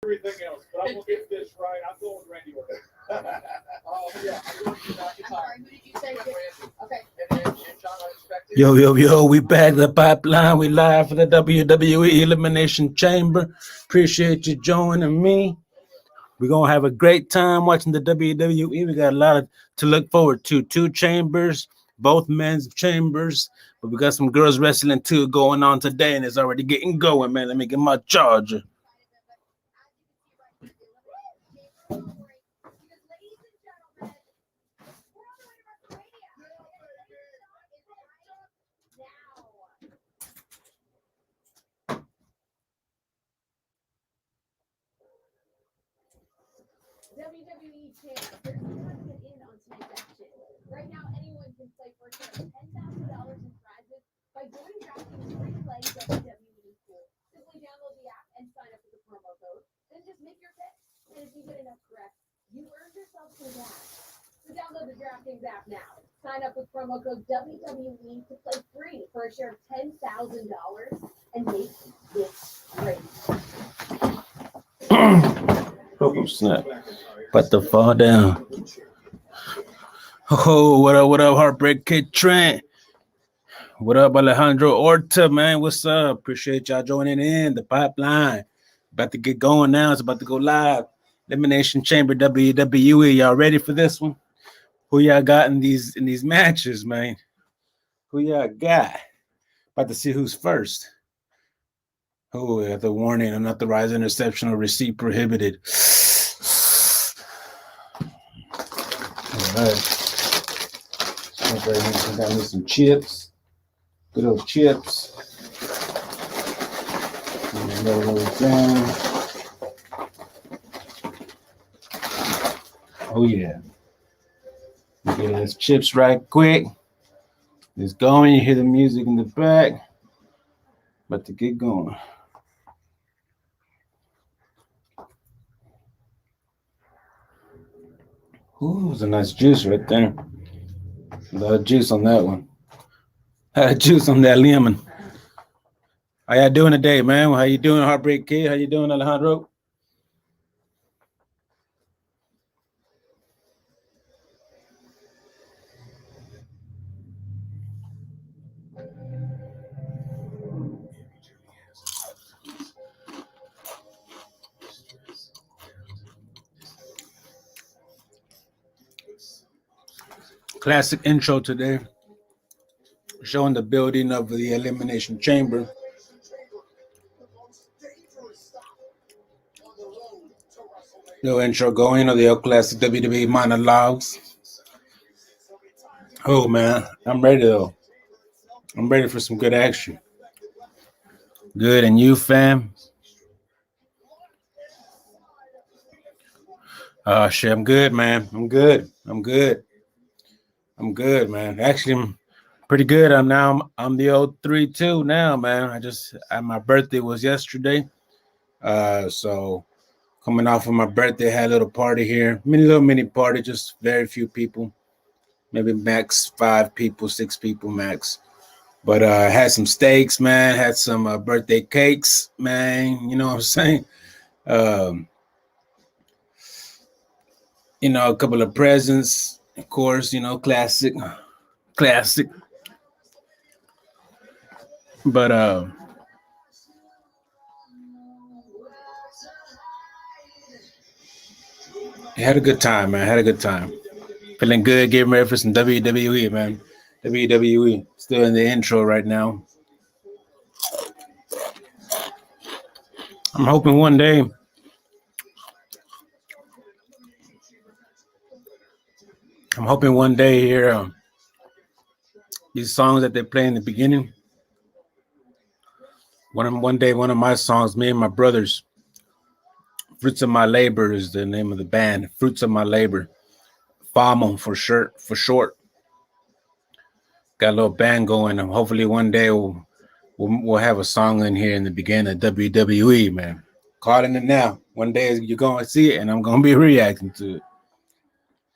everything else, but I'm gonna get this right. I'm going with Randy Orton. Yeah, I'm going to back in time. Sorry, who did you say? Okay. Yo, we back the pipeline. We live for the WWE Elimination Chamber. Appreciate you joining me. We're going to have a great time watching the WWE. We got a lot to look forward to. Two chambers, both men's chambers. But we got some girls wrestling too going on today, and it's already getting going, man. Let me get my charger. WWE Chamber. There's no one to get in on tonight's action. Right now, anyone can play for a share of $10,000 in prizes by joining DraftKings free-play WWE pool. Simply download the app and sign up with the promo code. Then just make your pick. And if you get enough correct, you earn yourself some cash. So download the DraftKings app now. Sign up with promo code WWE to play free for a share of $10,000 and make it great. Oh, snap. About to fall down. Oh, what up, Heartbreak Kid Trent? What up, Alejandro Orta, man? What's up? Appreciate y'all joining in. The pipeline. About to get going now. It's about to go live. Elimination Chamber WWE. Y'all ready for this one? Who y'all got in these matches, man? Who y'all got? About to see who's first. Oh, at the warning, unauthorized interception or receipt prohibited. All right. Got me some chips. Good old chips. Oh, yeah. Get those chips right quick. It's going. You hear the music in the back. About to get going. Ooh, it was a nice juice right there. A lot of juice on that one. A lot of juice on that lemon. How y'all doing today, man? How you doing, Heartbreak Kid? How you doing, Alejandro? Classic intro today, showing the building of the Elimination Chamber. No intro going, the old classic WWE monologues. Oh man, I'm ready though. I'm ready for some good action. Good, and you, fam? Shit, I'm good, man. I'm good, man. Actually, I'm pretty good. I'm the old 3-2 now, man. My birthday was yesterday. So coming off of my birthday, had a little party here. Little mini party, just very few people. Maybe max 5 people, 6 people max. But had some steaks, man. Had some birthday cakes, man. You know what I'm saying? A couple of presents, of course. Classic. But I had a good time, man. Had a good time. Feeling good, getting ready for some WWE, man. WWE. Still in the intro right now. I'm hoping one day here, these songs that they play in the beginning. One day, one of my songs, me and my brothers, Fruits of My Labor is the name of the band. Fruits of My Labor. FAMO for short. Got a little band going. And hopefully one day we'll have a song in here in the beginning of WWE, man. Calling it now. One day you're going to see it, and I'm going to be reacting to it.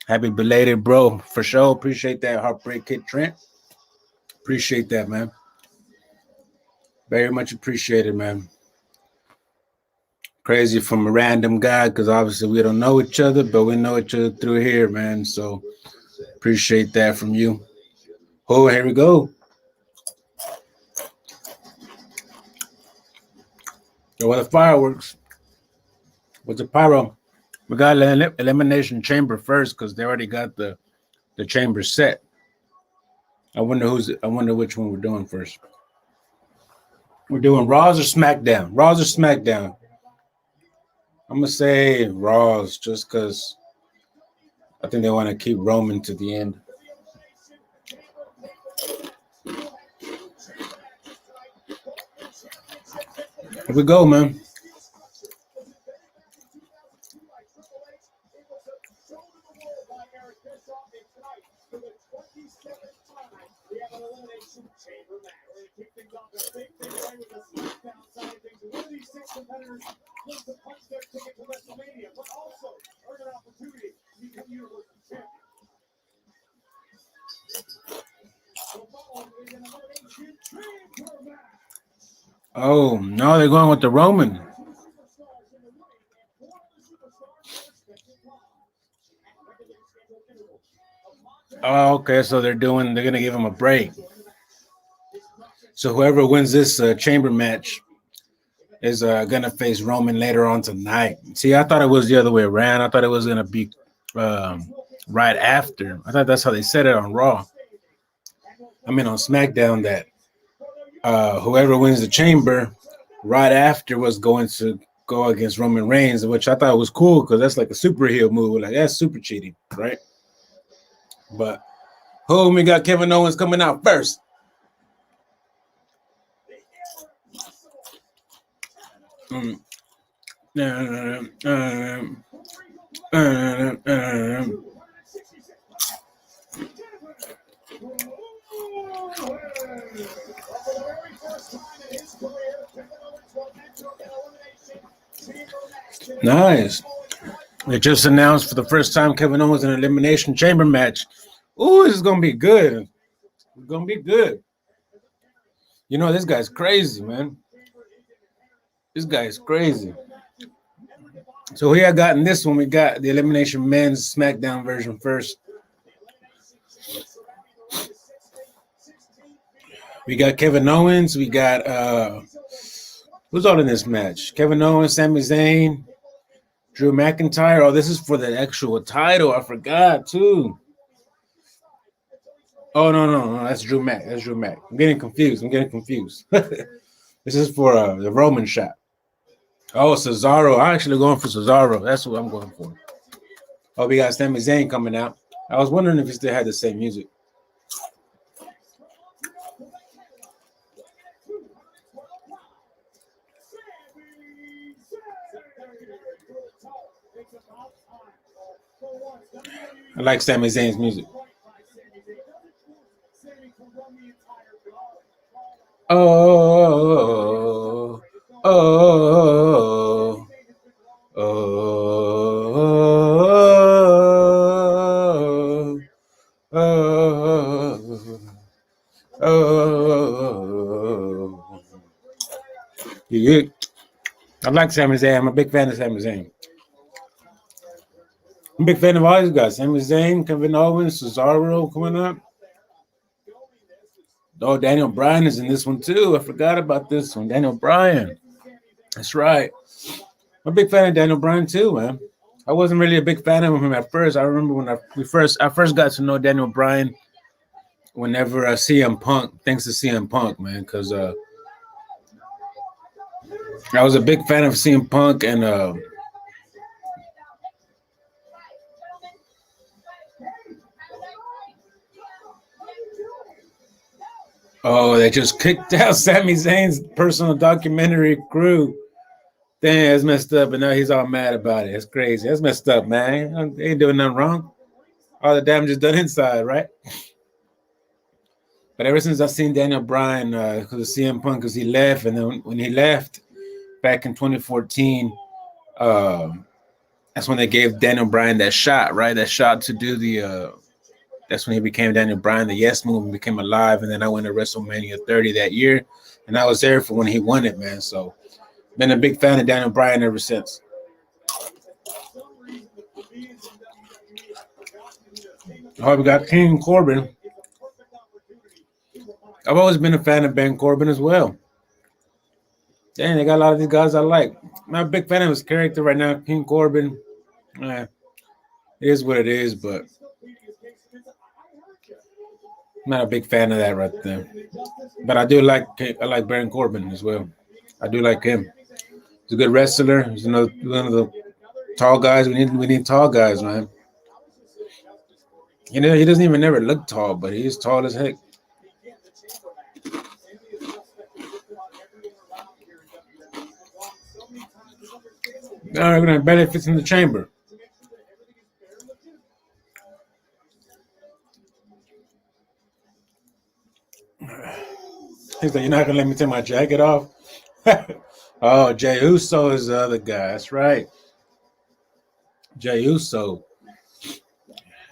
Happy belated, bro. For sure. Appreciate that, Heartbreak Kid Trent. Appreciate that, man. Very much appreciated, man. Crazy from a random guy because obviously we don't know each other, but we know each other through here, man. So appreciate that from you. Oh, here we go. So with the fireworks, with the pyro, we got an elimination chamber first because they already got the chamber set. I wonder which one we're doing first. We're doing Raws or SmackDown? Raws or SmackDown? I'm gonna say Raws just because I think they want to keep Roman to the end. Here we go, man. Oh, no, they're going with the Roman. Oh, okay, so they're going to give him a break. So whoever wins this chamber match is going to face Roman later on tonight. See, I thought it was the other way around. I thought it was going to be right after. I thought that's how they said it on Raw. I mean, on SmackDown, that whoever wins the chamber right after was going to go against Roman Reigns, which I thought was cool because that's like a super heel move. Like, that's super cheating, right? But we got Kevin Owens coming out first. Nice. They just announced for the first time Kevin Owens in an Elimination Chamber match. Ooh, this is going to be good. It's going to be good. You know, this guy's crazy, man. This guy is crazy. So we had gotten this one. We got the Elimination Men's SmackDown version first. We got Kevin Owens. We got who's all in this match? Kevin Owens, Sami Zayn, Drew McIntyre. Oh, this is for the actual title. I forgot too. Oh no, that's Drew Mac. That's Drew Mac. I'm getting confused. This is for the Roman shot. Oh, Cesaro. I'm actually going for Cesaro. That's what I'm going for. Oh, we got Sami Zayn coming out. I was wondering if he still had the same music. I like Sami Zayn's music. Oh. Yeah. I like Sami Zayn. I'm a big fan of Sami Zayn. I'm a big fan of all these guys. Sami Zayn, Kevin Owens, Cesaro coming up. Oh, Daniel Bryan is in this one too. I forgot about this one. Daniel Bryan. That's right. I'm a big fan of Daniel Bryan too, man. I wasn't really a big fan of him at first. I remember when I first got to know Daniel Bryan whenever CM Punk, thanks to CM Punk, man, because I was a big fan of CM Punk and oh, they just kicked out Sami Zayn's personal documentary crew. Dang, that's messed up, and now he's all mad about it. That's crazy. That's messed up, man. They ain't doing nothing wrong. All the damage is done inside, right? But ever since I've seen Daniel Bryan, because of CM Punk, because he left, and then when he left back in 2014, that's when they gave Daniel Bryan that shot, right? That shot to do the that's when he became Daniel Bryan. The Yes Movement became alive, and then I went to WrestleMania 30 that year, and I was there for when he won it, man. So Been a big fan of Daniel Bryan ever since. Oh, we got King Corbin. I've always been a fan of Ben Corbin as well. Dang, they got a lot of these guys I like. I'm not a big fan of his character right now, King Corbin. It is what it is, but I'm not a big fan of that right there. But I like Baron Corbin as well. I do like him. He's a good wrestler. He's one of the tall guys. We need tall guys, man. You know, he doesn't even ever look tall, but he's tall as heck. No, we're gonna barely fits in the chamber. He's like, you're not gonna let me take my jacket off? Oh, Jey Uso is the other guy. That's right. Jey Uso.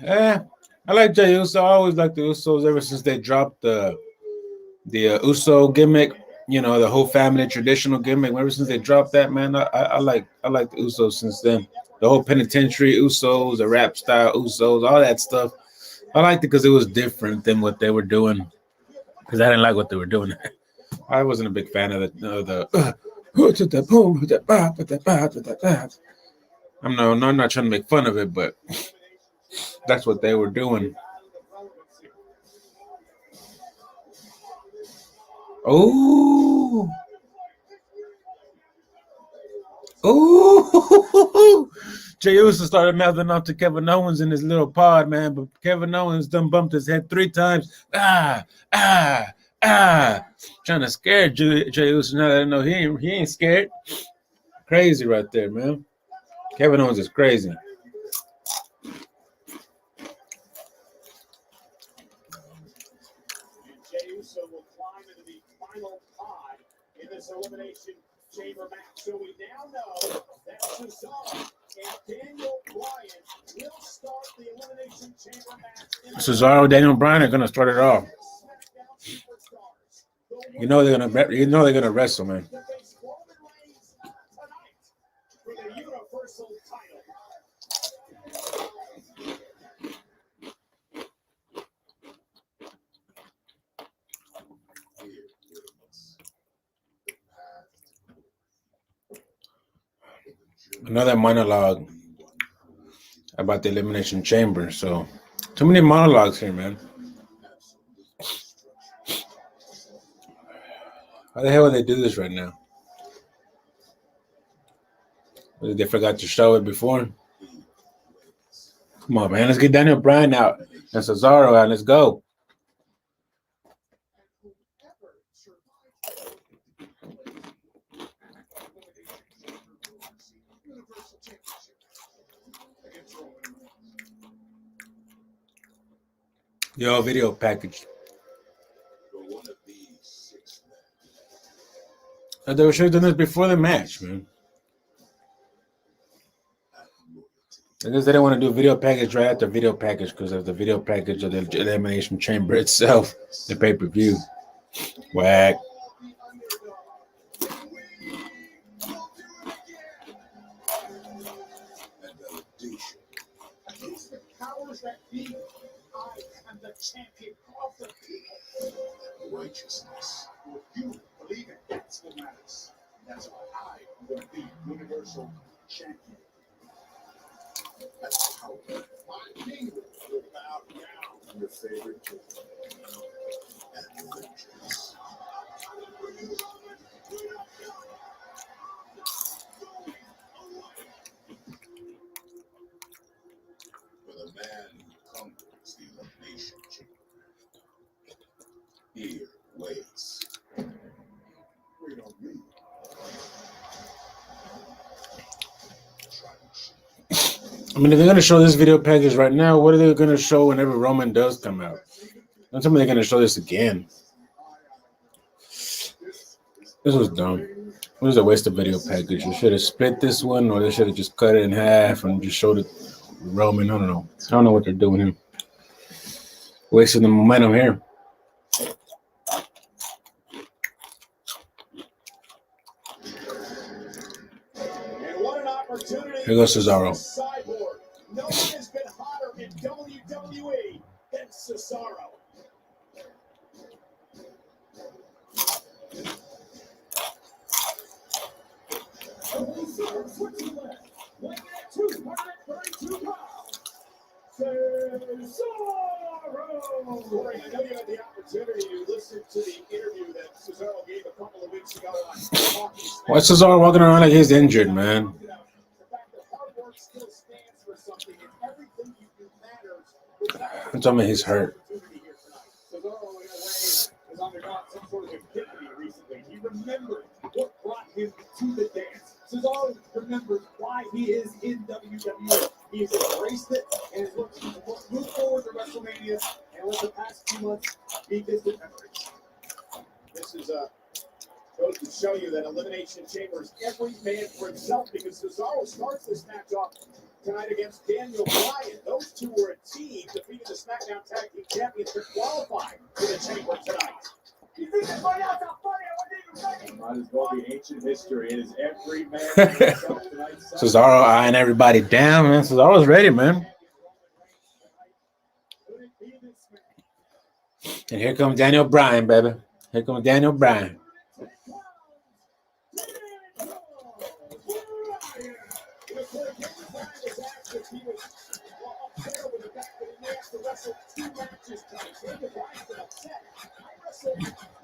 I like Jey Uso. I always liked the Usos ever since they dropped the Uso gimmick. You know, the whole family traditional gimmick. Ever since they dropped that, man, I like the Usos since then. The whole penitentiary Usos, the rap style Usos, all that stuff. I liked it because it was different than what they were doing. Because I didn't like what they were doing. I wasn't a big fan of the I'm not trying to make fun of it, but that's what they were doing. Oh, Jey Uso started mouthing off to Kevin Owens in his little pod, man, but Kevin Owens done bumped his head 3 times. Trying to scare Jey Uso. Now that I know he ain't scared. Crazy right there, man. Kevin Owens is crazy. Jey Uso will climb into the final pod in this Elimination Chamber match. So we now know that Cesaro and Daniel Bryan will start the Elimination Chamber match. Cesaro, Daniel Bryan are gonna start it off. You know they're gonna wrestle, man. For the Universal title. Another monologue about the Elimination Chamber. So, too many monologues here, man. How the hell would they do this right now? They forgot to show it before. Come on, man. Let's get Daniel Bryan out and Cesaro out. Let's go. Yo, video package. They should have done this before the match, man. I guess they didn't want to do video package right after video package because of the video package of the Elimination Chamber itself, the pay-per-view. Whack. Champion of the people. Righteousness. What you believe in, that's what matters. That's why I will be Universal Champion. That's how my kingdom will bow down to your favorite king. And vengeance. For the man who conquers the Elimination Chamber. Here waits. Wait on me. I mean, if they're going to show this video package right now, what are they going to show whenever Roman does come out? Don't tell me they're going to show this again. This was dumb. It was a waste of video package. They should have split this one, or they should have just cut it in half and just showed it Roman. I don't know what they're doing here. Wasting the momentum here. Here goes Cesaro. Cyborg. No one has been hotter in WWE than Cesaro. Switching left, weighing at 232 pounds, Cesaro. Corey, I know you had the opportunity to listen to the interview that Cesaro gave a couple of weeks ago on Talking Smack. Why is Cesaro walking around like he's injured, man? The fact that hard work still stands for something and everything you do matters. Don't tell me he's hurt. Cesaro, in a way, has undergone some sort of epiphany recently. He remembered what brought him to the dance. Cesaro remembers why he is in WWE. He has embraced it and is looking to move forward to WrestleMania and let the past few months be distant memories. This is goes to show you that Elimination Chamber is every man for himself, because Cesaro starts this match off tonight against Daniel Bryan. Those two were a team, defeating the SmackDown Tag Team Champions to qualify for the Chamber tonight. You think this fight out's not funny? I wasn't even ready. Might as well be ancient history. It is every man for himself tonight. Cesaro eyeing everybody down, man. Cesaro's ready, man. And here comes Daniel Bryan, baby. Here comes Daniel Bryan.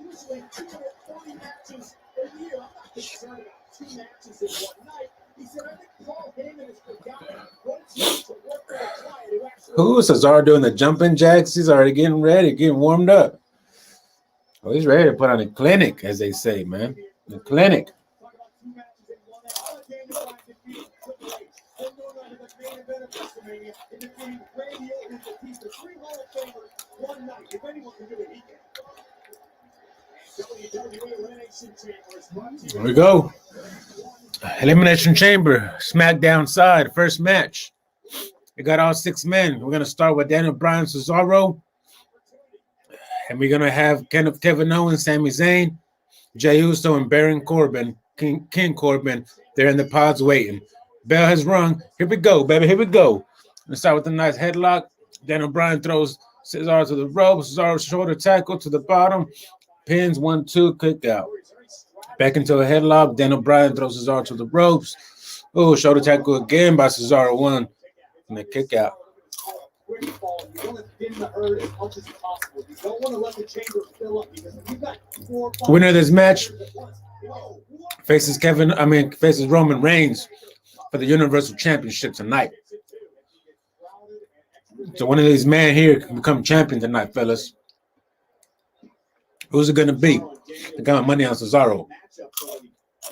Usually 240 matches a year. I'm not concerned about 2 matches in one night. He said, I think Paul Heyman has forgotten what it's like to work with a client who actually. Who is Cesaro doing the jumping jacks? He's already getting ready, getting warmed up. Oh, he's ready to put on a clinic, as they say, man. The clinic. Talk about 2 matches in one night. All Daniel Bryan defeated Triple H. Then going on to the main event of WrestleMania and defeating Randy Orton to defeat the 3 Hall of Famers one night. If anyone can do it, he can. WWE Elimination Chamber is brought to you. Here we go. Elimination Chamber, SmackDown side, first match. We got all 6 men. We're going to start with Daniel Bryan, Cesaro. And we're going to have Kevin Owens, Sami Zayn, Jey Uso, and Baron Corbin, King Corbin. They're in the pods waiting. Bell has rung. Here we go, baby. Here we go. Let's start with a nice headlock. Daniel Bryan throws Cesaro to the ropes. Cesaro shoulder tackle to the bottom. Pins 1-2, kick out. Back into a headlock. Daniel Bryan throws Cesaro to the ropes. Oh, shoulder tackle again by Cesaro. 1. And a kick out. You want to thin the herd as much as possible. You don't want to let the chamber fill up, because if you've got 4 or 5 Winner of this match faces Roman Reigns for the Universal Championship tonight. So one of these men here can become champion tonight, fellas. Who's it going to be? I got my money on Cesaro.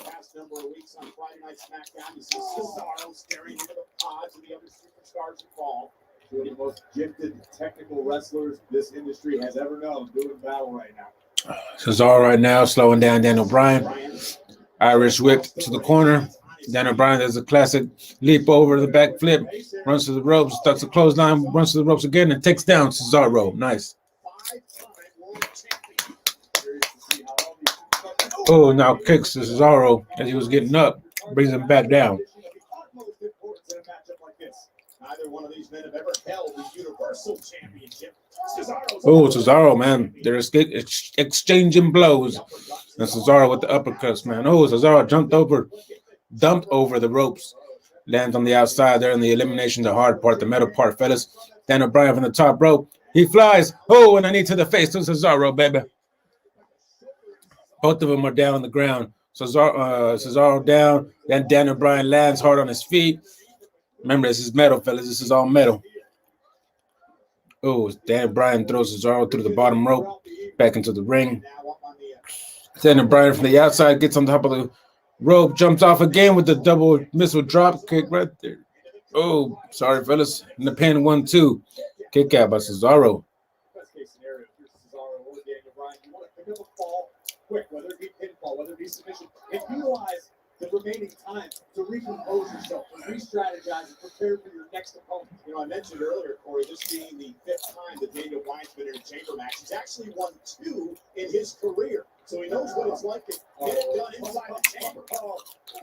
Past number of weeks on Friday Night SmackDown, you see Cesaro staring into the pods and the other superstars involved. 2 of the most gifted technical wrestlers this industry has ever known doing battle right now. Cesaro right now slowing down Daniel Bryan. Irish whip to the corner. Daniel Bryan does a classic leap over the back flip, runs to the ropes, ducks a clothesline, runs to the ropes again, and takes down Cesaro. Nice. Oh, now kicks Cesaro as he was getting up, brings him back down. Neither one of these men have ever held the Universal Championship. Oh, Cesaro, man. They're exchanging blows. And Cesaro with the uppercuts, man. Oh, Cesaro dumped over the ropes. Lands on the outside there in the elimination, the hard part, the metal part, fellas. Daniel Bryan from the top rope. He flies. Oh, and a knee to the face to Cesaro, baby. Both of them are down on the ground. Cesaro down. Then Daniel Bryan lands hard on his feet. Remember, this is metal, fellas. This is all metal. Oh, Daniel Bryan throws Cesaro through the bottom rope, back into the ring. Daniel Bryan from the outside gets on top of the rope, jumps off again with the double missile drop kick right there. Oh, sorry, fellas. In the pin, 1-2. Kick out by Cesaro. Best case scenario, if you're Cesaro or Daniel Bryan, you want to pick up a fall quick, whether it be pinfall, whether it be submission, and utilize the remaining time to recompose yourself, to re-strategize, and prepare for your next opponent. You know, I mentioned earlier, Corey, this being the 5th time that Daniel Bryan's been in a chamber match. He's actually won 2 in his career, so he knows what it's like to get it done inside the chamber. Oh,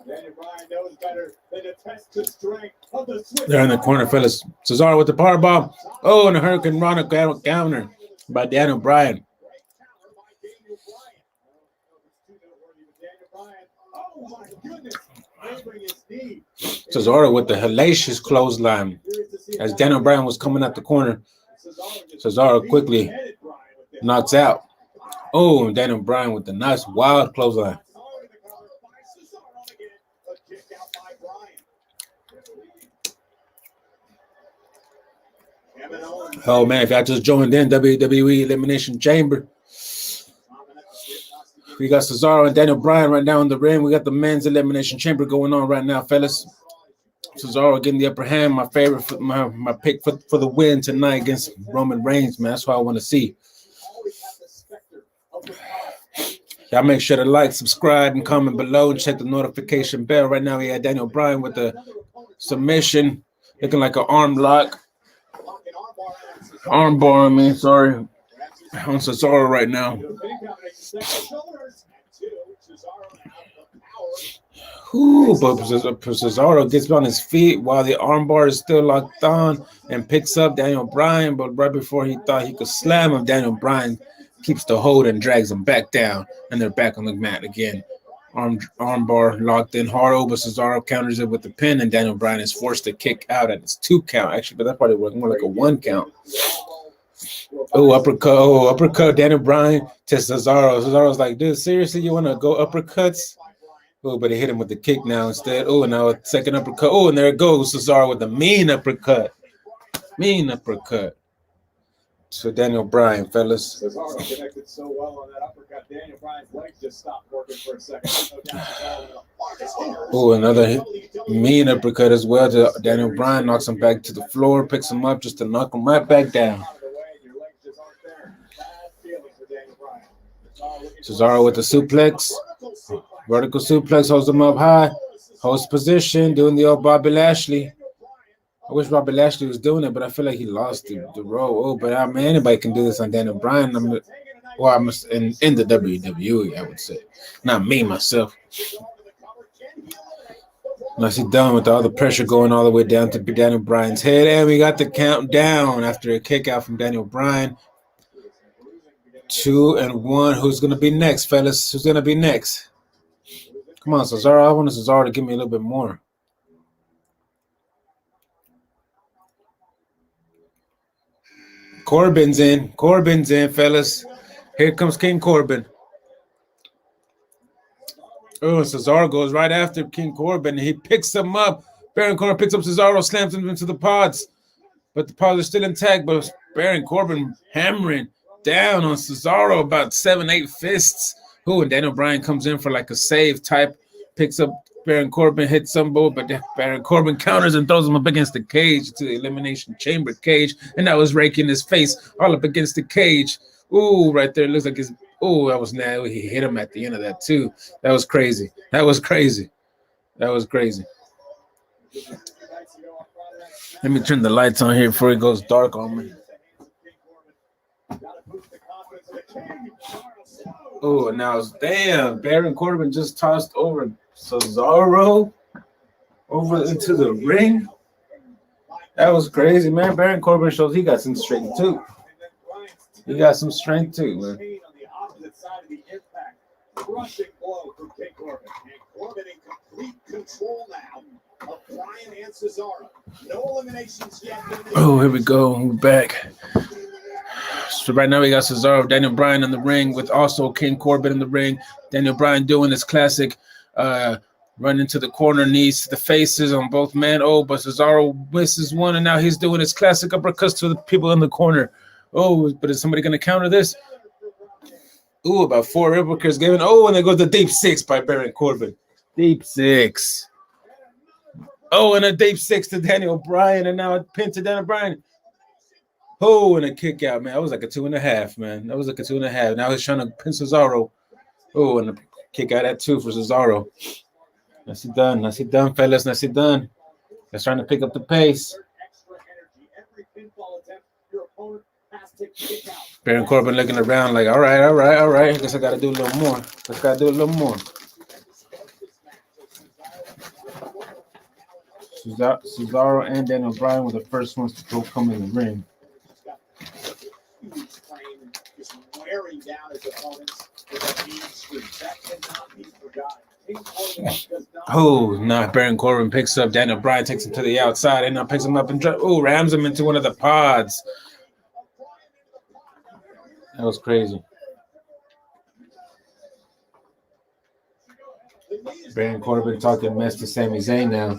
Daniel Bryan knows better than to test the strength of the Swiss. They're in the corner, fellas. Cesaro with the power bomb. Oh, and a Hurricane Rana counter by Daniel Bryan. Oh my goodness. Cesaro with the hellacious clothesline as Daniel Bryan was coming out the corner. Cesaro quickly knocks out. Oh, and Daniel Bryan with the nice wild clothesline. Oh man, if y'all just joined in, WWE Elimination Chamber. We got Cesaro and Daniel Bryan right now in the ring. We got the men's Elimination Chamber going on right now, fellas. Cesaro getting the upper hand. My favorite, my pick for the win tonight against Roman Reigns, man. That's what I want to see. Y'all make sure to like, subscribe, and comment below and check the notification bell. Right now, we got Daniel Bryan with the submission, looking like an arm lock. Armbar, I mean, sorry. On Cesaro right now. Ooh, but Cesaro gets on his feet while the armbar is still locked on and picks up Daniel Bryan. But right before he thought he could slam him, Daniel Bryan keeps the hold and drags him back down. And they're back on the mat again. Armbar locked in hard over. Cesaro counters it with the pin, and Daniel Bryan is forced to kick out at its 2 count. Actually, but that probably was more like a 1 count. Oh, uppercut. Oh, uppercut. Daniel Bryan to Cesaro. Cesaro's like, dude, seriously, you want to go uppercuts? Oh, but he hit him with the kick now instead. Oh, and now a second uppercut. Oh, and there it goes. Cesaro with the mean uppercut. Mean uppercut. So Daniel Bryan, fellas. Cesaro connected so well on that uppercut. Daniel Bryan's legs just stopped working for a second. Oh, another mean uppercut as well. Daniel Bryan knocks him back to the floor, picks him up just to knock him right back down. Cesaro with the suplex. Vertical suplex, holds him up high. Holds position, doing the old Bobby Lashley. I wish Bobby Lashley was doing it, but I feel like he lost the role. Oh, but I mean, anybody can do this on Daniel Bryan. I'm in the WWE, I would say. Not me, myself. Now she's done with all the pressure going all the way down to Daniel Bryan's head. And we got the countdown after a kick out from Daniel Bryan. 2 and 1. Who's going to be next, fellas? Who's going to be next? Come on, Cesaro. I want Cesaro to give me a little bit more. Corbin's in, fellas. Here comes King Corbin. Oh, Cesaro goes right after King Corbin. He picks him up. Baron Corbin picks up Cesaro, slams him into the pods. But the pods are still intact. But Baron Corbin hammering down on Cesaro about 7-8 fists. Oh, and Daniel Bryan comes in for like a save type. Picks up Baron Corbin, hits some bull, but Baron Corbin counters and throws him up against the cage, to the Elimination Chamber cage. And that was raking his face all up against the cage. Ooh, right there. It looks like his. Ooh, that was now. He hit him at the end of that, too. That was crazy. Let me turn the lights on here before it goes dark on me. Oh, and now damn, Baron Corbin just tossed over Cesaro over into the ring. That was crazy, man. Baron Corbin shows he got some strength too. Man. Crushing blow from King Corbin. And Corbin in complete control now of Bryan and Cesaro. No eliminations yet. Oh, here we go. We're back. So right now we got Cesaro, Daniel Bryan in the ring with also King Corbin in the ring. Daniel Bryan doing his classic run into the corner, knees to the faces on both men. Oh, but Cesaro misses one, and now he's doing his classic uppercuts to the people in the corner. Oh, but is somebody going to counter this? Ooh, about 4 uppercuts given. Oh, and there goes the deep 6 by Baron Corbin. Deep 6. Oh, and a deep 6 to Daniel Bryan, and now a pin to Daniel Bryan. Oh, and a kick out, man. That was like a 2.5, man. Now he's trying to pin Cesaro. Oh, and a kick out at 2 for Cesaro. Nicely done. Nicely done, fellas. Nicely done. That's trying to pick up the pace. Baron Corbin looking around like, all right. I guess I got to do a little more. Cesaro and Daniel Bryan were the first ones to go come in the ring. Wearing down his opponents with a mean streak. That cannot be forgotten. Oh, no. Baron Corbin picks up Daniel Bryan, takes him to the outside, and now picks him up and rams him into one of the pods. That was crazy. Baron Corbin talking mess to Sami Zayn now.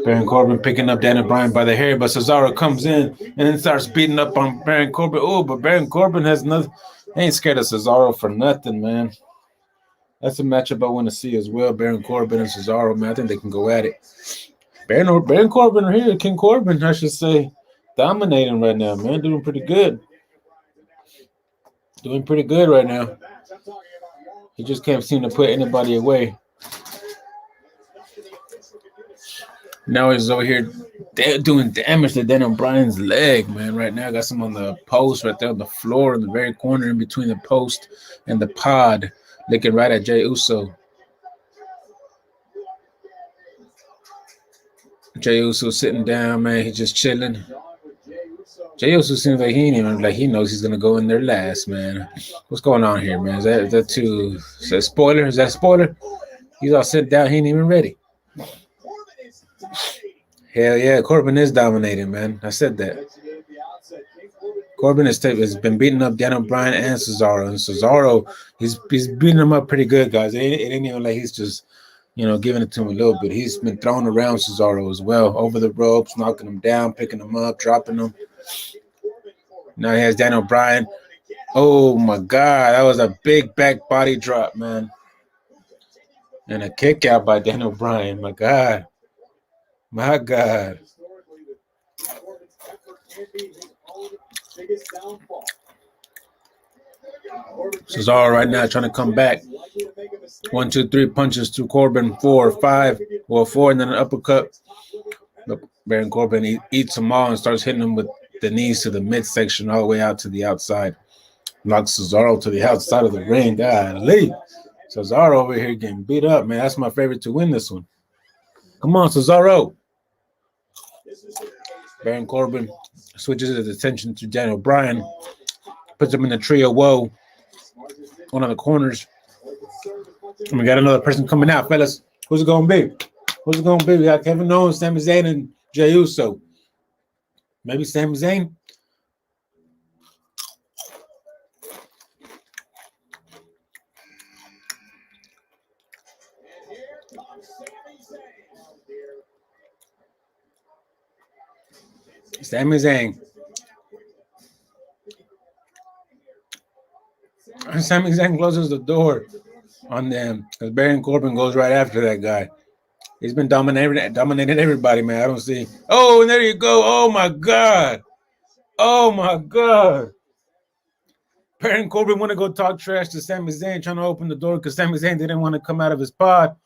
Baron Corbin picking up Daniel Bryan by the hair, but Cesaro comes in and then starts beating up on Baron Corbin. Oh, but Baron Corbin has nothing. He ain't scared of Cesaro for nothing, man. That's a matchup I want to see as well. Baron Corbin and Cesaro, man. I think they can go at it. Baron Corbin are here. King Corbin, I should say, dominating right now, man. Doing pretty good. Right now. He just can't seem to put anybody away. Now he's over here doing damage to Daniel Bryan's leg, man. Right now, I got some on the post right there on the floor in the very corner in between the post and the pod, looking right at Jey Uso. Jey Uso sitting down, man. He's just chilling. Jey Uso seems like he ain't even he knows he's gonna go in there last, man. What's going on here, man? Is that a spoiler? Is that a spoiler? He's all sitting down. He ain't even ready. Hell yeah, Corbin is dominating, man. I said that. Corbin has been beating up Daniel Bryan and Cesaro. And Cesaro, he's beating him up pretty good, guys. It ain't even like he's just, giving it to him a little bit. He's been throwing around Cesaro as well, over the ropes, knocking him down, picking him up, dropping him. Now he has Daniel Bryan. Oh, my God. That was a big back body drop, man. And a kick out by Daniel Bryan. My God. Cesaro right now trying to come back. 1, 2, 3 punches to Corbin. 4, 5. Well, 4 and then an uppercut. But Baron Corbin eats them all and starts hitting them with the knees to the midsection all the way out to the outside. Knocks Cesaro to the outside of the ring. Golly. Cesaro over here getting beat up, man. That's my favorite to win this one. Come on, Cesaro. Baron Corbin switches his attention to Daniel Bryan, puts him in the trio woe, one of the corners. And we got another person coming out, fellas. Who's it going to be? We got Kevin Owens, Sami Zayn, and Jey Uso. Maybe Sami Zayn? Sami Zayn. Sami Zayn closes the door on them because Baron Corbin goes right after that guy. He's been dominating everybody, man. I don't see. Oh, and there you go. Oh, my God. Baron Corbin want to go talk trash to Sami Zayn, trying to open the door because Sami Zayn didn't want to come out of his pod.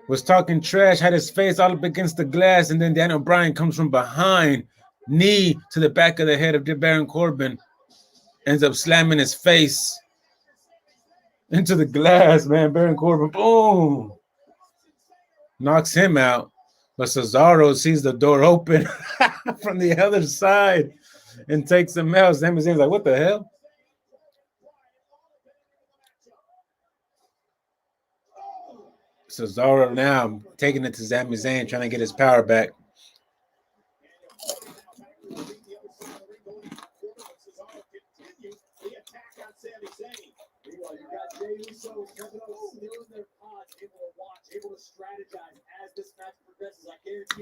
Was talking trash, had his face all up against the glass, and then Daniel Bryan comes from behind, knee to the back of the head of Baron Corbin, ends up slamming his face into the glass, man. Baron Corbin, boom, knocks him out. But Cesaro sees the door open from the other side and takes him out. Sami Zayn's like, what the hell? Cesaro now taking it to Sami Zayn, trying to get his power back.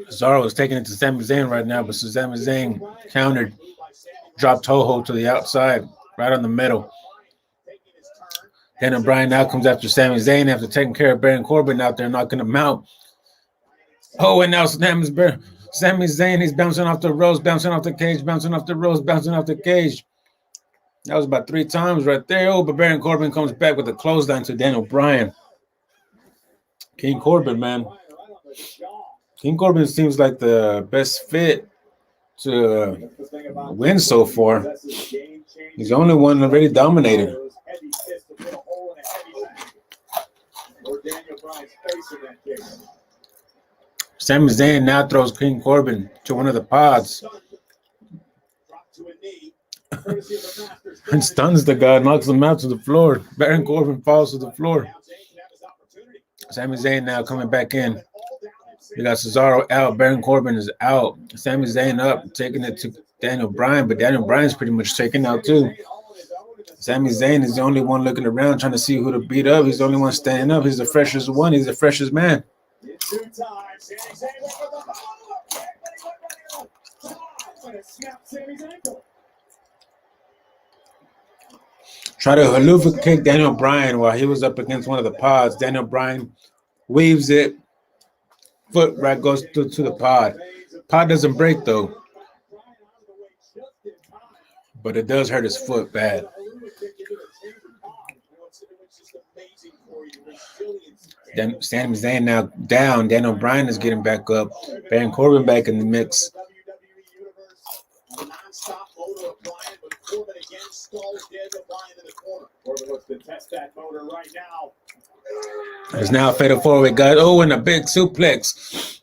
Cesaro is taking it to Sami Zayn right now, but Sami Zayn countered, dropped Toho to the outside, right on the middle. Daniel Bryan now comes after Sami Zayn after taking care of Baron Corbin out there, knocking him out. Oh, and now Sami Zayn, he's bouncing off the ropes, bouncing off the cage, bouncing off the ropes, bouncing off the cage. That was about 3 times right there. Oh, but Baron Corbin comes back with a clothesline to Daniel Bryan. King Corbin, man. King Corbin seems like the best fit to win so far. He's the only one already dominated. Sami Zayn now throws King Corbin to one of the pods and stuns the guy, knocks him out to the floor. Baron Corbin falls to the floor. Sami Zayn now coming back in. You got Cesaro out. Baron Corbin is out. Sami Zayn up, taking it to Daniel Bryan, but Daniel Bryan's pretty much taken out too. Sami Zayn is the only one looking around, trying to see who to beat up. He's the only one standing up. He's the freshest one. He's the freshest man. Try to haluva kick Daniel Bryan while he was up against one of the pods. Daniel Bryan weaves it. Foot right goes to the pod. Pod doesn't break though, but it does hurt his foot bad. Then Sami Zayn now down. Daniel Bryan is getting back up. Baron Corbin back in the mix. There's now a fatal 4-way, guys. Oh, and a big suplex.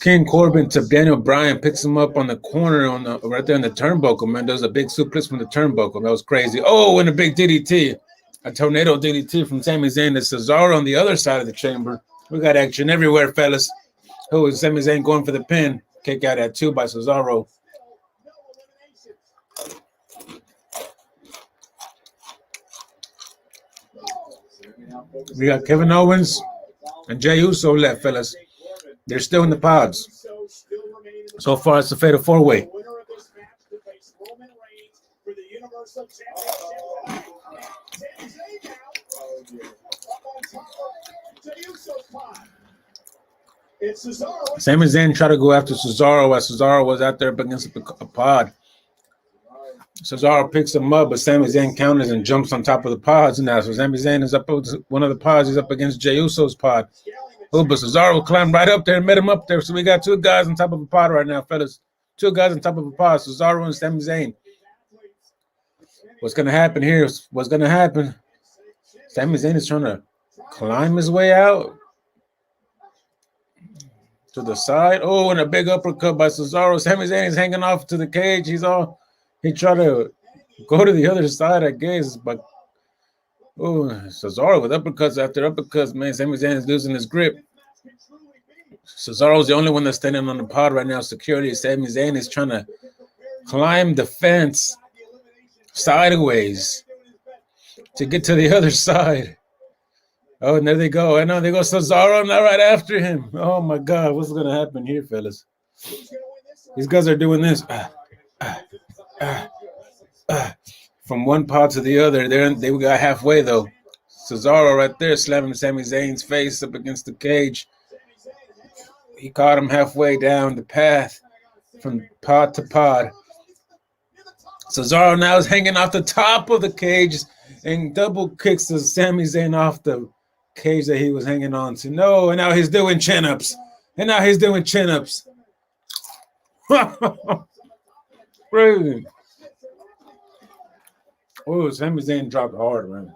King Corbin to Daniel Bryan, picks him up on the corner right there on the turnbuckle, man. There's a big suplex from the turnbuckle. That was crazy. Oh, and a big DDT. A tornado DDT from Sami Zayn to Cesaro on the other side of the chamber. We got action everywhere, fellas. Oh, is Sami Zayn going for the pin? Kick out at 2 by Cesaro. We got Kevin Owens and Jey Uso left, fellas. They're still in the pods. So far, it's a fatal 4-way. Sami Zayn tried to go after Cesaro as Cesaro was out there up against a pod. Cesaro picks him up, but Sami Zayn counters and jumps on top of the pods now. So Sami Zayn is up with one of the pods. He's up against Jey Uso's pod. Oh, but Cesaro climbed right up there and met him up there. So we got 2 guys on top of a pod right now, fellas. 2 guys on top of a pod, Cesaro and Sami Zayn. What's going to happen here? What's going to happen? Sami Zayn is trying to climb his way out to the side. Oh, and a big uppercut by Cesaro. Sami Zayn is hanging off to the cage. He tried to go to the other side, I guess, but Cesaro with uppercuts after uppercuts, man. Sami Zayn is losing his grip. Cesaro's the only one that's standing on the pod right now. Security. Sami Zayn is trying to climb the fence sideways to get to the other side. Oh, and there they go. I know they go Cesaro now right after him. Oh my God, what's gonna happen here, fellas? These guys are doing this. From one pod to the other. They got halfway though. Cesaro right there slamming Sami Zayn's face up against the cage. He caught him halfway down the path from pod to pod. Cesaro now is hanging off the top of the cage and double kicks Sami Zayn off the cage that he was hanging on to. No, and now he's doing chin-ups. Brilliant. Oh, Sami Zayn dropped hard, man.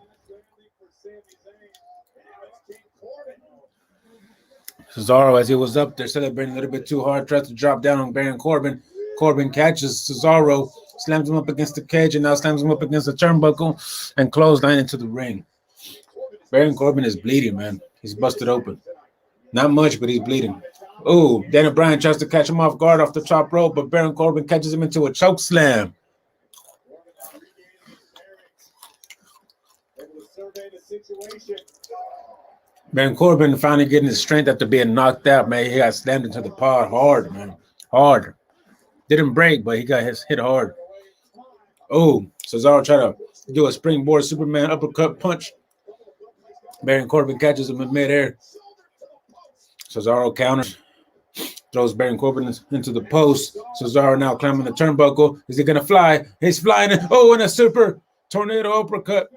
Cesaro, as he was up there celebrating a little bit too hard, tries to drop down on Baron Corbin. Corbin catches Cesaro, slams him up against the cage, and now slams him up against the turnbuckle and clothesline into the ring. Baron Corbin is bleeding, man. He's busted open. Not much, but he's bleeding. Oh, Daniel Bryan tries to catch him off guard off the top rope, but Baron Corbin catches him into a choke slam. Baron Corbin finally getting his strength after being knocked out, man. He got slammed into the pod hard, man. Hard. Didn't break, but he got hit hard. Oh, Cesaro tried to do a springboard Superman uppercut punch. Baron Corbin catches him in midair. Cesaro counters. Throws Baron Corbin into the post. Cesaro now climbing the turnbuckle. Is he going to fly? He's flying. Oh, and a super tornado uppercut.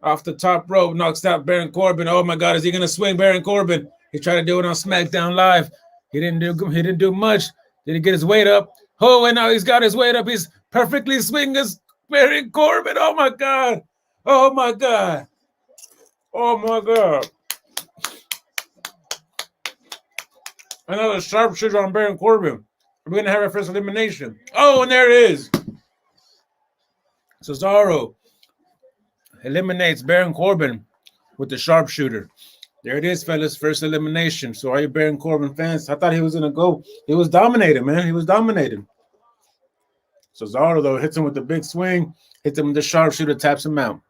Off the top rope, knocks out Baron Corbin. Oh my God, is he going to swing Baron Corbin? He tried to do it on SmackDown Live. He didn't do much. Did he get his weight up? Oh, and now he's got his weight up. He's perfectly swinging Baron Corbin. Oh my God. Oh my God. Oh my God. Another sharpshooter on Baron Corbin. We're going to have our first elimination. Oh, and there it is. Cesaro eliminates Baron Corbin with the sharpshooter. There it is, fellas. First elimination. So all you Baron Corbin fans, I thought he was going to go. He was dominating, man. He was dominating. Cesaro, though, hits him with the big swing, hits him with the sharpshooter, taps him out.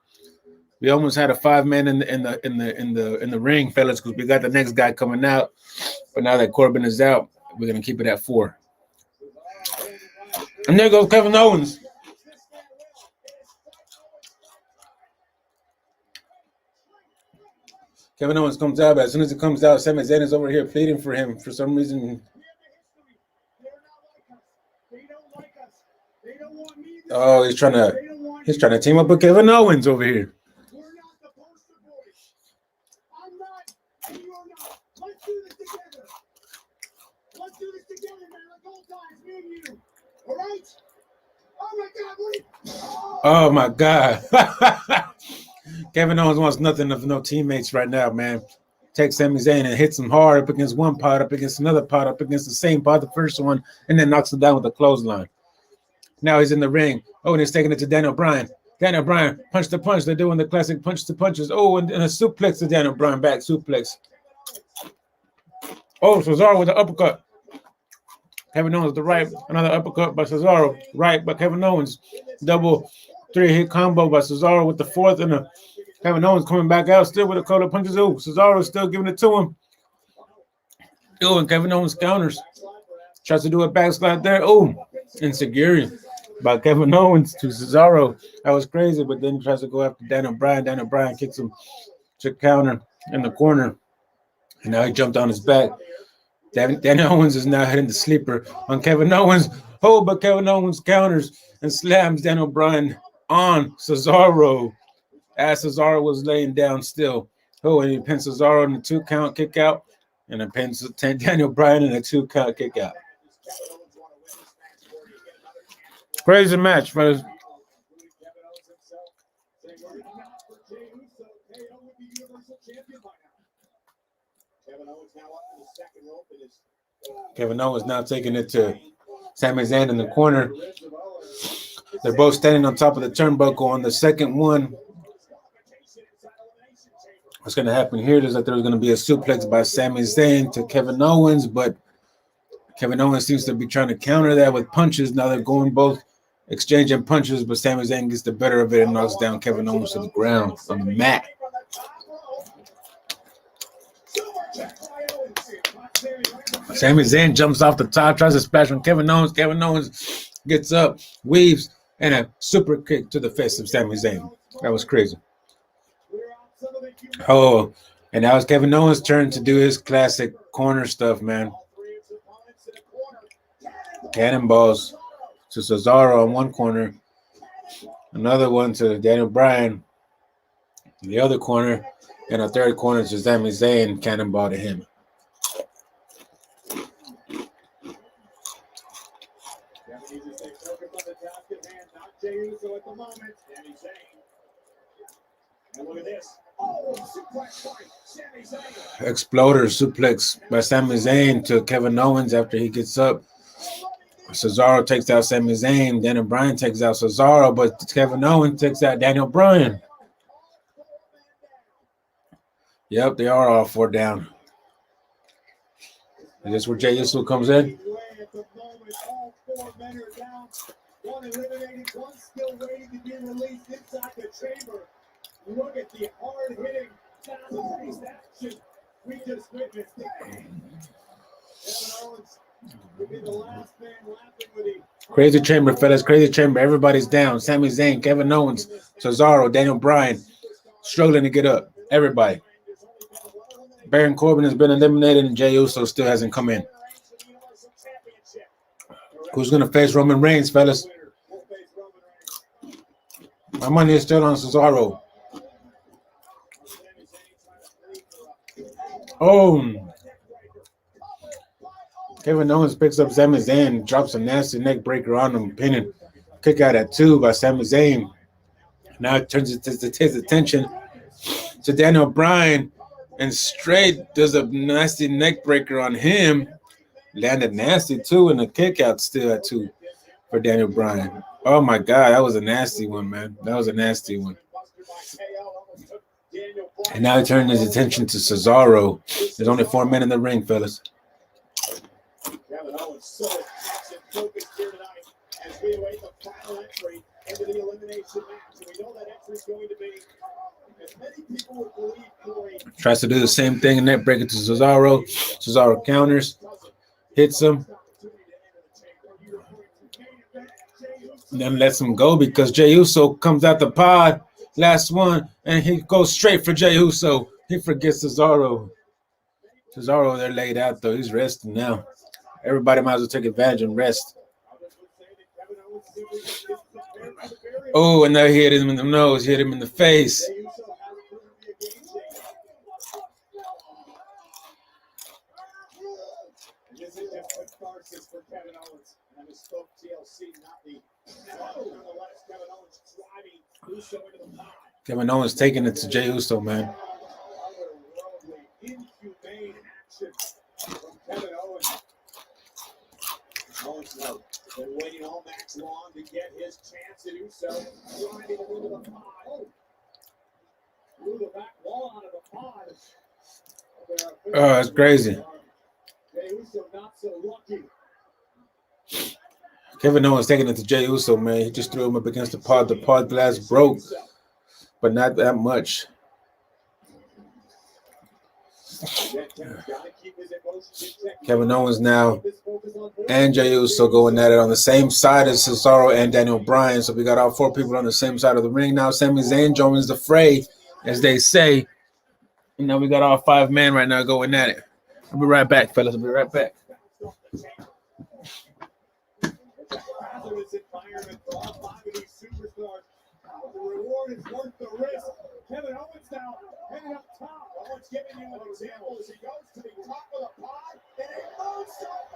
We almost had a 5-man in the ring, fellas, because we got the next guy coming out. But now that Corbin is out, we're gonna keep it at 4. And there goes Kevin Owens. Kevin Owens comes out, but as soon as he comes out, Sami Zayn is over here pleading for him for some reason. Oh, he's trying to team up with Kevin Owens over here. Oh my God. Kevin Owens wants nothing of no teammates right now, man. Takes Sami Zayn and hits him hard up against one pot, up against another pot, up against the same pot, the first one, and then knocks him down with a clothesline. Now he's in the ring. Oh, and he's taking it to Daniel Bryan. Daniel Bryan, punch to punch. They're doing the classic punch to punches. Oh, and a suplex to Daniel Bryan, back suplex. Oh, Cesaro with the uppercut. Kevin Owens the right, another uppercut by Cesaro. Right by Kevin Owens. Double 3-hit combo by Cesaro with the fourth, and Kevin Owens coming back out still with a couple of punches. Oh, Cesaro still giving it to him. Oh, and Kevin Owens counters. Tries to do a backslide there. Oh, insecurity by Kevin Owens to Cesaro. That was crazy, but then he tries to go after Daniel Bryan. Daniel Bryan kicks him to counter in the corner, and now he jumped on his back. Daniel Owens is now hitting the sleeper on Kevin Owens. Oh, but Kevin Owens counters and slams Daniel Bryan on Cesaro as Cesaro was laying down still. Oh, and he pins Cesaro in a 2-count kick out, and then pins Daniel Bryan in a 2-count kick out. Crazy match, fellas. Kevin Owens now taking it to Sami Zayn in the corner. They're both standing on top of the turnbuckle on the second one. What's going to happen here is that there's going to be a suplex by Sami Zayn to Kevin Owens, but Kevin Owens seems to be trying to counter that with punches. Now they're going both exchanging punches, but Sami Zayn gets the better of it and knocks down Kevin Owens to the ground on the mat. Sami Zayn jumps off the top, tries to splash on Kevin Owens. Kevin Owens gets up, weaves, and a super kick to the face of Sami Zayn. That was crazy. Oh, and now it's Kevin Owens' turn to do his classic corner stuff, man. Cannonballs to Cesaro on one corner, another one to Daniel Bryan in the other corner, and a third corner to Sami Zayn, cannonball to him. Exploder suplex by Sami Zayn to Kevin Owens after he gets up. Cesaro takes out Sami Zayn. Daniel Bryan takes out Cesaro, but Kevin Owens takes out Daniel Bryan. Yep, they are all 4 down. Is this where Jey Uso comes in? One eliminated, one still waiting to be released inside the chamber. Look at the hard-hitting, fast-paced action we just witnessed. Kevin Owens will be the last man laughing with him. Crazy chamber, fellas. Crazy chamber. Everybody's down. Sami Zayn, Kevin Owens, Cesaro, Daniel Bryan, struggling to get up. Everybody. Baron Corbin has been eliminated and Jey Uso still hasn't come in. Who's going to face Roman Reigns, fellas? My money is still on Cesaro. Oh. Kevin Owens picks up Sami Zayn, drops a nasty neck breaker on him, pinning. Kick out at 2 by Sami Zayn. Now it turns his attention to Daniel Bryan and straight does a nasty neck breaker on him. Landed nasty too, and a kick out still at 2 for Daniel Bryan. Oh my God, that was a nasty one, man. That was a nasty one. And now he turned his attention to Cesaro. There's only 4 men in the ring, fellas. Kevin Owens so intense and focused here tonight as we await the final entry into the elimination match. And we know that entry is going to be, as many people would believe, Corey. Tries to do the same thing and neck breaker to Cesaro. Cesaro counters, hits him, and then lets him go because Jey Uso comes out the pod, last one, and he goes straight for Jey Uso. He forgets Cesaro. Cesaro, they're laid out though. He's resting now. Everybody might as well take advantage and rest. Oh, and now he hit him in the nose, hit him in the face. Kevin Owens taking it to Jey Uso, man. Been waiting all match long to get his chance to do so. Driving into the pod. Through the back wall out of the pod. Oh, it's crazy. Not so lucky. Kevin Owens taking it to Jey Uso, man. He just threw him up against the pod. The pod glass broke, but not that much. Kevin Owens now and Jey Uso going at it on the same side as Cesaro and Daniel Bryan. So we got all 4 people on the same side of the ring now. Sami Zayn joins the fray, as they say. And now we got all 5 men right now going at it. I'll be right back, fellas. I'll be right back. The reward is worth the risk. Kevin Owens now heading up top. Owens giving you an example as he goes to the top of the pod and a moonsault.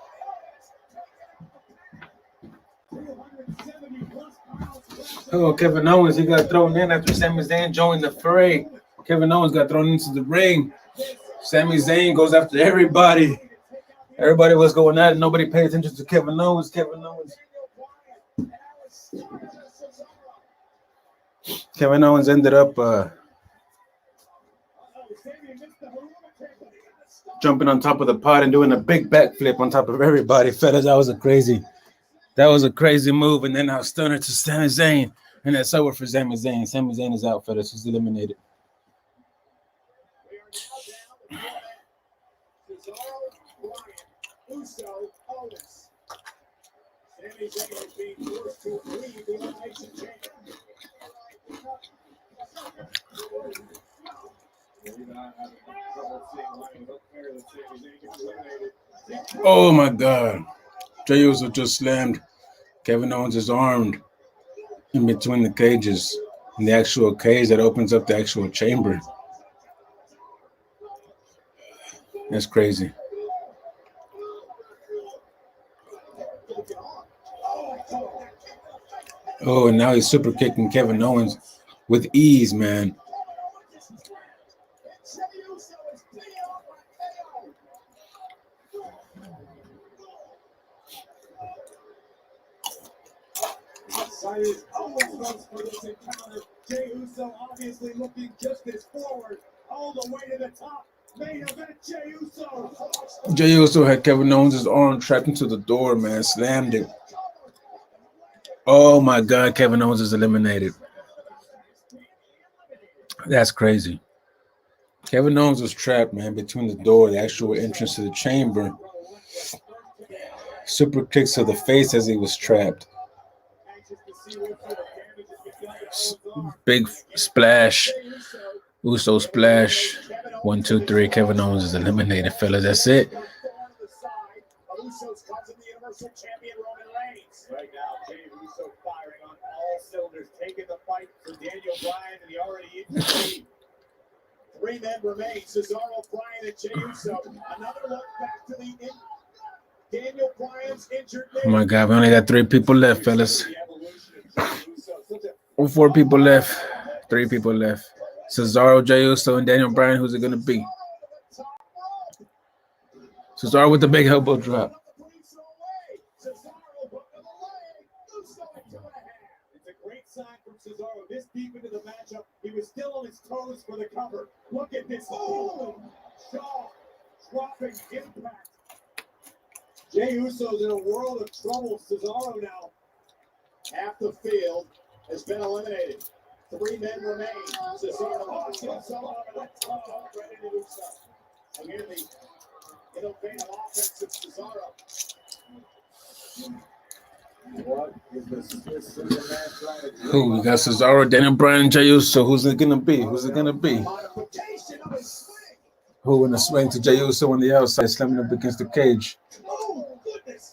370 plus pounds. Oh, Kevin Owens, he got thrown in after Sami Zayn joined the fray. Kevin Owens got thrown into the ring. Sami Zayn goes after everybody. Everybody was going at it. Nobody paid attention to Kevin Owens. Kevin Owens ended up jumping on top of the pod and doing a big backflip on top of everybody. Fellas, that was a crazy move. And then now stunner to Sami Zayn. And that's over for Sami Zayn. Sami Zayn is out, fellas. He's eliminated. Sami Zayn is being forced to leave the Elimination Chamber. Oh my God. Jey Uso just slammed Kevin Owens' arm in between the cages, in the actual cage that opens up the actual chamber. That's crazy. Oh, and now he's super kicking Kevin Owens with ease, man. Jey Uso obviously looking just as forward all the way to the top. Main event, Jey Uso. Jey Uso had Kevin Owens' arm trapped into the door, man. Slammed it. Oh my God, Kevin Owens is eliminated. That's crazy. Kevin Owens was trapped, man, between the door, the actual entrance to the chamber. Super kicks to the face as he was trapped. Big splash. Uso splash. 1, 2, 3. Kevin Owens is eliminated, fellas. That's it. Uso's cousin, the Universal Champion Roman Reigns. Right now, Jey Uso firing on all cylinders, taking the fight for Daniel Bryan and the already injured. 3 men remain: Cesaro, Bryan, and Jey Uso. Another look back to the Daniel Bryan's injured. Oh my God, we only got 3 people left, fellas. 4 people left. 3 people left. Cesaro, Jey Uso, and Daniel Bryan. Who's it gonna be? Cesaro with the big elbow drop. It's a great sign from Cesaro. This deep into the matchup, he was still on his toes for the cover. Look at this. Oh, jaw dropping impact. Jey Uso's in a world of trouble. Cesaro now, half the field has been eliminated. 3 men remain. Cesaro, right into Uso. Again, the innovative offense of Cesaro. What is this man trying to do? Who? We got Cesaro, Daniel Bryan, Jey Uso. Who's it gonna be? Who's it gonna be? Who in the swing to Jey Uso on the outside, slamming up against the cage? Oh, goodness.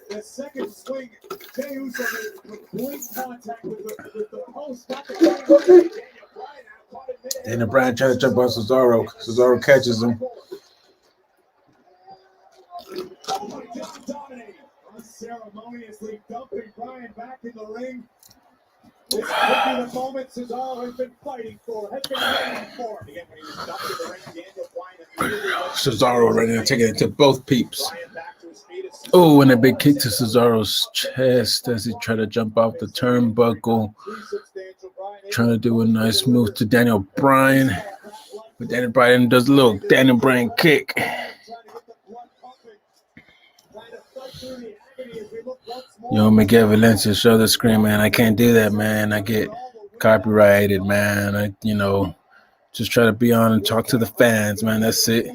The second swing, Jey Uso made complete contact with the post. Daniel Bryan trying to jump on Cesaro. Cesaro catches him. Oh my God, dominating. Unceremoniously dumping Bryan back in the ring. This could be the moment Cesaro has been fighting for, has been waiting for. Again, when he was dumped in the ring, Daniel Bryan immediately Cesaro ready to take it to both peeps. Oh, and a big kick to Cesaro's chest as he tried to jump off the turnbuckle. Trying to do a nice move to Daniel Bryan. But Daniel Bryan does a little Daniel Bryan kick. Yo, Miguel Valencia, show the screen, man. I can't do that, man. I get copyrighted, man. Just try to be on and talk to the fans, man. That's it.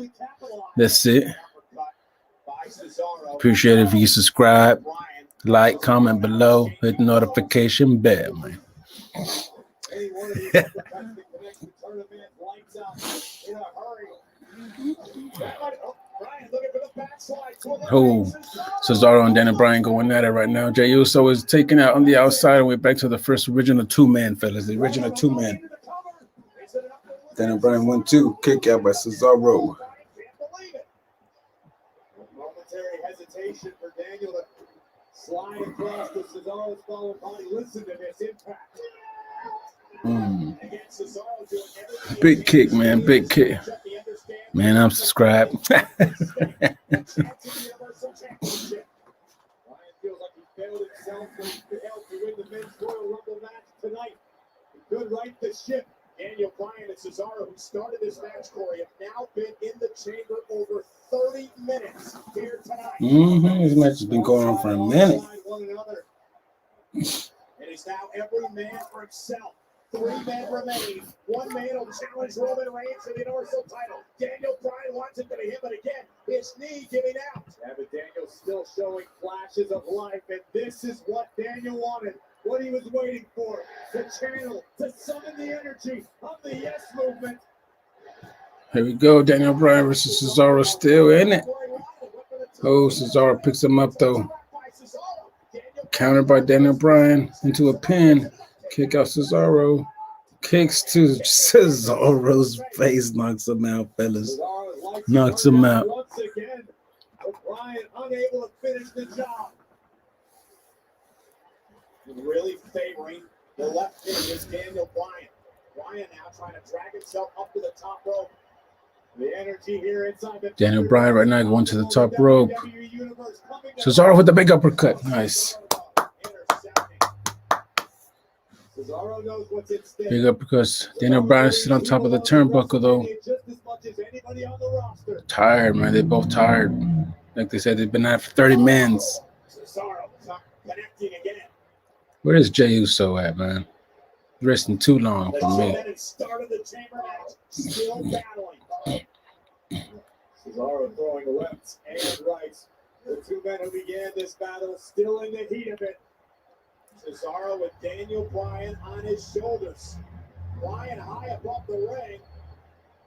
That's it. Appreciate it if you subscribe, like, comment below, hit the notification bell, man. Oh, Cesaro and Daniel Bryan going at it right now. Jey Uso is taken out on the outside, and we're back to the first original 2-man, fellas. The original 2-man. Daniel Bryan 1-2, kick out by Cesaro. Momentary hesitation for Daniel to slide across the Cesaro's fallen body. Listen to this impact. Big kick, man. Big kick. Man, I'm subscribed. Bryan feels like he failed himself when he failed to win the men's Royal Rumble match tonight. He could right the ship. Daniel Bryan and Cesaro, who started this match, Corey, have now been in the chamber over 30 minutes here tonight. This match has been going on for a minute. And it's now every man for himself. 3 men remain. 1 man will challenge Roman Reigns for the Universal title. Daniel Bryan wants it to be him, but again, his knee giving out. Yeah, but Daniel's still showing flashes of life, and this is what Daniel wanted, what he was waiting for, to channel, to summon the energy of the Yes Movement. Here we go, Daniel Bryan versus Cesaro still in it. Oh, Cesaro picks him up, though. Countered by Daniel Bryan into a pin. Kick out Cesaro. Kicks to Cesaro's face. Knocks him out, fellas. Knocks him out. Once again, but Bryan unable to finish the job. Really favoring the left hand is Daniel Bryan. Bryan now trying to drag himself up to the top rope. The energy here inside the Daniel Bryan right now going to the top rope. Cesaro with the big uppercut. Nice. Big uppercut. Daniel Bryan is sitting on top of the turnbuckle, though. Tired, man. They're both tired. Like they said, they've been at it for 30 minutes. Where is Jey Uso at, man? Resting too long for me. Cesaro throwing lefts and rights. The 2 men who began this battle still in the heat of it. Cesaro with Daniel Bryan on his shoulders. Bryan high above the ring.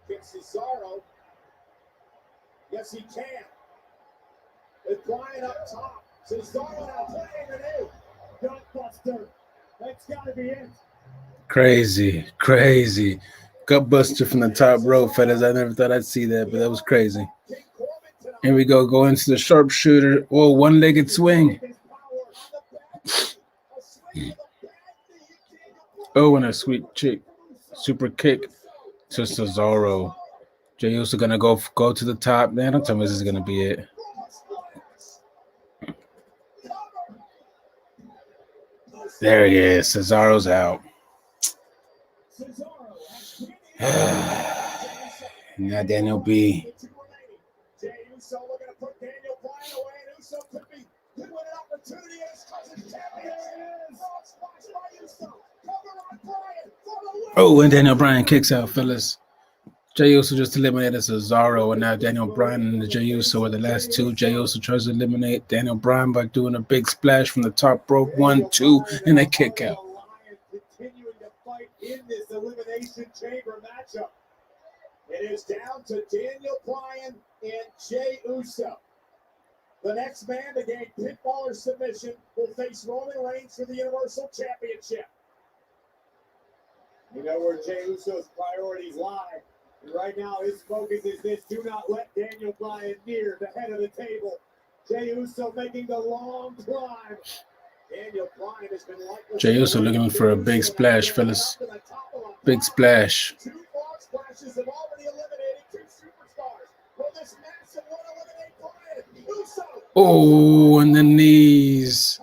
Can Cesaro? Yes, he can. With Bryan up top. Cesaro now playing the new Gutbuster. That's got to be it. Crazy. Gutbuster from the top rope, fellas. I never thought I'd see that, but that was crazy. King Corbin tonight. Here we go into the sharpshooter. Oh, one-legged swing. His power on the back. A swing with a bad knee. Oh, and a sweet chick. Super kick to Cesaro. Jey Uso gonna go to the top. Man, don't tell me this is gonna be it. There he is. Cesaro's out. Now Daniel B. Jey Uso looking to put Daniel Bryan away, and Uso could win an opportunity as cousin champion. Splash by Uso. Cover on Bryan for the win. Oh, and Daniel Bryan kicks out, fellas. Jey Uso just eliminated Cesaro, and now Daniel Bryan and Jey Uso are the last two. Jey Uso tries to eliminate Daniel Bryan by doing a big splash from the top rope. 1, 2, and a kick out. Continuing to fight in this Elimination Chamber matchup. It is down to Daniel Bryan and Jey Uso. The next man to gain pinfall or submission will face Roman Reigns for the Universal Championship. You know where Jey Uso's priorities lie. And right now, his focus is this: do not let Daniel Bryan near the head of the table. Jey Uso making the long climb. Daniel Bryan has been like Jey Uso looking for a big splash, fellas. Big splash. 2 frog splashes have already eliminated 2 superstars. Will this massive one eliminate Bryan? Uso. Oh, and the knees.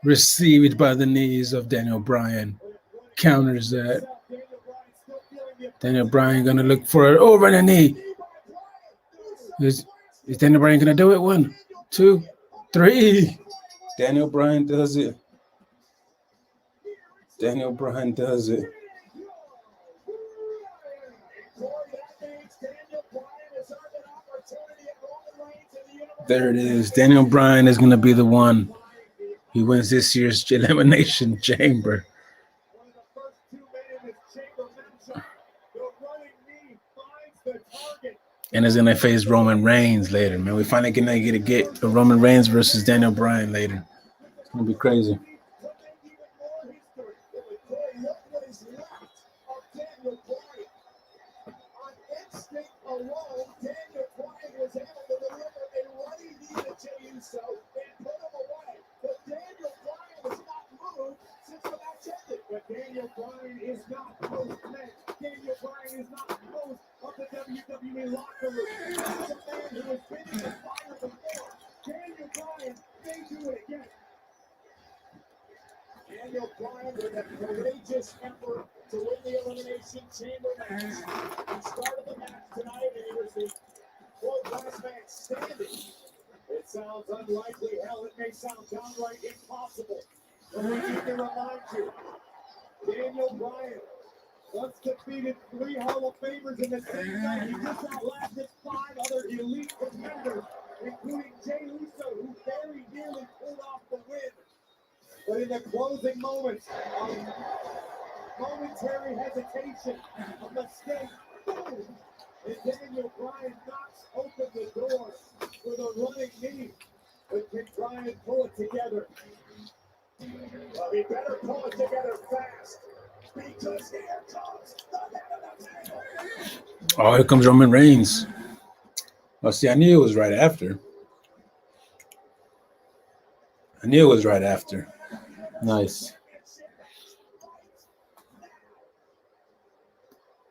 Received by the knees of Daniel Bryan. Counters that. Daniel Bryan gonna look for it over the knee. Is Daniel Bryan gonna do it? 1, 2, 3. Daniel Bryan does it. Daniel Bryan does it. There it is. Daniel Bryan is gonna be the one. He wins this year's Elimination Chamber. And is gonna face Roman Reigns later, man. We finally gonna get a Roman Reigns versus Daniel Bryan later. It's gonna be crazy. Daniel Bryan is not most men. Daniel Bryan is not most of the WWE locker room. This is a man who has been in the fire before. Daniel Bryan may do it again. Daniel Bryan with a courageous effort to win the Elimination Chamber match. He started the match tonight and he was the fourth last man standing. It sounds unlikely. Hell, it may sound downright impossible. But we need to remind you, Daniel Bryan once defeated 3 Hall of Famers in the same night. He just outlasted 5 other elite contenders, including Jey Uso, who very nearly pulled off the win. But in the closing moments of momentary hesitation, a mistake, boom! And Daniel Bryan knocks open the door with a running knee. But can Bryan pull it together? Well, he better pull it together fast, because here comes the head of the table. Oh, here comes Roman Reigns. Oh, see, I knew it was right after. Nice.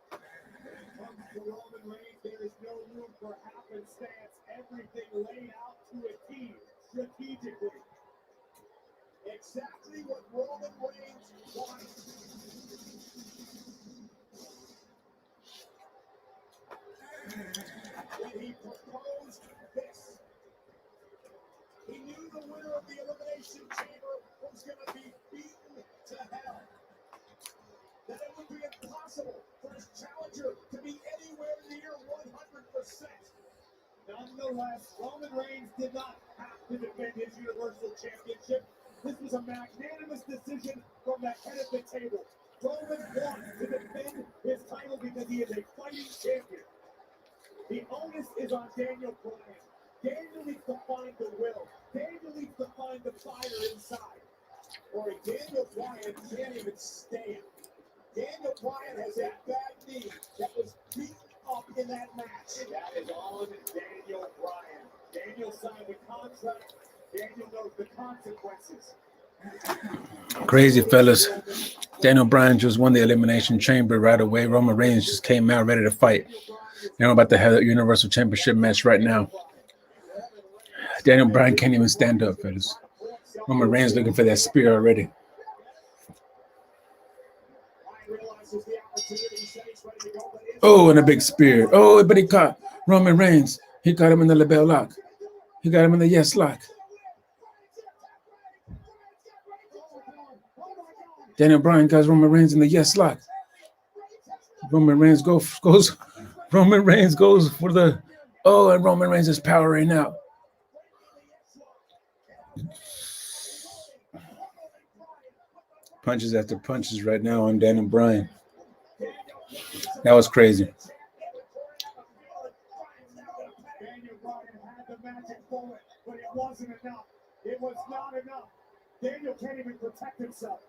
For Roman Reigns, there is no room for happenstance. Everything laid out to a T, strategically. Exactly what Roman Reigns wanted. When he proposed this, he knew the winner of the Elimination Chamber was going to be beaten to hell. That it would be impossible for his challenger to be anywhere near 100%. Nonetheless, Roman Reigns did not have to defend his Universal Championship. This was a magnanimous decision from the head of the table. Roman wants to defend his title because he is a fighting champion. The onus is on Daniel Bryan. Daniel needs to find the will. Daniel needs to find the fire inside. Or Daniel Bryan can't even stand. Daniel Bryan has that bad knee that was beaten up in that match. And that is on Daniel Bryan. Daniel signed the contract. Daniel knows the consequences. Crazy, fellas. Daniel Bryan just won the Elimination Chamber right away. Roman Reigns just came out ready to fight. They're about to have a Universal Championship match right now. Daniel Bryan can't even stand up, fellas. Roman Reigns looking for that spear already. Oh, and a big spear. Oh, but he caught Roman Reigns. He caught him in the label lock. He got him in the yes lock. Daniel Bryan got Roman Reigns in the yes lock. Roman Reigns goes for the and Roman Reigns is powering out. Punches after punches right now on Daniel Bryan. That was crazy. Daniel Bryan had the magic bullet, but it wasn't enough. It was not enough. Daniel can't even protect himself.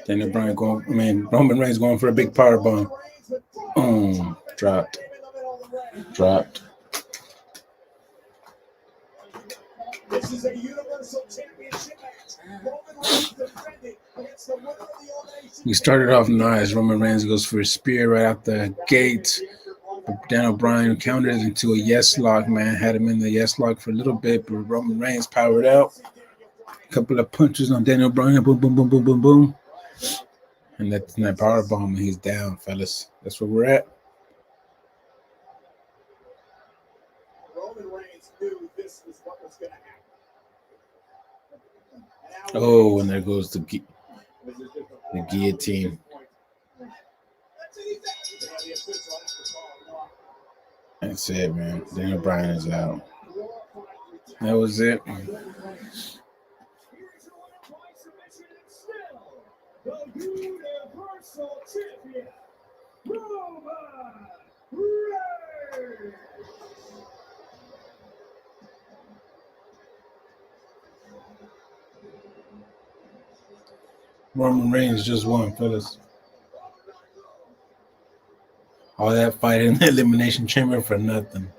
Roman Reigns going for a big power bomb. Dropped. This is a Universal Championship match. Roman Reigns defending against the winner of the Elimination. We started off nice. Roman Reigns goes for a spear right out the gate. Daniel Bryan countered into a yes lock, man. Had him in the yes lock for a little bit, but Roman Reigns powered out. A couple of punches on Daniel Bryan. Boom, boom, boom, boom, boom, boom. And that power bomb, and he's down, fellas. That's where we're at. Roman Reigns knew this was what was going to happen. Oh, and there goes the guillotine. That's it, man. Daniel Bryan is out. That was it. The Universal Champion, Roman Reigns. Roman Reigns just won, fellas. All that fight in the Elimination Chamber for nothing.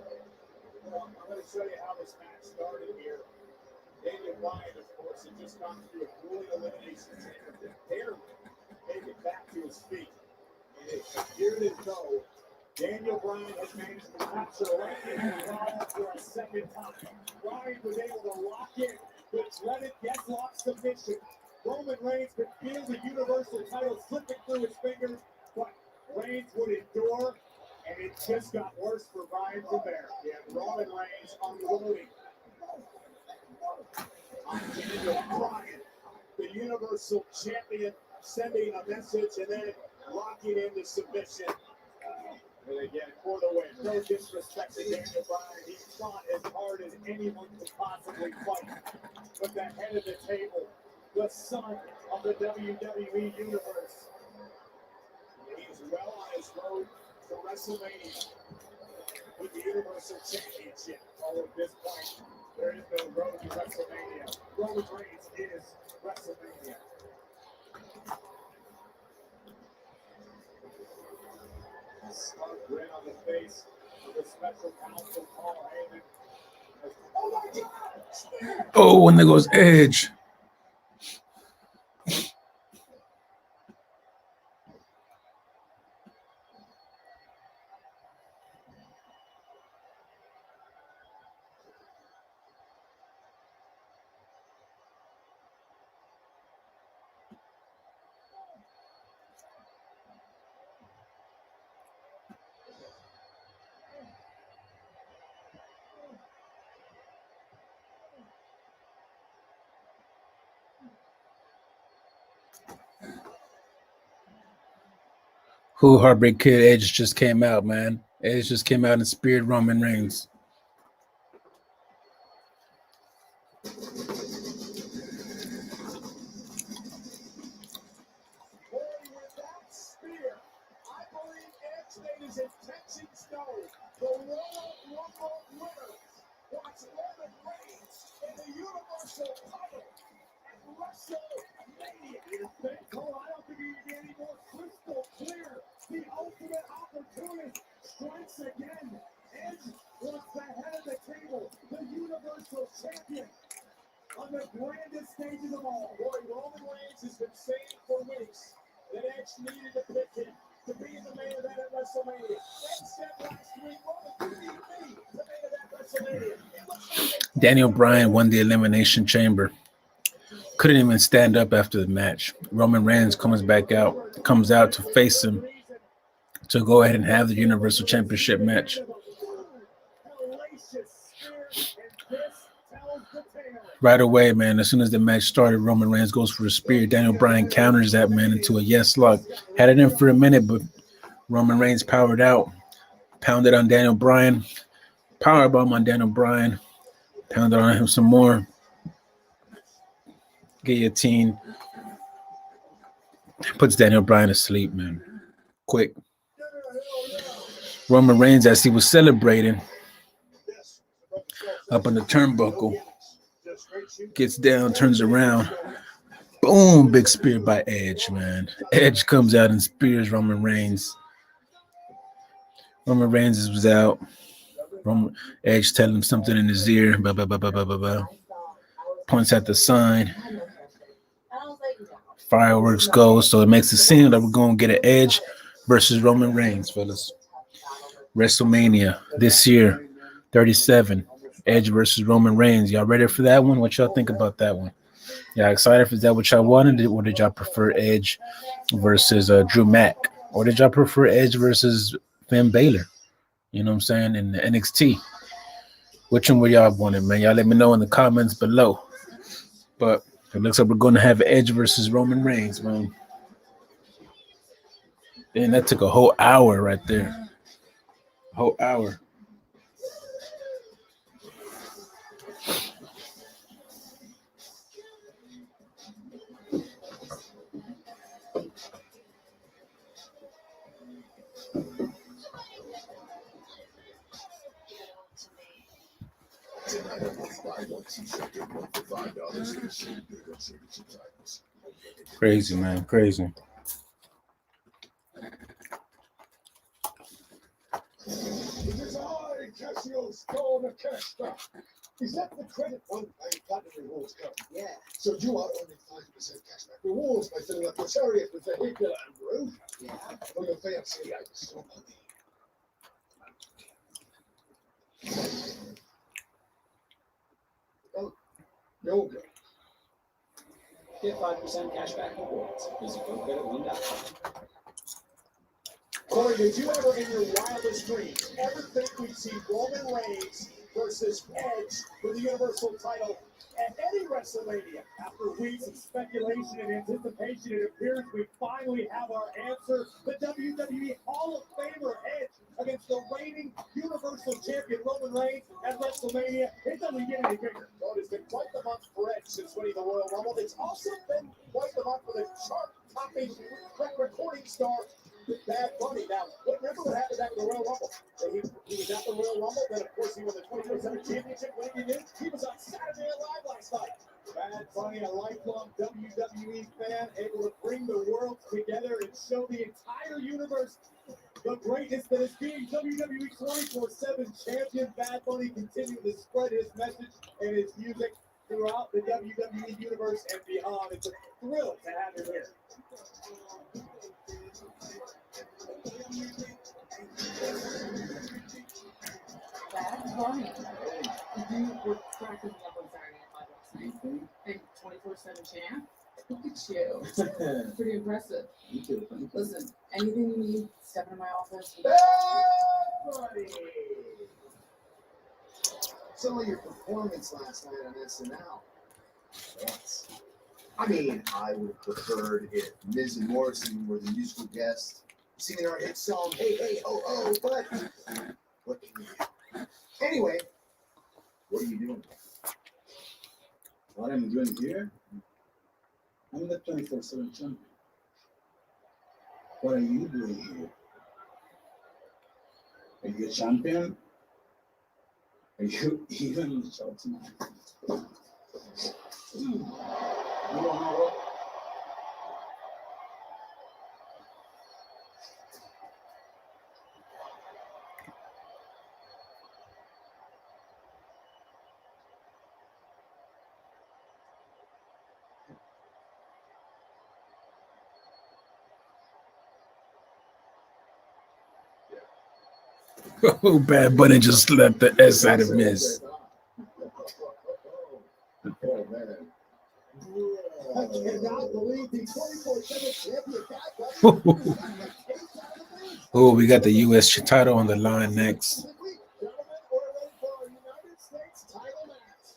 I'm going to show you how this match started here. Daniel Bryan, of course, had just gone through a grueling elimination chamber to barely make it back to his feet. And it appeared as though Daniel Bryan has managed to capture Reigns for a second time. Bryan was able to lock in the dreaded deathlock submission. Roman Reigns could feel the Universal title slipping through his fingers, but Reigns would endure, and it just got worse for Bryan from there. Yeah, Roman Reigns unloading on Daniel Bryan, the Universal Champion, sending a message and then locking in the submission. And again, for the win. No disrespect to Daniel Bryan. He fought as hard as anyone could possibly fight. But the head of the table, the son of the WWE Universe, he's well on his road to WrestleMania with the Universal Championship. Although at this point, there is no road to WrestleMania. Roman Reigns is WrestleMania. A stark grin on the face of the special counsel, Paul Heyman. Oh my God! Oh, and there goes Edge. Who Heartbreak Kid Edge just came out, man. Edge just came out and speared Roman Reigns. made his intentions known. The Royal Rumble winner wants Roman Reigns in the Universal title at WrestleMania. Cole, I don't think you can get any more crystal clear. The ultimate opportunist strikes again. Edge wants the head of the table, the Universal Champion. On the grandest stages of all, boy, Roman Reigns has been saying for weeks that Edge needed to pick him to be in the main event at WrestleMania. Edge said last week, Roman, you need me to main event WrestleMania. It looks like Daniel Bryan won the Elimination Chamber. Couldn't even stand up after the match. Roman Reigns comes out to face him to go ahead and have the Universal Championship match. Right away, man, as soon as the match started, Roman Reigns goes for a spear. Daniel Bryan counters that, man, into a yes lock. Had it in for a minute, but Roman Reigns powered out, pounded on Daniel Bryan, powerbomb on Daniel Bryan, pounded on him some more. Guillotine. Puts Daniel Bryan to sleep, man. Quick. Roman Reigns, as he was celebrating up on the turnbuckle, gets down, turns around. Boom, big spear by Edge, man. Edge comes out and spears Roman Reigns. Roman Reigns was out. Edge telling him something in his ear. Blah, blah, blah, blah, blah, blah, blah. Points at the sign. Fireworks go, so it makes it seem that we're going to get an Edge versus Roman Reigns, fellas. WrestleMania this year, 37. Edge versus Roman Reigns. Y'all ready for that one? What y'all think about that one? Y'all excited? Is that what y'all wanted? Or did y'all prefer Edge versus Drew Mack? Or did y'all prefer Edge versus Finn Balor? You know what I'm saying? In the NXT. Which one were y'all wanting, man? Y'all let me know in the comments below. But it looks like we're going to have Edge versus Roman Reigns, man. And that took a whole hour right there. A whole hour. Crazy, man. Crazy. Is that the credit fund? I got the rewards card. Yeah. So you are earning 5% cashback rewards by filling up your chariot with vehicle and road. Yeah. For your fancy items. Oh, you're good. Get 5% cashback rewards. Visit GoCreditOne.com. Corey, did you ever in your wildest dreams ever think we'd see Roman Reigns versus Edge for the Universal title at any WrestleMania? After weeks of speculation and anticipation, it appears we finally have our answer. The WWE Hall of Famer Edge against the reigning Universal Champion Roman Reigns at WrestleMania. It doesn't get any bigger. Well, it's been quite the month for Edge since winning the Royal Rumble. It's also been quite the month for the chart-topping recording star Bad Bunny. Now, remember what happened back in the Royal Rumble? He was at the Royal Rumble, then of course he won the 2027 championship. When he did, he was on Saturday Night Live last night. Bad Bunny, a lifelong WWE fan, able to bring the world together and show the entire universe the greatness that is being WWE 24/7 champion. Bad Bunny continuing to spread his message and his music throughout the WWE universe and beyond. It's a thrill to have him here. Bad Bunny. You were cracking me up on Saturday Night Live last night. And 24/7 champ. Look at you. Pretty impressive. You too. Listen, anything you need, step into my office. Bad Bunny! Some of your performance last night on SNL. Yes. I mean, I would have preferred if Miz and Morrison were the musical guests singing our hit song, Hey, Hey, Oh, Oh, but what can you do? Anyway, what are you doing? What I'm doing here? I'm the 24/7 champion. What are you doing here? Are you a champion? Are you even on the show tonight? You don't know what? Oh, Bad Bunny just left the S out of Miss. Oh, man. I cannot believe the 24/7 champion back. Oh, we got the U.S. title on the line next. Gentlemen, we're ready for our United States title match.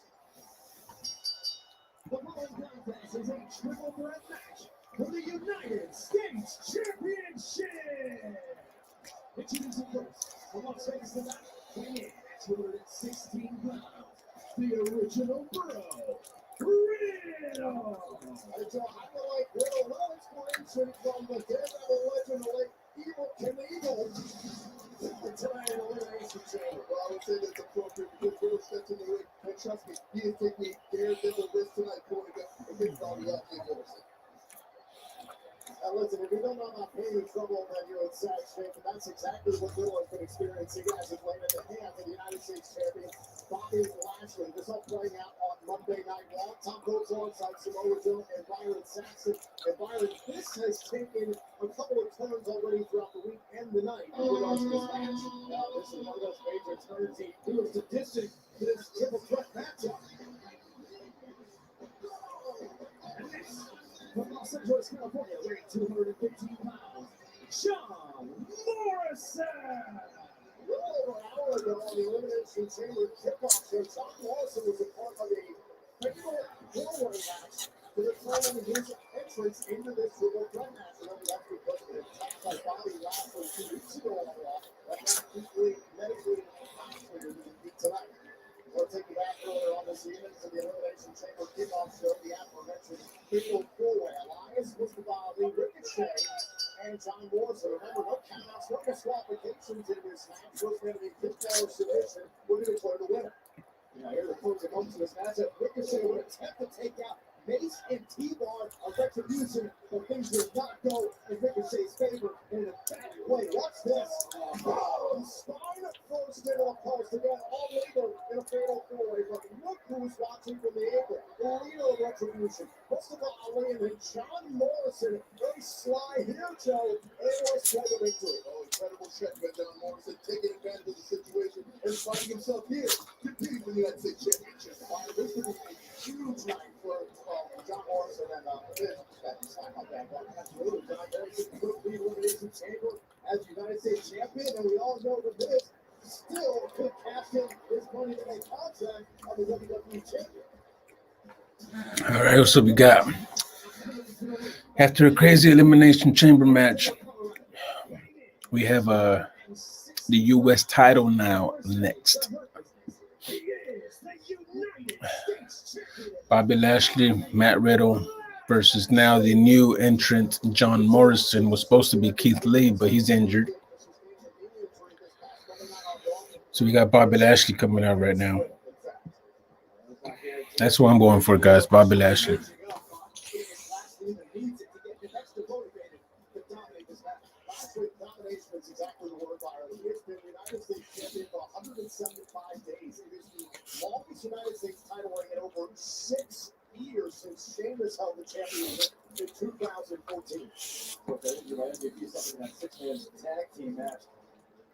The following contest is a triple threat match for the United States Championship. Introducing first, from Las Vegas, Nevada, weighing in at 216 pounds, the original Bro, Riddle. It's a highlight Riddle, no inspiration from the Daredevil legend, the late Evil Knievel. Tonight in Elimination Chamber. Well, I would say that's appropriate because Riddle steps in the ring, and trust me, he is taking a Daredevil risk tonight going against Bobby Lashley Morrison. Listen, if you don't know about pain and trouble that you're in sad shape, that's exactly what Riddle has been experiencing as he's laying at the hands of the United States champion, Bobby Lashley. This all playing out on Monday Night Raw. Tom goes alongside Samoa Joe and Byron Saxton. And Byron, this has taken a couple of turns already throughout the week and the night in regards to this match. This is one of those major turns he was sadistic to this triple threat matchup. And this, from Los Angeles, California, weighing 215 pounds, John Morrison. A little over an hour ago on the Elimination Chamber kickoff show, John Morrison was a part of a fatal four-way match to decline his entrance into this triple threat match. Remember, that's because of the attack by Bobby Lashley 2 weeks ago on Raw. That got deeply medically hospitalized tonight. We'll take you back earlier on this evening to the Elimination Chamber kickoff show. The aforementioned fatal four-way alliance was the Bobby, Ricochet, and John Morrison. Remember, no countouts, no disqualifications in this match. First man to be kicked out of submission would be declared the winner. Now, here are the closing moments of this matchup. Ricochet would attempt to take out Mace and T-Bar of Retribution, but things did not go in Ricochet's favor in an emphatic way. Watch this. Spine first into the post again, all legal in a fatal four-way. But look who's watching from the apron. The leader of Retribution. Mustafa Ali and then John Morrison. Very sly here, Joe. And let's try the victory. Oh, incredible check by John Morrison, taking advantage of the situation and finding himself here, competing for the United States Championship. This is a huge night for John Morrison and that's not bad. Absolutely, John Morrison could be Elimination Chamber as United States Champion, and we all know that this still could cash in his money in a contract of the WWE Champion. All right, so we got, after a crazy Elimination Chamber match, we have the U.S. title now next. Bobby Lashley, Matt Riddle versus now the new entrant John Morrison. Was supposed to be Keith Lee, but he's injured. So we got Bobby Lashley coming out right now. That's what I'm going for, guys. Bobby Lashley. Domination is exactly the word, Byron. He has been United States champion for 175 days. It is the longest United States title reign in over 6 years since Sheamus held the championship in 2014. Okay, you might give you something in that 6-man tag team match.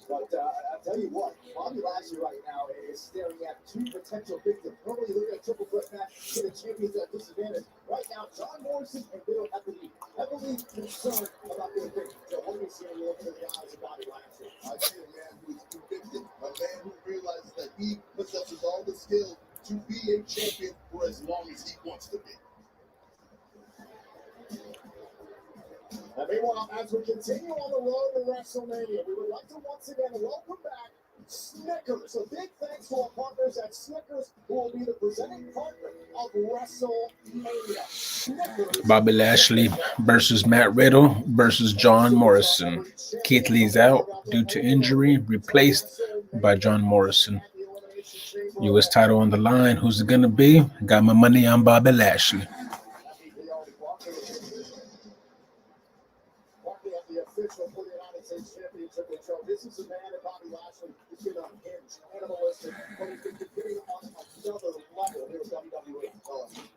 But I'll tell you what, Bobby Lashley right now is staring at 2 potential victims. Normally, look at a triple threat match to the champions at disadvantage. Right now, John Morrison and Riddle have to be heavily concerned about their victims. So what do you see when you look into the eyes of Bobby Lashley? I see a man who is convicted, a man who realizes that he possesses all the skills to be a champion for as long as he wants to be. And meanwhile, as we continue on the road to WrestleMania, we would like to once again welcome back Snickers. A big thanks to our partners at Snickers, who will be the presenting partner of WrestleMania. Snickers. Bobby Lashley versus Matt Riddle versus John Morrison. Keith Lee's out due to injury, replaced by John Morrison. U.S. title on the line. Who's it going to be? Got my money on Bobby Lashley. Partly at the official for the United States Championship show. This is a man that Bobby Lashley has been unhinged, animalistic, but he's been competing on another level here with WWE.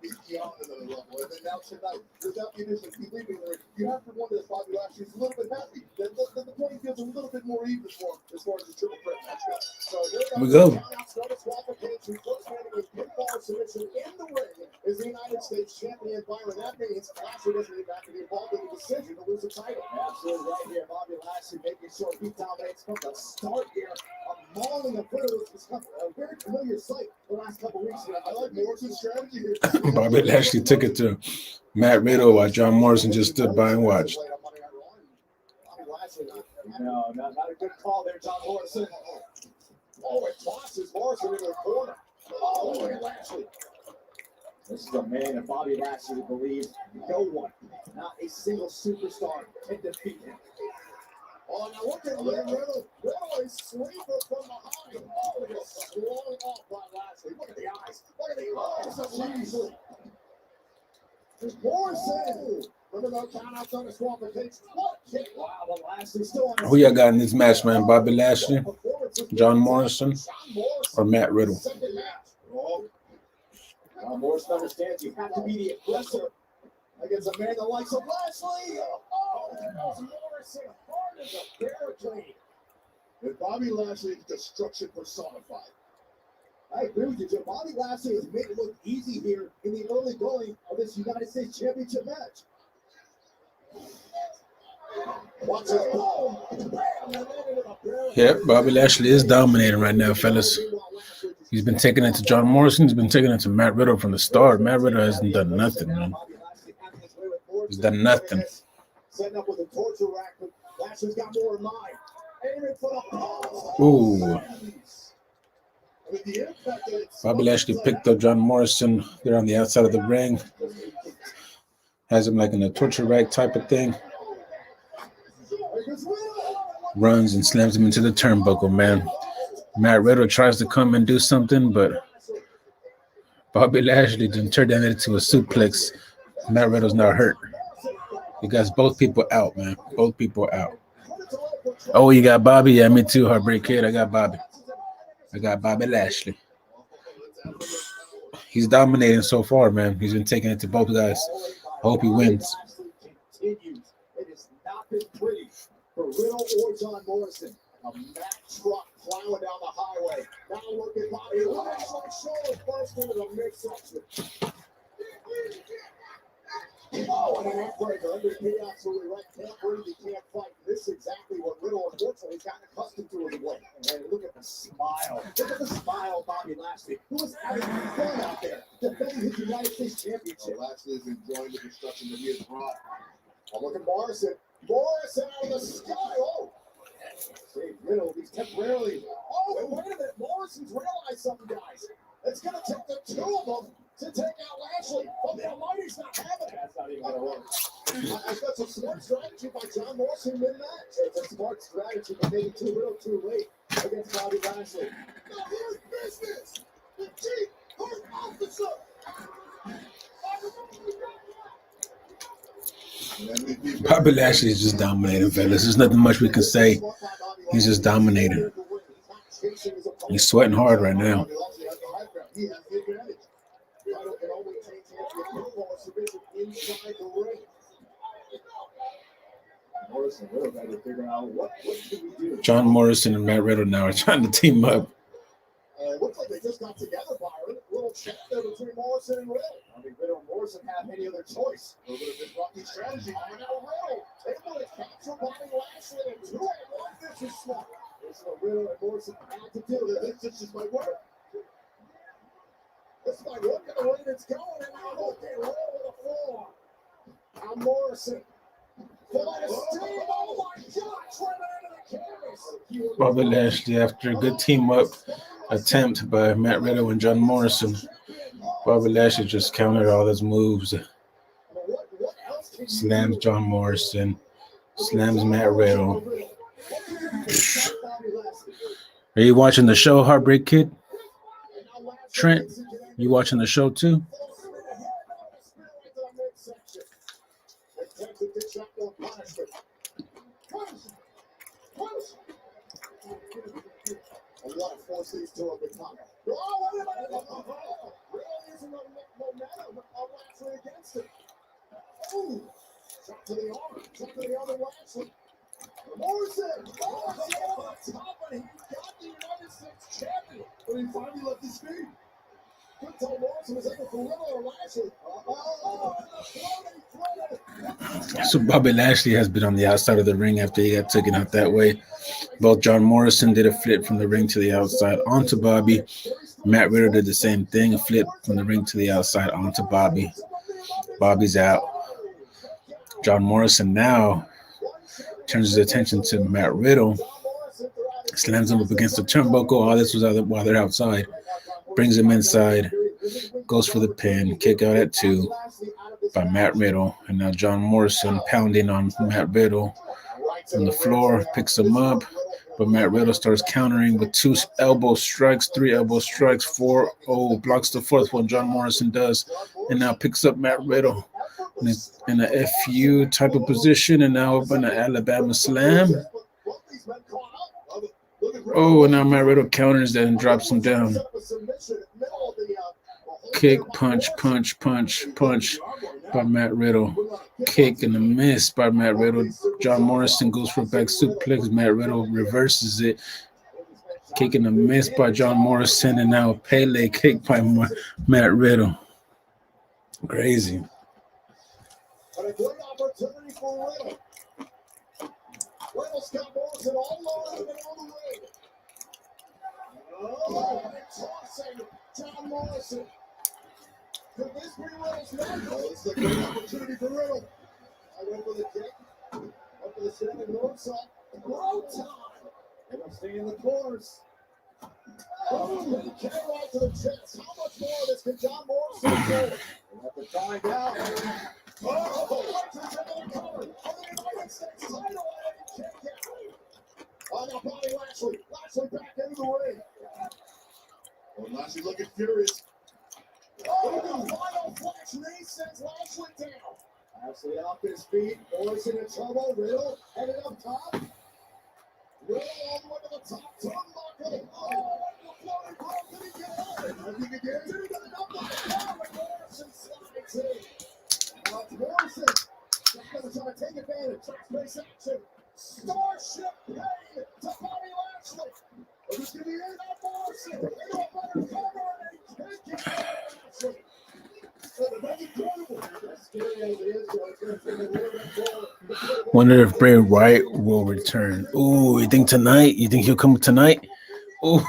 He's beyond another level. And then now tonight, without the initial leaving the ring, you have to wonder if Bobby Lashley is a little bit happy. That the playing field's a little bit more even for him as far as the triple threat match goes. So Here we go. Disqualification, first man with pinfall submission in the ring is the United States champion Byron. That means Lashley doesn't even have to be involved in the decision to lose the title. Absolutely right here, Bobby Lashley making sure he dominates from the start here. A mauling of Riddle has become a very familiar sight the last couple of weeks. I like Morrison's strategy here. Bobby Lashley took it to Matt Riddle while John Morrison just stood by and watched. No, not a good call there, John Morrison. Oh, it tosses Morrison into the corner. Oh, look at Lashley. This is a man that Bobby Lashley believes no one, not a single superstar, can defeat him. Oh, now look at Riddle. Riddle is sleeper from behind. Oh, he's slowing off by Lashley. Look at the eyes. Look at the eyes of Lashley. Morrison. Remember no countouts on disqualification. What a kick. Wow, but Lashley still on his Who y'all got in this match, man? Bobby Lashley, John Morrison, or Matt Riddle? Second match. Oh. Morrison understands you have to be the aggressor against a man that likes of Lashley. Oh, that was Morrison hard as a barricade. And Bobby Lashley is destruction personified. I agree with you, Jim. Bobby Lashley has made it look easy here in the early going of this United States Championship match. Watch it. Boom. Bam. Yep, Bobby Lashley is dominating right now, fellas. He's been taking it to John Morrison. He's been taking it to Matt Riddle from the start. Matt Riddle hasn't done nothing, man. He's done nothing. Setting up with a torture rack, but Lashley's got more in mind. Aiming for the post. Ooh. Bobby Lashley picked up John Morrison. They're on the outside of the ring. Has him like in a torture rack type of thing. Runs and slams him into the turnbuckle, man. Matt Riddle tries to come and do something, but Bobby Lashley didn't turn that into a suplex. Matt Riddle's not hurt. He got both people out, man. Both people out. Oh, you got Bobby? Yeah, me too, Heartbreak Kid. I got Bobby. I got Bobby Lashley. He's dominating so far, man. He's been taking it to both guys. I hope he wins. It has not been pretty for Riddle or John Morrison. A Mack truck plowing down the highway. Now look at Bobby Lashley shoulder first into the midsection. Oh, and an neckbreaker. MVP absolutely right. Can't breathe, you can't fight. This is exactly what Riddle, unfortunately, has gotten accustomed to as well. And look at the smile. Look at the smile of Bobby Lashley, who is having fun out there, defending his United States Championship. Lashley is enjoying the destruction that he has brought. Oh, look at Morrison. Morrison out of the sky. Oh. Save Riddle. He's temporarily. Oh, and wait a minute. Morrison's realized something, guys. It's going to take the two of them to take out Lashley. But the Almighty's not having it. That's not even going to work. That's a smart strategy by John Morrison mid-match. It's a smart strategy, but maybe too little too late against Bobby Lashley. Now here's business. The chief court officer. Bobby Lashley is just dominating, fellas. There's nothing much we can say. He's just dominating. He's sweating hard right now. He has the advantage. Riddle can only take a submission inside the ring. Morrison Riddle got to figure out what can we do. John Morrison and Matt Riddle now are trying to team up. It looks like they just got together, Byron. A little chat there between Morrison and Riddle. I think Riddle and Morrison have any other choice. A little bit of this rocky strategy. Now Riddle able to capture Bobby Lashley and 2-1. This is smart. This is what Riddle and Morrison had to do. This just might work. This might work at the way it's going. And now look at Riddle with a forearm. Now Morrison. Full out of steam. Oh my God. Trying into the Bobby Lashley, after a good team up attempt by Matt Riddle and John Morrison, Bobby Lashley just countered all his moves. Slams John Morrison, slams Matt Riddle. Are you watching the show, Heartbreak Kid? Trent, you watching the show too? Shot to the arm, shot to the other Lashley. Morrison, on top, but he got the United States champion. But he finally left his feet. Good time Morrison was able to Riddle or Lashley. So Bobby Lashley has been on the outside of the ring after he got taken out that way. Both John Morrison did a flip from the ring to the outside onto Bobby. Matt Riddle did the same thing, a flip from the ring to the outside onto Bobby. Bobby's out. John Morrison now turns his attention to Matt Riddle, slams him up against the turnbuckle. All this was while they're outside. Brings him inside, goes for the pin, kick out at 2 by Matt Riddle. And now John Morrison pounding on Matt Riddle on the floor, picks him up. But Matt Riddle starts countering with 2 elbow strikes, 3 elbow strikes, 4. Oh, blocks the 4th one. John Morrison does, and now picks up Matt Riddle in a FU type of position, and now up in an Alabama slam. Oh, and now Matt Riddle counters that and drops him down. Kick, punch, punch, punch, punch by Matt Riddle. Kick and a miss by Matt Riddle. John Morrison goes for a back suplex. Matt Riddle reverses it. Kick and a miss by John Morrison, and now a Pele kick by Matt Riddle. Crazy. But a great opportunity for Riddle. Riddle's got Morrison all over and on the ring. Oh, and tossing John Morrison. Could this be Riddle's number? It's a great opportunity for Riddle. I went for the kick. Up to the second moonsault. Blow time. And I'm staying in the corners. Oh, he came right to the chest. How much more of this can John Morrison do? We'll have to find out. Oh, right to the cover. On the United States title, and he can't get out. On the body, Lashley. Lashley back into the ring. Oh, Lashley looking furious. Oh, the final flash knee sends Lashley down. Lashley off his feet. Morrison in trouble. Riddle headed up top. Riddle all the way to the top. Turnbuckle. Oh, the floating ball. Did he get out? I think he did. Did he get enough? Oh, Morrison slides in. Morrison is trying to take advantage. Fast-paced action. Starship pain to Bobby Lashley. Is this going to be it? Morrison. Into a better cover, and he can't get Lashley. That's incredible. As scary as it is, it's going to take a little bit more. Wonder if Bray Wyatt will return. Ooh, you think tonight? You think he'll come tonight? Ooh.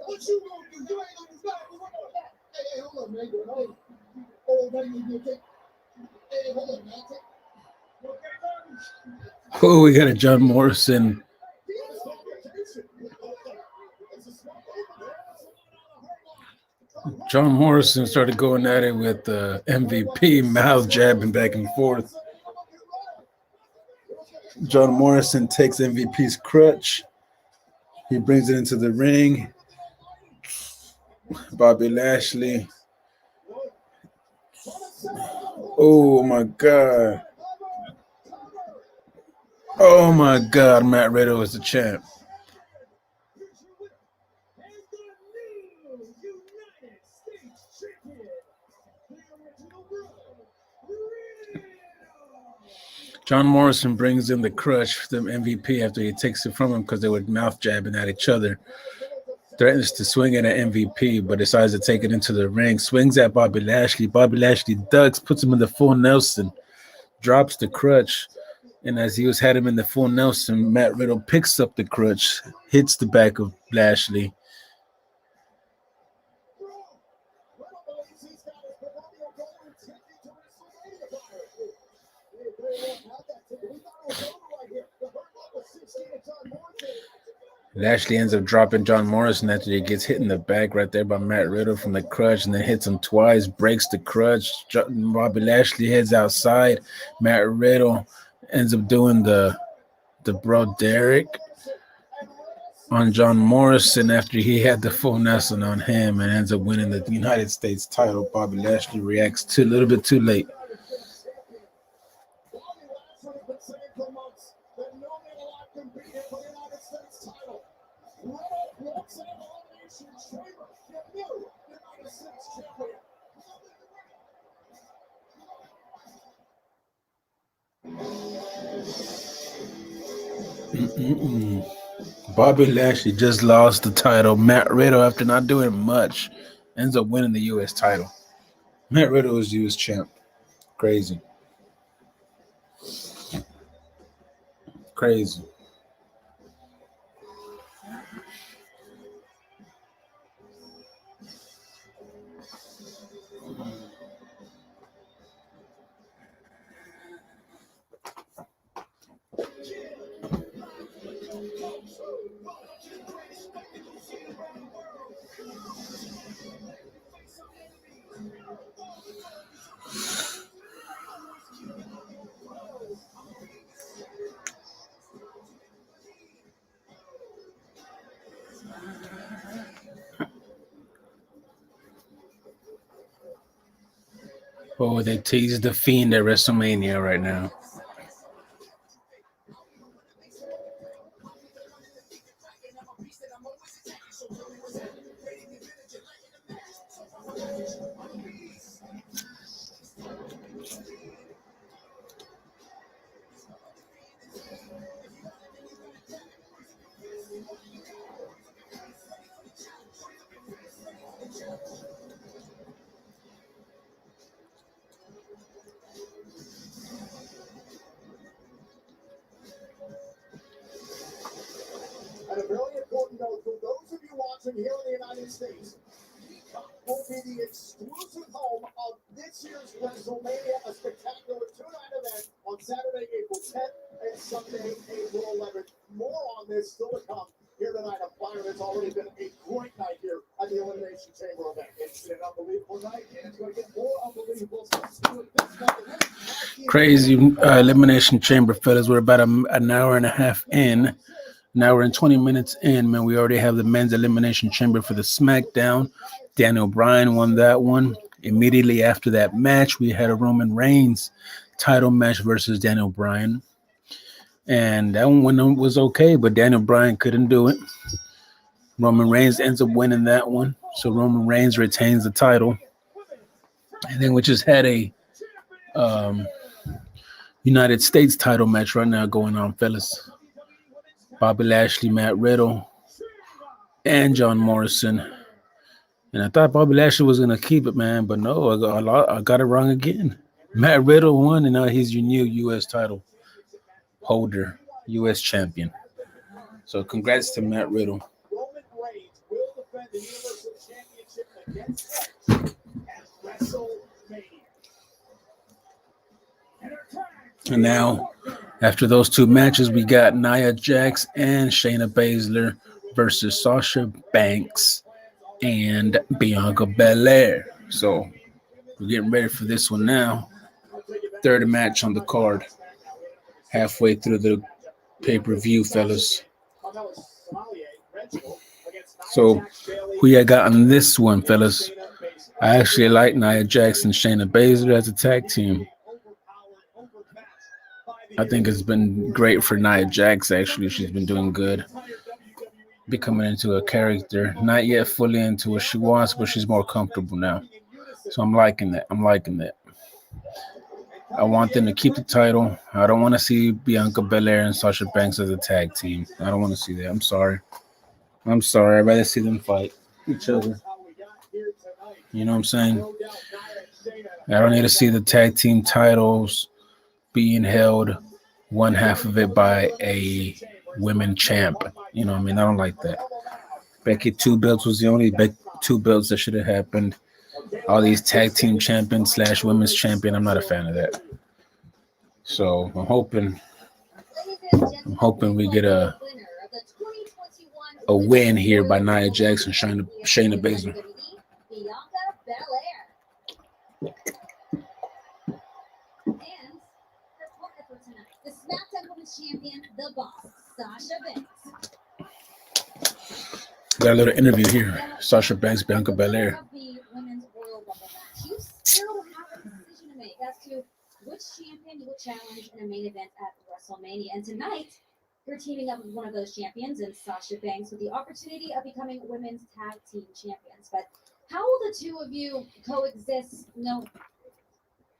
What you gonna do? You ain't gonna do nothing. Hey, hold on, man. Hold on. Oh, man, you okay? Hey, hold on, man. Oh, we got a John Morrison. John Morrison started going at it with MVP, mouth jabbing back and forth. John Morrison takes MVP's crutch. He brings it into the ring. Bobby Lashley. Oh, my God. Oh, my God. Matt Riddle is the champ. John Morrison brings in the crutch, the MVP, after he takes it from him because they were mouth jabbing at each other. Threatens to swing it at MVP, but decides to take it into the ring. Swings at Bobby Lashley. Bobby Lashley ducks, puts him in the full Nelson, drops the crutch, And as he was had him in the full Nelson, Matt Riddle picks up the crutch, hits the back of Lashley. Lashley ends up dropping John Morrison after he gets hit in the back right there by Matt Riddle from the crutch, and then hits him twice, breaks the crutch. Bobby Lashley heads outside. Matt Riddle ends up doing the bro Derek on John Morrison after he had the full Nelson on him and ends up winning the United States title. Bobby Lashley reacts a little bit too late. Bobby Lashley just lost the title. Matt Riddle, after not doing much, ends up winning the U.S. title. Matt Riddle is U.S. champ. Crazy. Crazy. Oh, they teased the Fiend at WrestleMania right now. And a very important note for those of you watching here in the United States, Peacock will be the exclusive home of this year's WrestleMania, a spectacular two-night event on Saturday, April 10th and Sunday, April 11th. More on this still to come here tonight. A Byron. It's already been a great night here at the Elimination Chamber event. It's been an unbelievable night, and it's going to get more unbelievable. Crazy Elimination Chamber, fellas. We're about an hour and a half in. Now we're in 20 minutes in, man. We already have the men's Elimination Chamber for the SmackDown. Daniel Bryan won that one. Immediately after that match, we had a Roman Reigns title match versus Daniel Bryan. And that one was okay, but Daniel Bryan couldn't do it. Roman Reigns ends up winning that one. So Roman Reigns retains the title. And then we just had a United States title match right now going on, fellas. Bobby Lashley, Matt Riddle, and John Morrison. And I thought Bobby Lashley was going to keep it, man. But no, I got it wrong again. Matt Riddle won, and now he's your new U.S. title holder, U.S. champion. So congrats to Matt Riddle. Roman Reigns will defend the Universal Championship against Edge at WrestleMania. And now, after those two matches, we got Nia Jax and Shayna Baszler versus Sasha Banks and Bianca Belair. So we're getting ready for this one now. Third match on the card. Halfway through the pay-per-view, fellas. So who I got on this one, fellas? I actually like Nia Jax and Shayna Baszler as a tag team. I think it's been great for Nia Jax, actually. She's been doing good. Becoming into a character. Not yet fully into what she wants, but she's more comfortable now. So I'm liking that. I want them to keep the title. I don't want to see Bianca Belair and Sasha Banks as a tag team. I don't want to see that. I'm sorry. I'd rather see them fight each other. You know what I'm saying? I don't need to see the tag team titles being held one half of it by a women champ. You know what I mean? I don't like that. Becky 2 belts was the only 2 belts that should have happened. All these tag team champions / women's champion, I'm not a fan of that. So I'm hoping we get a win here by Nia Jax and Shayna Baszler. The SmackDown Women's Champion, the Boss, Sasha Banks. Got a little interview here. Sasha Banks, Bianca Belair. The Women's Royal Rumble match. You still have a decision to make as to which champion you will challenge in a main event at WrestleMania. And tonight, you're teaming up with one of those champions in Sasha Banks with the opportunity of becoming women's tag team champions. But how will the two of you coexist? No.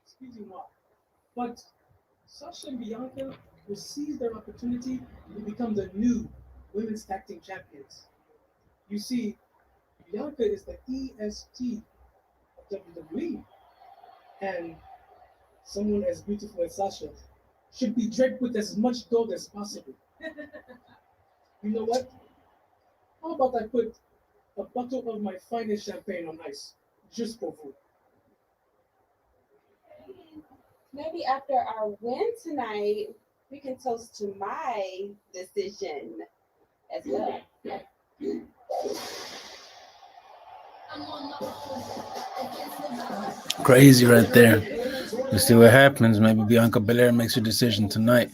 Excuse me, Mark. But Sasha and Bianca will seize their opportunity to become the new women's tag team champions. You see, Bianca is the EST of WWE, and someone as beautiful as Sasha should be draped with as much gold as possible. You know what? How about I put a bottle of my finest champagne on ice, just for food? Maybe after our win tonight, we can toast to my decision as well. Crazy right there. Let's see what happens. Maybe Bianca Belair makes her decision tonight.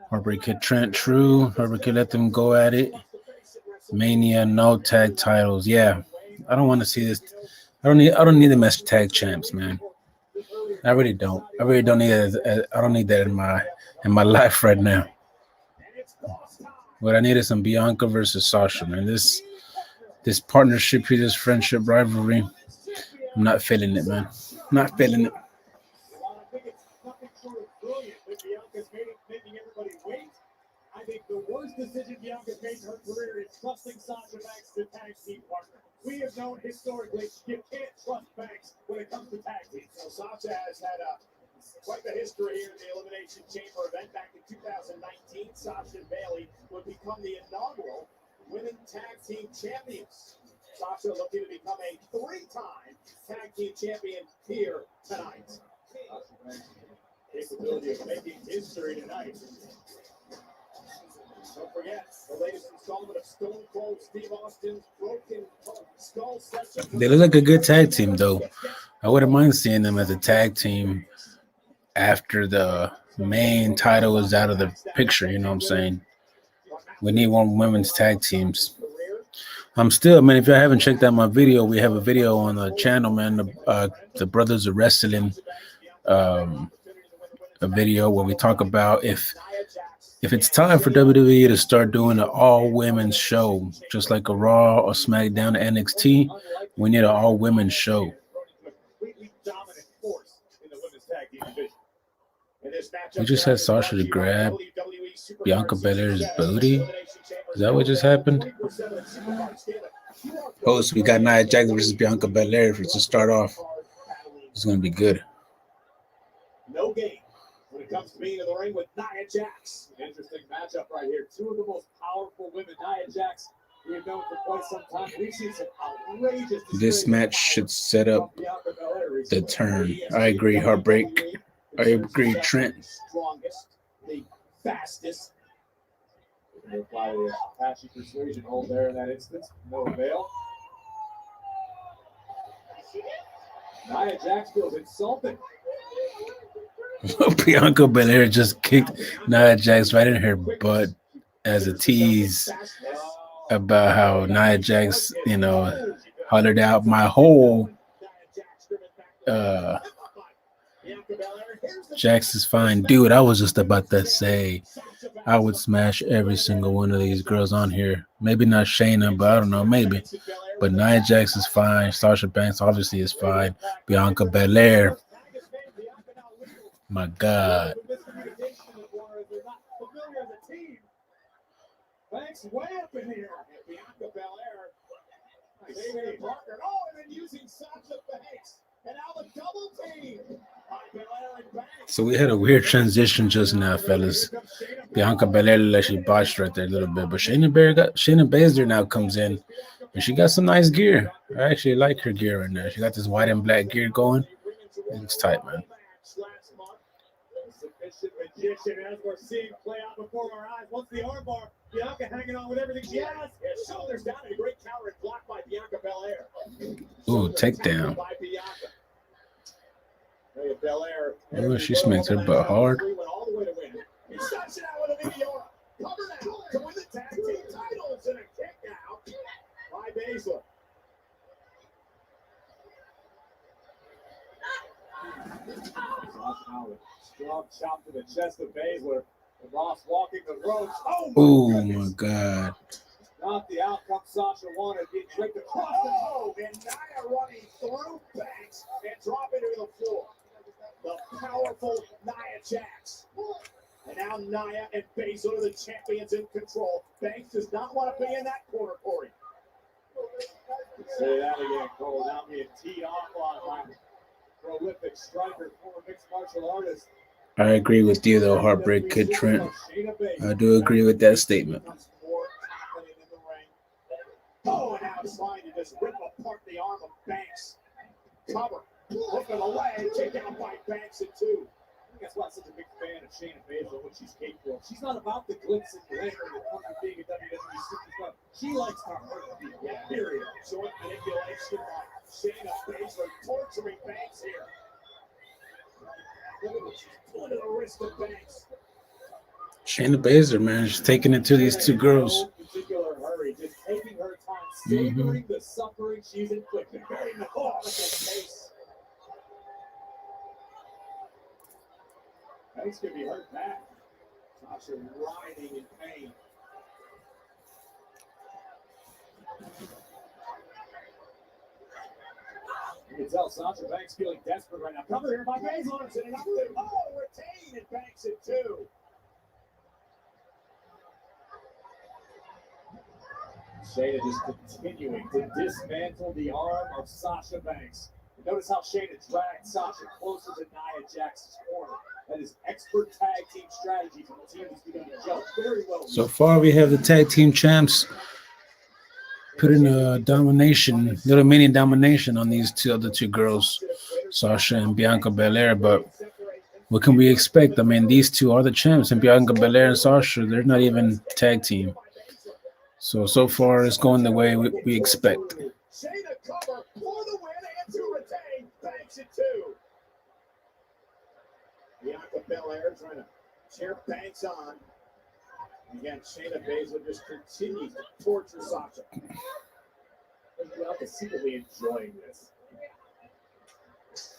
Heartbreak Kid Trent, true. Heartbreak Kid let them go at it. Mania, no tag titles. Yeah, I don't want to see this. I don't need them as tag champs, man. I really don't. I really don't need it. I don't need that in my life right now. What I need is some Bianca versus Sasha, man. This partnership here, this friendship rivalry, I'm not feeling it, man. Not feeling it. I think the worst decision Bianca's made in her career is trusting Sasha Banks to tag team partner. We have known historically you can't trust Banks when it comes to tag teams. So Sasha has had quite the history here in the Elimination Chamber event. Back in 2019, Sasha and Bayley would become the inaugural women tag team champions. Sasha looking to become a 3-time tag team champion here tonight. Capability of making history tonight. Don't forget the latest installment of Stone Cold Steve Austin's Broken Skull Session. They look like a good tag team, though. I wouldn't mind seeing them as a tag team after the main title is out of the picture. You know what I'm saying? We need one women's tag teams. If you haven't checked out my video, we have a video on the channel, man. The Brothers of Wrestling, a video where we talk about if it's time for WWE to start doing an all-women's show, just like a Raw or SmackDown, NXT, we need an all-women's show. We just had Sasha to grab Bianca Belair's booty. Is that what just happened? Oh, so we got Nia Jax versus Bianca Belair to start off. It's going to be good. No game when it comes to being in the ring with Nia Jax. Interesting matchup right here. Two of the most powerful women, Nia Jax, we've known for quite some time. We've seen some outrageous. This match should set up the turn. I agree, Heartbreak. I agree, Trent. Strongest, the fastest. They apply the Apache persuasion hold there in that instance. No avail. Nia Jax feels insulted. Bianca Belair just kicked Nia Jax right in her butt as a tease about how Nia Jax, hollered out my whole Jax is fine. Dude, I was just about to say I would smash every single one of these girls on here. Maybe not Shayna, but I don't know, maybe. But Nia Jax is fine. Sasha Banks obviously is fine. Bianca Belair. My God. Banks way up in here. Bianca Belair. David Parker. Oh, and then using Sasha Banks. And now the double team by Belair and Banks. So we had a weird transition just now, fellas. Bianca Belair actually botched right there a little bit, but Shayna Baszler now comes in, and she got some nice gear. I actually like her gear right now. She got this white and black gear going. It looks tight, man. Submission magician, as we're seeing play out before our eyes. What's the armbar? Bianca hanging on with everything she has. Shoulders down and a great counter and block by Bianca Belair. Ooh, takedown. By Bianca. Belair. Oh, she smacked her butt hard. Went all the way to win. He starts it out with a Meteora. Cover now to win the tag team titles and a kick out by Baszler. Strong chop to the chest of Baszler. And Ross walking the ropes. Oh my God. Not the outcome Sasha wanted. Being draped across the toe. And Nia running through Banks and dropping her to the floor. The powerful Nia Jax. And now Nia and Baszler are the champions in control. Banks does not want to be in that corner, Corey. Say that again, Cole. Now being teed off on prolific striker, former mixed martial artist. I agree with you, though, Heartbreak Kid Trent. I do agree with that statement. Oh, and now trying to just rip apart the arm of Banks. Cover. Look at the leg. Kick out by Banks at two. I think that's why I'm such a big fan of Shayna Baszler, what she's capable of. She's not about the glitz and glamour that comes with being a WWE superstar. She likes to hurt people, period. Joint manipulation by Shayna Baszler torturing Banks here. Look at what she's pulling to the wrist of Banks. Shayna Baszler, man, she's taking it to these two girls. No particular hurry, just taking her time, savoring the suffering she's inflicted. Very methodical pace. Banks could be hurt back. Sasha writhing in pain. You can tell Sasha Banks feeling desperate right now. Cover here by Baszler. And up to, retained and Banks at two. Shayna just continuing to dismantle the arm of Sasha Banks. Notice how Shayna dragged Sasha closer to Nia Jax's corner. That is expert tag team strategy from the team that's beginning to gel very well. So far, we have the tag team champs putting a domination, little mini domination on these other two girls, Sasha and Bianca Belair. But what can we expect? I mean, these two are the champs, and Bianca Belair and Sasha, they're not even tag team. So far, it's going the way we expect. Shayna cover for the win and to retain. Banks at two. Bianca Belair trying to cheer Banks on. Again, Shayna Baszler just continues to torture Sasha. Bianca secretly enjoying this.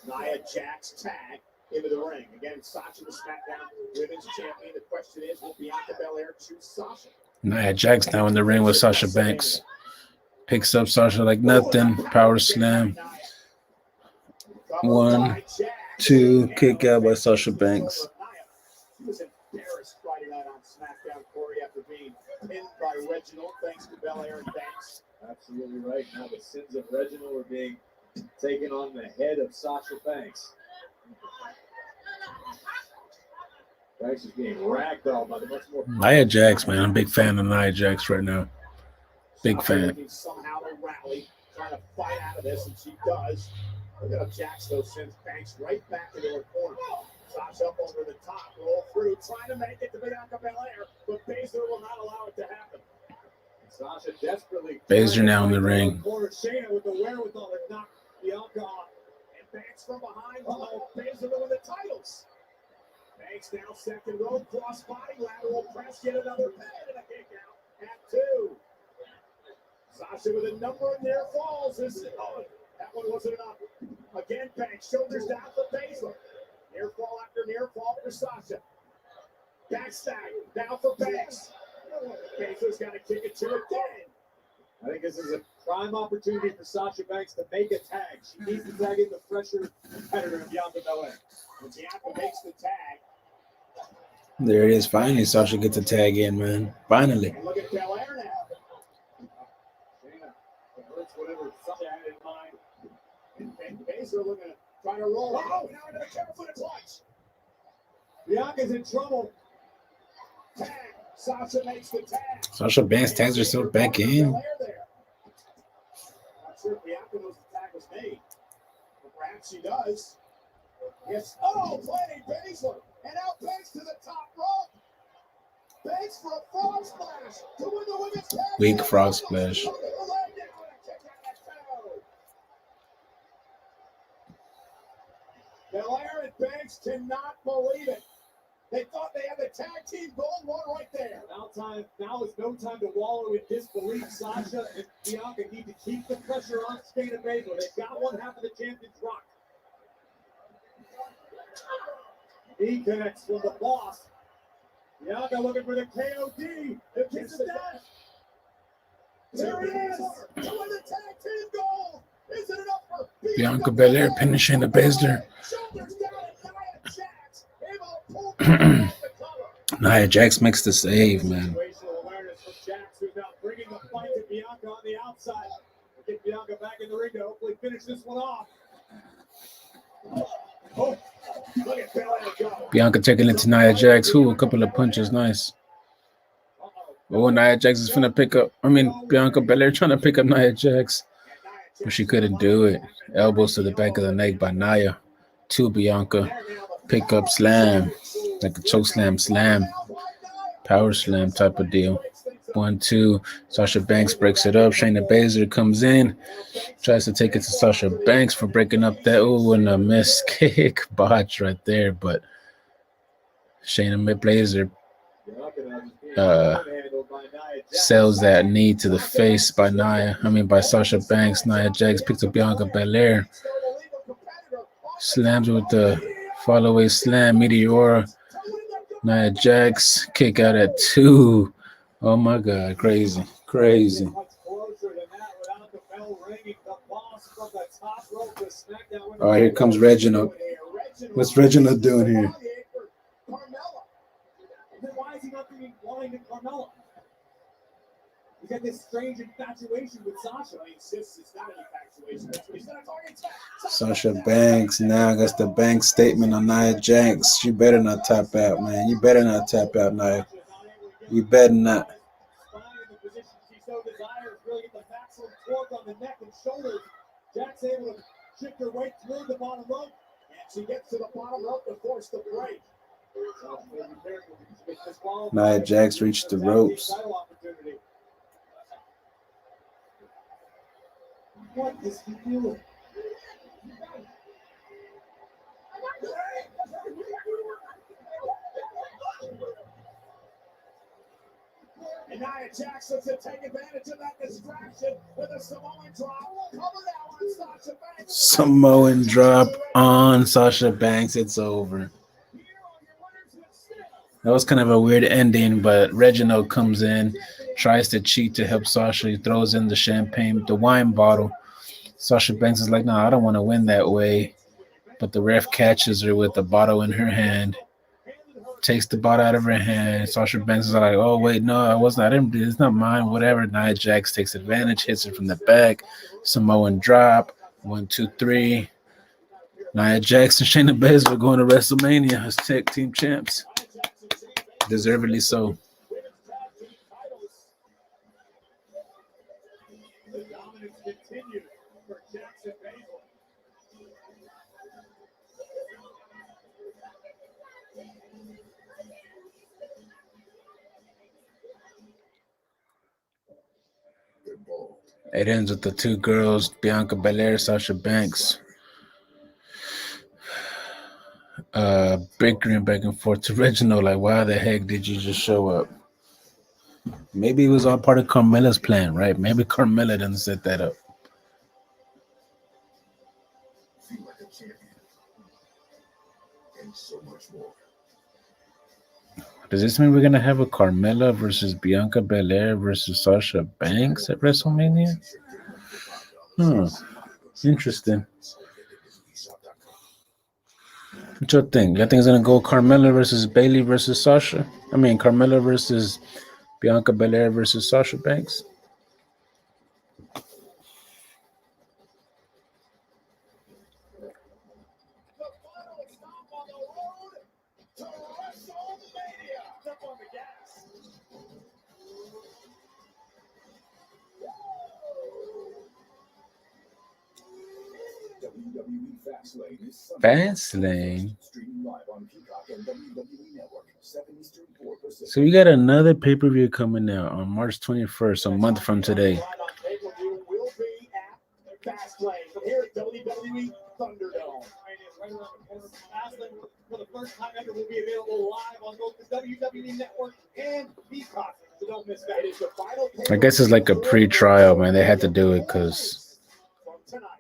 Nia Jax tag into the ring. Again, Sasha the SmackDown Women's Champion. The question is, will Bianca Belair choose Sasha? Nia Jax now in the ring with Sasha Banks. Picks up Sasha like nothing. Power slam. 1, 2, kick out by Sasha Banks. She was embarrassed Friday night on SmackDown, Corey, after being pinned by Reginald, thanks to Belair and Banks. Absolutely right. Now the sins of Reginald are being taken on the head of Sasha Banks. Banks is being ragdolled by the much more. Nia Jax, man. I'm a big fan of Nia Jax right now. Big fan. Somehow to rally, trying to fight out of this, and she does. Look at how Jax though sends Banks right back into her corner. Sasha up over the top, roll through, trying to make it to Bianca Belair, but Baszler will not allow it to happen. Sasha desperately. Baszler now in the ring. Shayna with the wherewithal to knock Bianca off, and Banks from behind. Baszler to win the titles. Banks now second row, cross body, lateral press, get another pin and a kick out at two. Sasha with a number of near falls. That one wasn't enough. Again, Banks, shoulders down for Baszler. Near fall after near fall for Sasha. Backstab, down for Banks. Baszler's got to kick it to again. I think this is a prime opportunity for Sasha Banks to make a tag. She needs to tag in the fresher competitor of Bianca Belair. When Bianca makes the tag. There it is. Finally, Sasha gets a tag in, man. Finally. And look at Belair now. Shayna hurts whatever Sasha had in mind. And Baszler looking to try to roll. Oh, now into the counter for the clutch. Bianca's in trouble. Tag. Sasha makes the tag. Sasha Banks tags herself back in. Not sure if Bianca knows the tag was made, but perhaps she does. Yes. Oh, planting Baszler. And out Banks to the top rope. Banks for a frog splash to win the women's tag. Weak frog splash. Belair and Banks cannot believe it. They thought they had the tag team gold one right there. Now is no time to wallow in disbelief. Sasha and Bianca need to keep the pressure on Shayna Baszler. They've got one half of the champion's rock. He connects from the boss. Bianca looking for the KOD. The kiss of death. There it is. To win the tag team gold. Is it enough for Bianca Belair pinning Shayna Baszler. Shoulders down at Nia Jax. Able to pull back off the cover. Nia Jax makes the save, man. Situational awareness from Jax, who's now bringing the fight to Bianca on the outside. Get Bianca back in the ring to hopefully finish this one off. Oh, look at Belair go. Bianca taking it to Nia Jax. Ooh, a couple of punches. Nice. Oh, Nia Jax is finna pick up. Bianca Belair trying to pick up Nia Jax. But she couldn't do it. Elbows to the back of the neck by Nia. To Bianca. Pick up slam. Like a choke slam. Power slam type of deal. 1, 2. Sasha Banks breaks it up. Shayna Baszler comes in. Tries to take it to Sasha Banks for breaking up that. Ooh, and a miss kick. Botch right there. But Shayna Baszler sells that knee to the face by by Sasha Banks. Nia Jax picks up Bianca Belair. Slams with the follow-away slam. Meteora. Nia Jax kick out at 2. Oh my God, crazy. Oh, here comes Reginald. What's Reginald doing here? Why is he not being blind to Carmella? He's got this strange infatuation with Sasha. He insists it's not an infatuation. He's not a target. Sasha Banks now gets the bank statement on Nia Jax. You better not tap out, man. You better not tap out, Nia. You better not. She so desires really get the maximum torque on the neck and shoulders. Jax able to shift her weight through the bottom rope, and she gets to the bottom rope to force the break. Nia Jax reached the ropes. What is he doing? And Nia Jax looks to take advantage of that distraction with a Samoan drop. Cover now on Sasha Banks. Samoan drop on Sasha Banks. It's over. That was kind of a weird ending, but Reginald comes in, tries to cheat to help Sasha. He throws in the wine bottle. Sasha Banks is like, no, I don't want to win that way. But the ref catches her with the bottle in her hand, takes the bottle out of her hand. Sasha Banks is like, oh, wait, no, it's not mine, whatever. Nia Jax takes advantage, hits her from the back. Samoan drop. 1, 2, 3. Nia Jax and Shayna Baszler going to WrestleMania as tag team champs. Deservedly so. The dominance continues for Jackson Baszler. It ends with the two girls, Bianca Belair, Sasha Banks, bickering back and forth to Reginald, like, why the heck did you just show up? Maybe it was all part of Carmella's plan, right? Maybe Carmella didn't set that up. Feel like a champion. And so much more. Does this mean we're going to have a Carmella versus Bianca Belair versus Sasha Banks at WrestleMania? Interesting. What y'all think? Y'all think it's going to go Carmella versus Bayley versus Sasha? Carmella versus Bianca Belair versus Sasha Banks? The final stop on the road to WWE Fastlane is Sunday. Fastlane. Streaming live on Peacock and WWE Network, 7 Eastern, 4 Pacific. So we got another pay-per-view coming out on March 21st, a month from today. Live on pay-per-view will be at Fastlane from here at WWE Thunderdome. Right around the corner. Fastlane, for the first time ever, will be available live on both the WWE Network and Peacock. So don't miss that. It is the final I guess it's like a pre-trial, man. They had to do it because from tonight.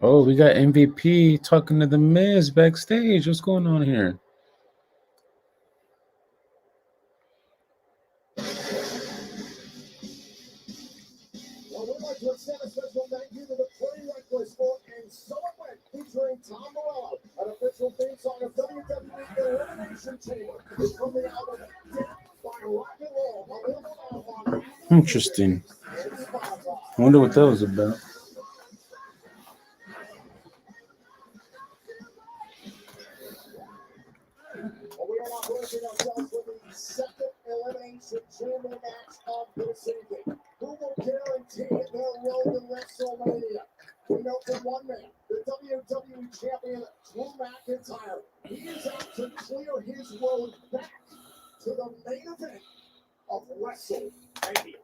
oh, we got MVP talking to the Miz backstage. What's going on here? Well, we'd like to extend a special thank you to the Pretty Reckless for And So It Went, featuring Tom Morello, an official theme song of WWE Elimination Chamber. It's from the album Death by Rock and Roll, available now on Interesting. and Spotify. I wonder what that was about. Well, we are now bracing ourselves for the second Elimination Chamber match of this evening. Who will guarantee their road to WrestleMania? We know from one man, the WWE Champion Drew McIntyre. He is out to clear his road back to the main event of WrestleMania.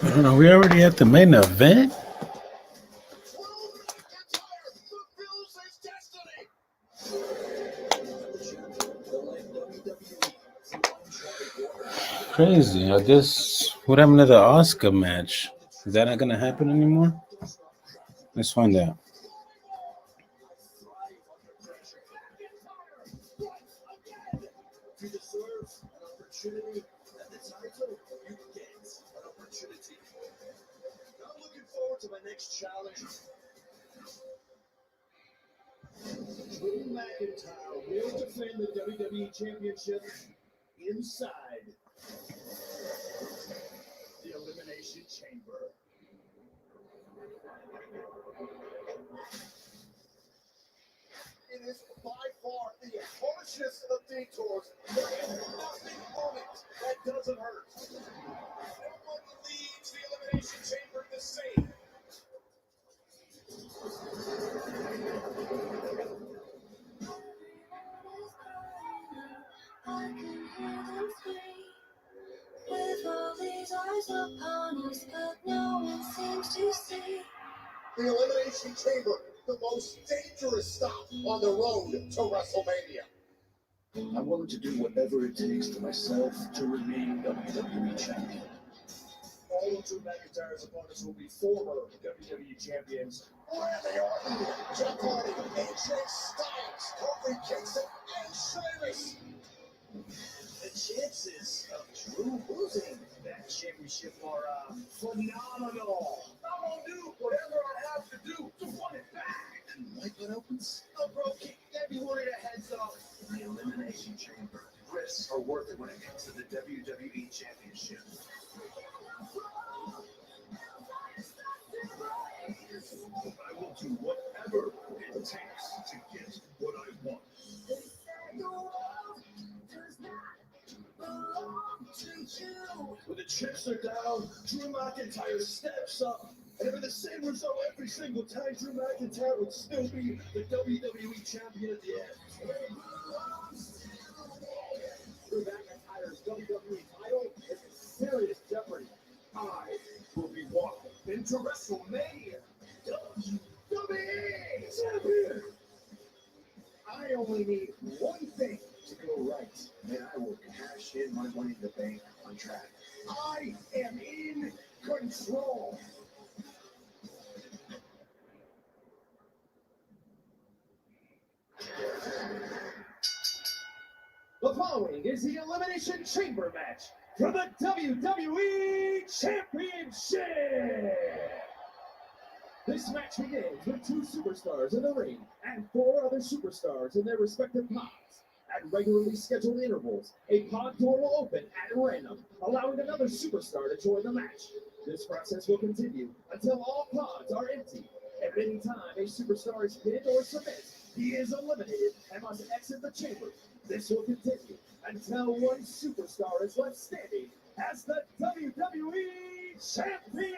I don't know. We already at the main event? Drew McIntyre fulfills his destiny. Crazy. I guess what happened to the Oscar match? Is that not gonna happen anymore? Let's find out. You deserve an opportunity at the title. You get an opportunity. I'm looking forward to my next challenge. Drew McIntyre will defend the WWE Championship inside the Elimination Chamber. It is by far the harshest of detours. There is nothing on it that doesn't hurt. No one leaves the Elimination Chamber the same. I can hear them scream. With all these eyes upon us, but no one seems to see. The Elimination Chamber, the most dangerous stop on the road to WrestleMania. I'm willing to do whatever it takes to myself to remain WWE Champion. All of Drew McIntyre's opponents will be former WWE Champions. Randy Orton, Jeff Hardy, AJ Styles, Kofi Kingston, and Sheamus. The chances of Drew losing that championship are phenomenal. I'm gonna do whatever I have to do to win it back. And like what opens? Oh, bro, can't be worried a heads up. The Elimination Chamber. Risks are worth it when it comes to the WWE Championship. I will do whatever it takes to get what I want. When the chips are down, Drew McIntyre steps up. And with the same result every single time, Drew McIntyre would still be the WWE Champion at the end. Drew McIntyre's WWE title is in serious jeopardy. I will be walking into WrestleMania. WWE Champion! I only need one thing to go right, and I will cash in my Money in the Bank contract. I am in control. The following is the Elimination Chamber match for the WWE Championship. This match begins with 2 superstars in the ring and 4 other superstars in their respective pods. At regularly scheduled intervals, a pod door will open at random, allowing another superstar to join the match. This process will continue until all pods are empty. At any time a superstar is pinned or submits, he is eliminated and must exit the chamber. This will continue until one superstar is left standing as the WWE Champion.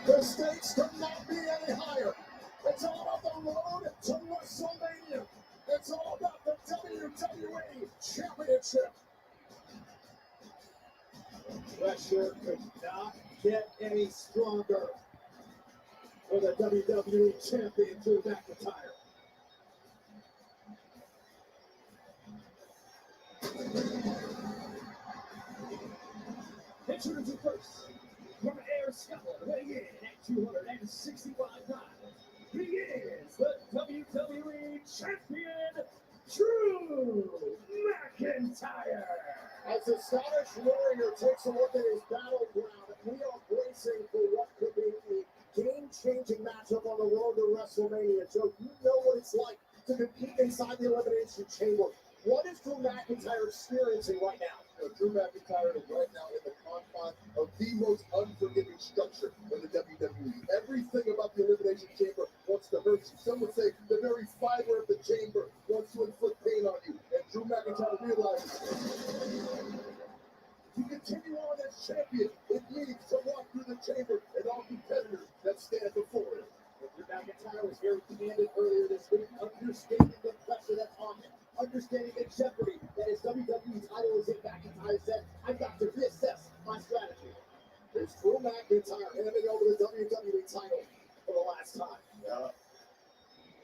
The stakes could not be any higher. It's all about the road to WrestleMania. It's all about the WWE Championship. Pressure could not get any stronger for the WWE Champion Drew McIntyre. Introducing first, from Ayr, Scotland, weighing in at 265 pounds, he is the WWE Champion, Drew McIntyre. As the Scottish Warrior takes a look at his battleground, we are bracing for what could be a game-changing matchup on the road to WrestleMania. Joe, you know what it's like to compete inside the Elimination Chamber. What is Drew McIntyre experiencing right now? Drew McIntyre is right now in the confines of the most unforgiving structure in the WWE. Everything about the Elimination Chamber wants to hurt you. Some would say the very fiber of the chamber wants to inflict pain on you. And Drew McIntyre realizes to continue on as champion, it needs to walk through the chamber and all competitors that stand before him. Drew McIntyre was very commanded earlier this week, understanding the pressure that's on him, understanding the jeopardy that his WWE title is in. McIntyre said, I've got to reassess my strategy. It's Drew McIntyre handing over the WWE title for the last time. Yeah.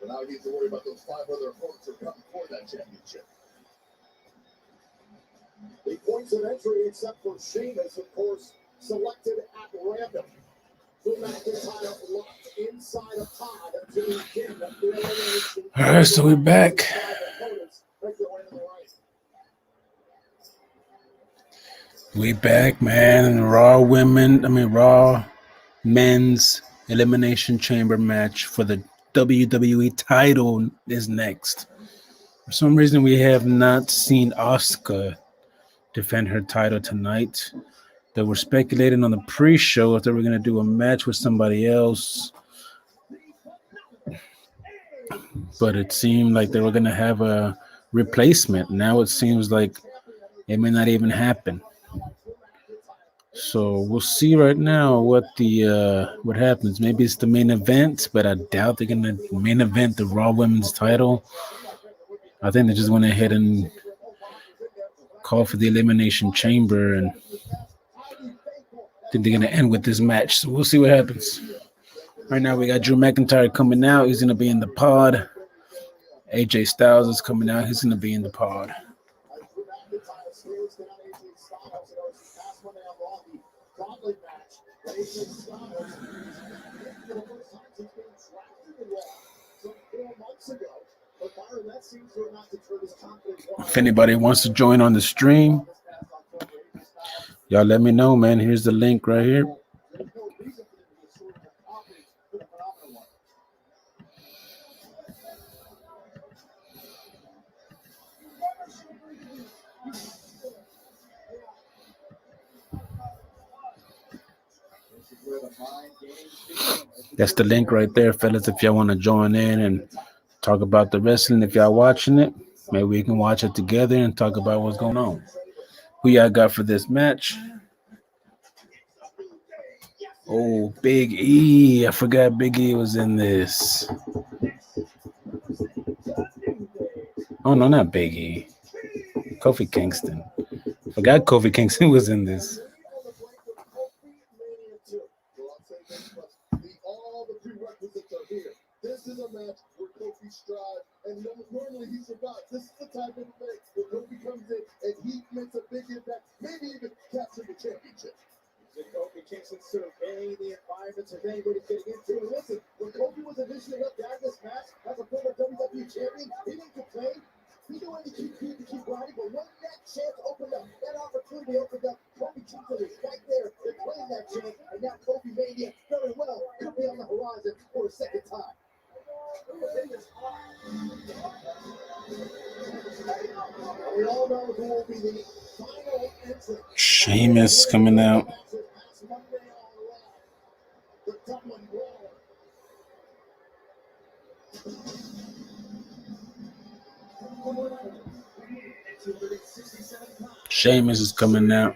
But now he needs to worry about those 5 other opponents who are coming for that championship. The points of entry, except for Sheamus, of course, selected at random. Drew McIntyre locked inside a pod until he can the elimination. All right, so we're back. We back, man. Raw men's Elimination Chamber match for the WWE title is next. For some reason, we have not seen Asuka defend her title tonight. They were speculating on the pre-show if they were going to do a match with somebody else. But it seemed like they were going to have a replacement. Now it seems like it may not even happen. So we'll see right now what happens. Maybe it's the main event, but I doubt they're going to main event the Raw Women's title. I think they just went ahead and called for the Elimination Chamber, and I think they're going to end with this match. So we'll see what happens. Right now we got Drew McIntyre coming out. He's going to be in the pod. AJ Styles is coming out. He's going to be in the pod. If anybody wants to join on the stream, y'all let me know, man. Here's the link right here. That's the link right there, fellas. If y'all want to join in and talk about the wrestling, if y'all watching it, maybe we can watch it together and talk about what's going on. Who y'all got for this match? Oh, Big E. I forgot Big E was in this. Oh, no, not Big E. Kofi Kingston. Forgot Kofi Kingston was in this. This is a match where Kofi strives, and normally he survives. This is the type of match where Kofi comes in and he makes a big impact, maybe even capture the championship. Kofi Kingston surveying the environment, surveying what he's getting into. And listen, when Kofi was initially up down this match as a former WWE champion, he didn't complain. He knew when to keep riding, but when that chance opened up, that opportunity opened up, Kofi Kingston was right there. They're playing that chance, and now Kofi Mania very well could be on the horizon for a second time. We all know who will be the final entrant. Sheamus coming out. Dublin Brawl. At 267 pounds. Sheamus is coming now.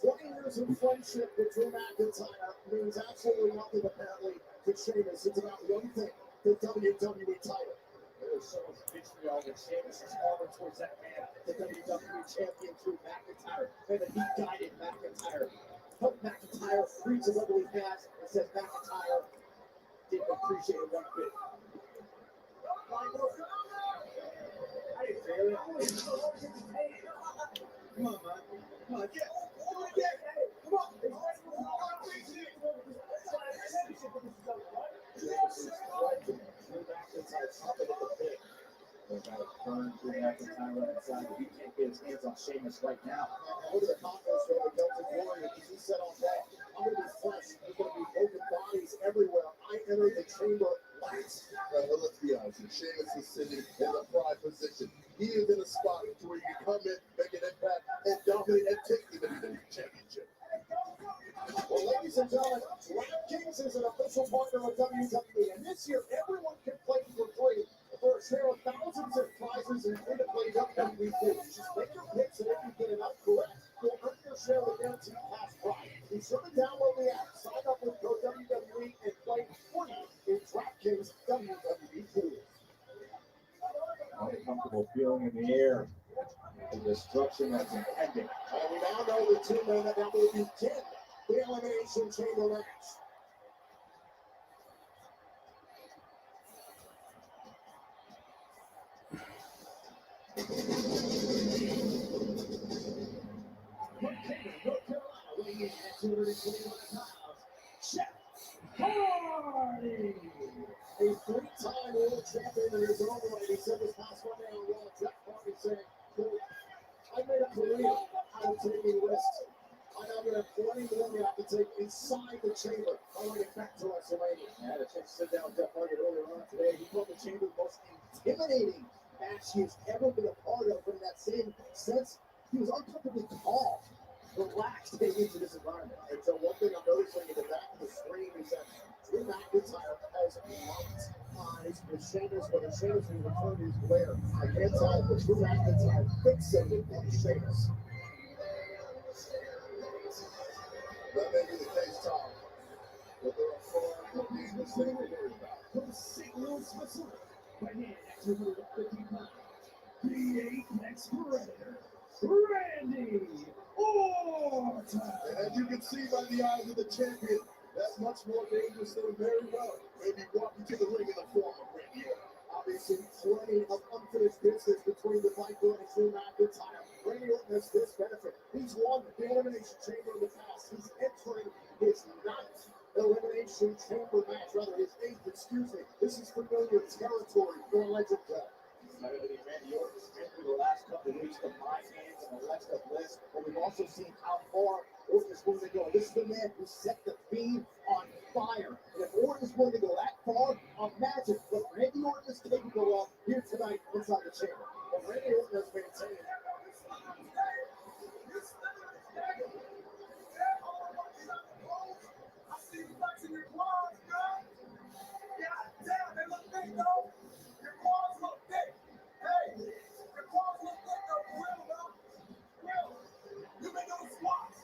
20 years of friendship between McIntyre means absolutely nothing apparently to Sheamus. It's about one thing, the WWE title. There is so much vitriol that Sheamus has harbored towards that man, the WWE champion through McIntyre, and that he guided McIntyre. Helped McIntyre free to what he has, and says McIntyre didn't appreciate it one bit. How you feeling? Come on, man. Come on, get. Come on, get. Hey, come on. He can't get his hands on Sheamus right now. Look at the confidence from the Delta Warrior because he said all day, I'm going to be fresh. There's going to be open bodies everywhere. I enter the chamber last. Well, let's be honest. Sheamus is sitting in a pride position. He is in a spot where he can come in, make an impact, and dominate and take the WWE Championship. Well, ladies and gentlemen, DraftKings is an official partner of WWE, and this year everyone can play for free for a share of thousands of prizes and free-to-play WWE pools. Just make your picks, and if you get enough correct, you'll earn your share of the guaranteed cash prize. Be sure to download the app, sign up with code WWE, and play free in DraftKings WWE pools. Uncomfortable feeling in the air. The destruction that's impending. And we now know the two men that will begin the Elimination Chamber match. North Carolina, weighing in at 225 pounds, Jeff Hardy. A three-time world champion in his own right. He said this past Monday on Raw, Jeff Hardy saying, quote, I made a career out of taking risks. I know there are plenty more we have to take inside the chamber. I want to get back to WrestleMania. I had a chance to sit down with Jeff Hardy earlier on today. He called the chamber the most intimidating match he has ever been a part of. But in that same sense, he was uncomfortably calm, relaxed getting into this environment. And so one thing I'm noticing in the back of the screen is that Drew McIntyre has locked eyes with Sheamus, but the Sheamus will return his glare. I can't tell if Drew McIntyre fixated on Sheamus. That may be the case, Tom. But there are far more dangerous things to worry about. From St. Louis, Missouri, weighing in at 250 pounds, the Apex Predator, Randy Orton. And as you can see by the eyes of the champion, that's much more dangerous than very well. Maybe walking to the ring in the form of Randy Orton. Obviously, plenty of unfinished business between the Viper and Drew McIntyre. Randy Orton has this benefit. He's won the Elimination Chamber in the past. He's entering his ninth Elimination Chamber match, rather his eighth, excuse me. This is familiar territory for Legend Club. Randy Orton's been through the last couple of weeks of my hands and the rest of Liz, but we've also seen how far Orton is willing to go. This is the man who set the Fiend on fire. And if Orton is willing to go that far, imagine what Randy Orton is capable of here tonight inside the chamber. But Randy Orton has maintained. I see you flexing your quads, girl. God damn, they look big, though. Your quads look big. Hey, your quads look big, though. Real, though. Real. You've been doing squats.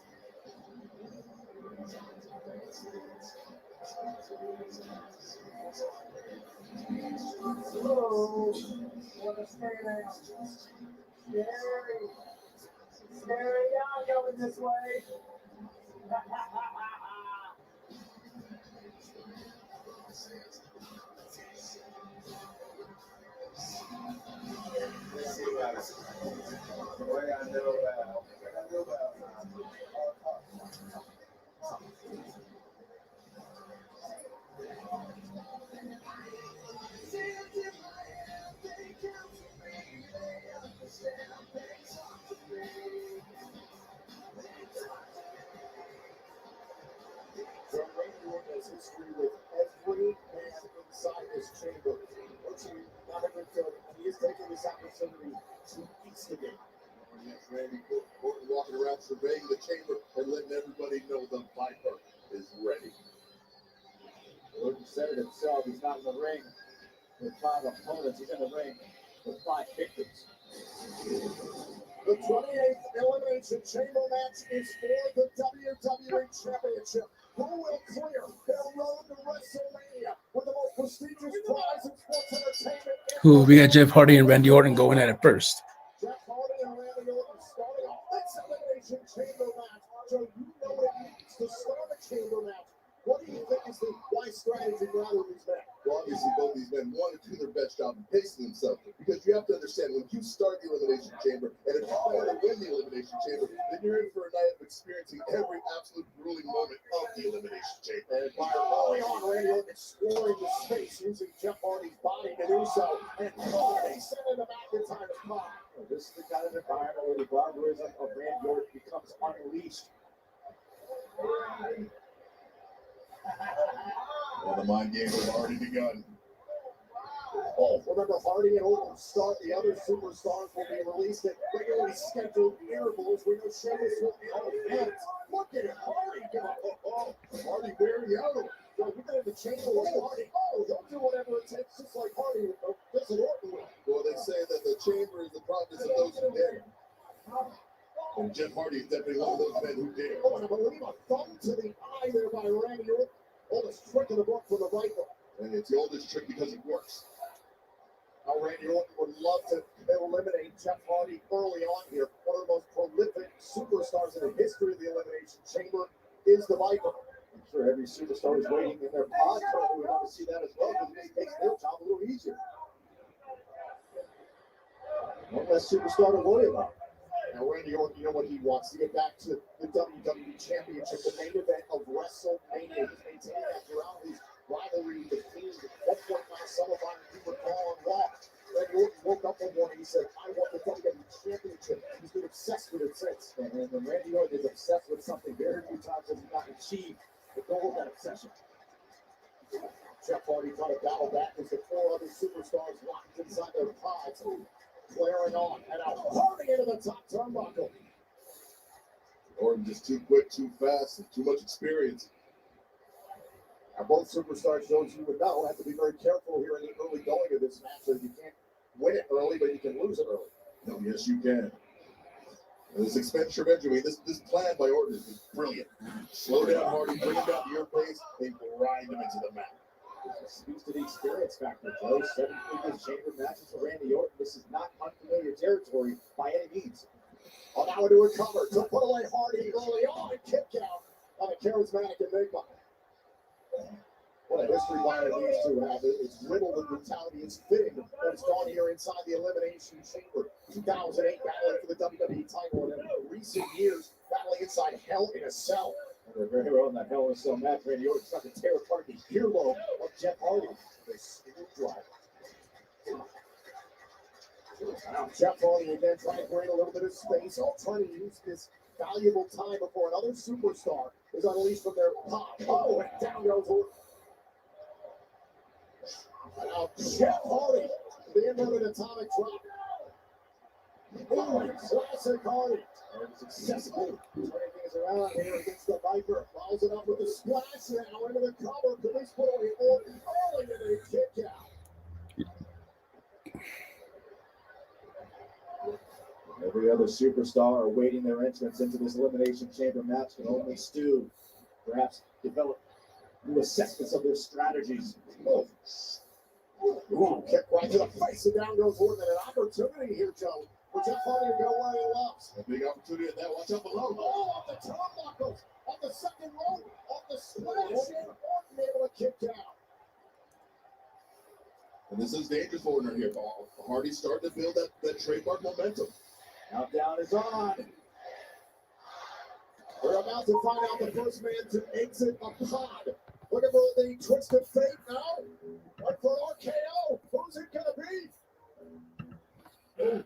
Oh, what a scary. Scary. Scary young going this way. History with every man inside this chamber. Not a good film. He is taking this opportunity to instigate. Yes, Randy Orton walking around surveying the chamber and letting everybody know the Viper is ready. Orton said it himself. He's not in the ring with 5 opponents. He's in the ring with 5 victims. The 28th Elimination Chamber match is for the WWE Championship. Who will clear their road to WrestleMania with the most prestigious prize in sports entertainment? Who we got Jeff Hardy and Randy Orton going at it first. Jeff Hardy and Randy Orton starting off this Elimination Chamber match. So you know what it means to start a chamber match. What do you think is the wise strategy for either of these men? Well, obviously, both these men wanted to do their best job in pacing themselves. Because you have to understand, when you start the Elimination Chamber, and if you want to win the Elimination Chamber, then you're in for a night of experiencing every absolute grueling moment of the Elimination Chamber. And by early on, Randy Orton exploring the space using Jeff Hardy's body to do so. And Hardy sending him back in time to come. This is the kind of environment where the barbarism of Randy Orton becomes unleashed. Well, the mind games have already begun. Oh, remember Hardy and Orton start. The other superstars will be released at regularly scheduled intervals. We know Sheamus will be on hands. Look at Hardy go. Hardy very young. So we get in the chamber with Hardy. Oh, he'll do whatever it takes, just like Hardy does it Orton will. Well, they say that the chamber is the province of those who dare. And Jeff Hardy is definitely one of those men who dare. Oh, and I believe a thumb to the eye there by Randy Orton. Oldest trick in the book for the Viper. And it's the oldest trick because it works. Now Randy Orton would love to eliminate Jeff Hardy early on here. One of the most prolific superstars in the history of the Elimination Chamber is the Viper. I'm sure every superstar is waiting in their pod trying to love to see that as well, because it makes their job a little easier. One less superstar to worry about. Now Randy Orton, you know what he wants to get back to the WWE Championship, the main event of WrestleMania. He's maintaining that throughout his rivalry with the King. At one point now, some of our people call on Raw. Randy Orton woke up one morning. He said, "I want the WWE Championship." He's been obsessed with it since. And when Randy Orton is obsessed with something, very few times has he not achieved the goal of that obsession. Jeff Hardy trying to battle back as the 4 other superstars locked inside their pods. Flaring on, and now Hardy into the top turnbuckle. Orton just too quick, too fast, and too much experience. Now both superstars, those you would know, have to be very careful here in the early going of this match. So you can't win it early, but you can lose it early. No, yes, you can. And this expenditure of energy, this plan by Orton is brilliant. Slow down Hardy, bring him down to your pace, and grind him into the mat. This speaks to the experience factor, Joe. 7 previous chamber matches for Randy Orton. This is not unfamiliar territory by any means. Oh, now we do a cover to put away Hardy early on. Kick out on a charismatic Enigma. What a history line these two have. It's riddled with brutality. It's fitting that it's gone here inside the Elimination Chamber. 2008 battling for the WWE title, and in recent years battling inside Hell in a Cell. And they're very well in that Hell in a Cell match. Randy Orton tried to tear apart the earlobe of Jeff Hardy. They still drive. Now Jeff Hardy again trying to create a little bit of space. All trying to use this valuable time before another superstar is unleashed from their pod. Oh, and down goes Orton. And now Jeff Hardy, the inverted atomic drop. Oh, classic Hardy. And successfully Turning things around here against the Viper. Follows it up with a splash now into the cover. Police put away Orton early into the kick out. every other superstar awaiting their entrance into this Elimination Chamber match can only stew, perhaps develop new assessments of their strategies. Oh. Ooh, kick right to the face, and down goes Orton. An opportunity here, Joe, for Jeff Hardy to go where he loves. A big opportunity at that. Watch out below. Oh, off the turnbuckles, off the second rope, off the splash, and Orton able to kick out. And this is dangerous for Orton here. Hardy's starting to build that trademark momentum. Countdown is on. We're about to find out the first man to exit a pod. Looking for the twisted fate now. Right for RKO. Who's it going to be? And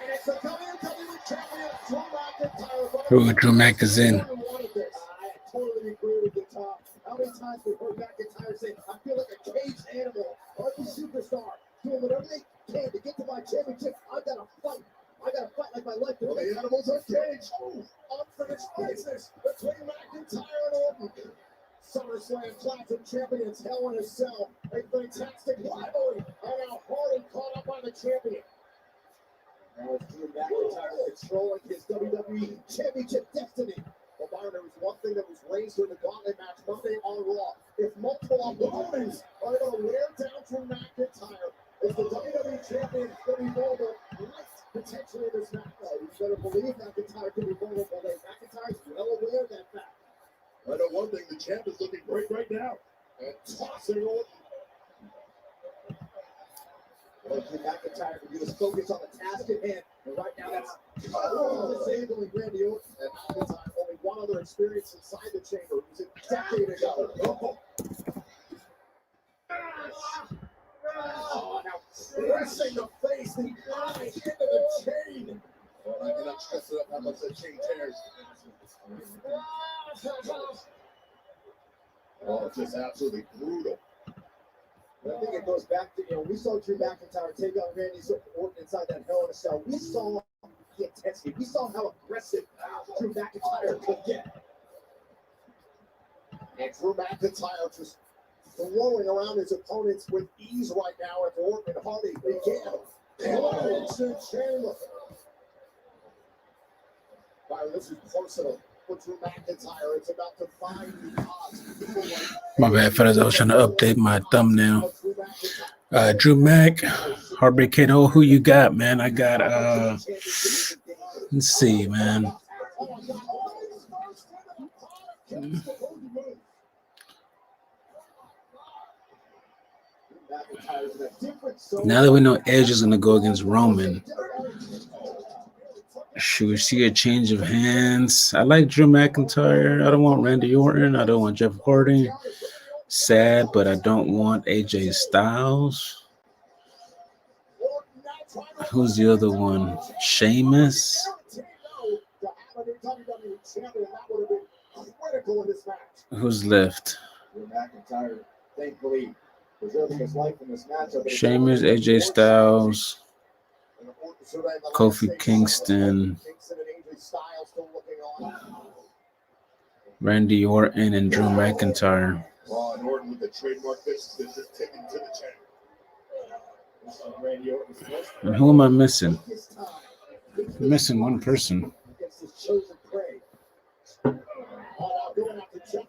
it's the WWE Champion, Drew McIntyre. Ooh, Drew McIntyre. I totally agree with you, Tom. How many times we've heard McIntyre say, I feel like a caged animal. I'm a superstar. Doing whatever they can to get to my championship. I've got to fight. I got to fight like my life. Well, the animals are caged. Oh, unfair unfinished business between McIntyre and Orton. SummerSlam Classic champions Hell in a Cell. A fantastic rivalry. And now Hardy caught up on the champion. Now it's Drew McIntyre controlling his WWE Championship destiny. Well, Byron, there was one thing that was raised during the gauntlet match Monday on Raw. If multiple opponents are able to wear down Drew McIntyre, if the WWE champion is going to be vulnerable, potentially in this match, you better believe McIntyre can be vulnerable. McIntyre's well aware of that fact. I know one thing, the champ is looking great right now. And tossing Orton. Well, Drew McIntyre can just focus on the task at hand. And right now, that's disabling Randy Orton. And McIntyre, only one other experience inside the chamber. It was a decade ago. Oh, now pressing the face, the eye into the chain. Well, I cannot stress it up how much that chain tears. Oh, it's just absolutely brutal. I think it goes back to, we saw Drew McIntyre take on Randy Orton inside that Hell in a Cell. We saw the intensity. We saw how aggressive Drew McIntyre could get. And Drew McIntyre just throwing around his opponents with ease right now as Orton and Hardy began. Elimination Chamber. Byron, this is personal for Drew McIntyre. It's about to find the odds. My bad, fellas. I was trying to update my thumbnail. Drew Mac, Heartbreak Kid. Oh, who you got, man? I got let's see, man. Now that we know Edge is gonna go against Roman, should we see a change of hands? I like Drew McIntyre. I don't want Randy Orton. I don't want Jeff Hardy. Sad, but I don't want AJ Styles. Who's the other one? Sheamus. Who's left? Sheamus, AJ Styles, Kofi Kingston, Randy Orton, and Drew McIntyre. And Orton with the trademark fist that's just taken to the chain. And who am I missing? I'm missing one person.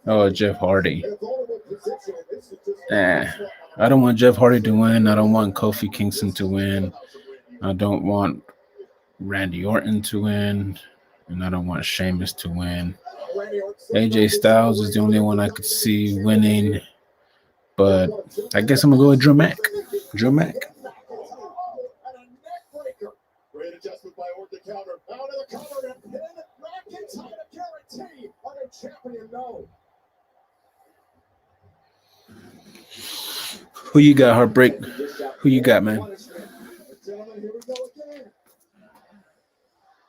Oh, Jeff Hardy. I don't want Jeff Hardy to win. I don't want Kofi Kingston to win. I don't want Randy Orton to win. And I don't want Sheamus to win. AJ Styles is the only one I could see winning. But I guess I'm going to go with Drew Mac. Drew Mac. Great adjustment by Orton to counter. Out of the cover and pin. McIntyre to guarantee on a champion no. Who you got, Heartbreak? Who you got, man? Gentlemen, here we go again.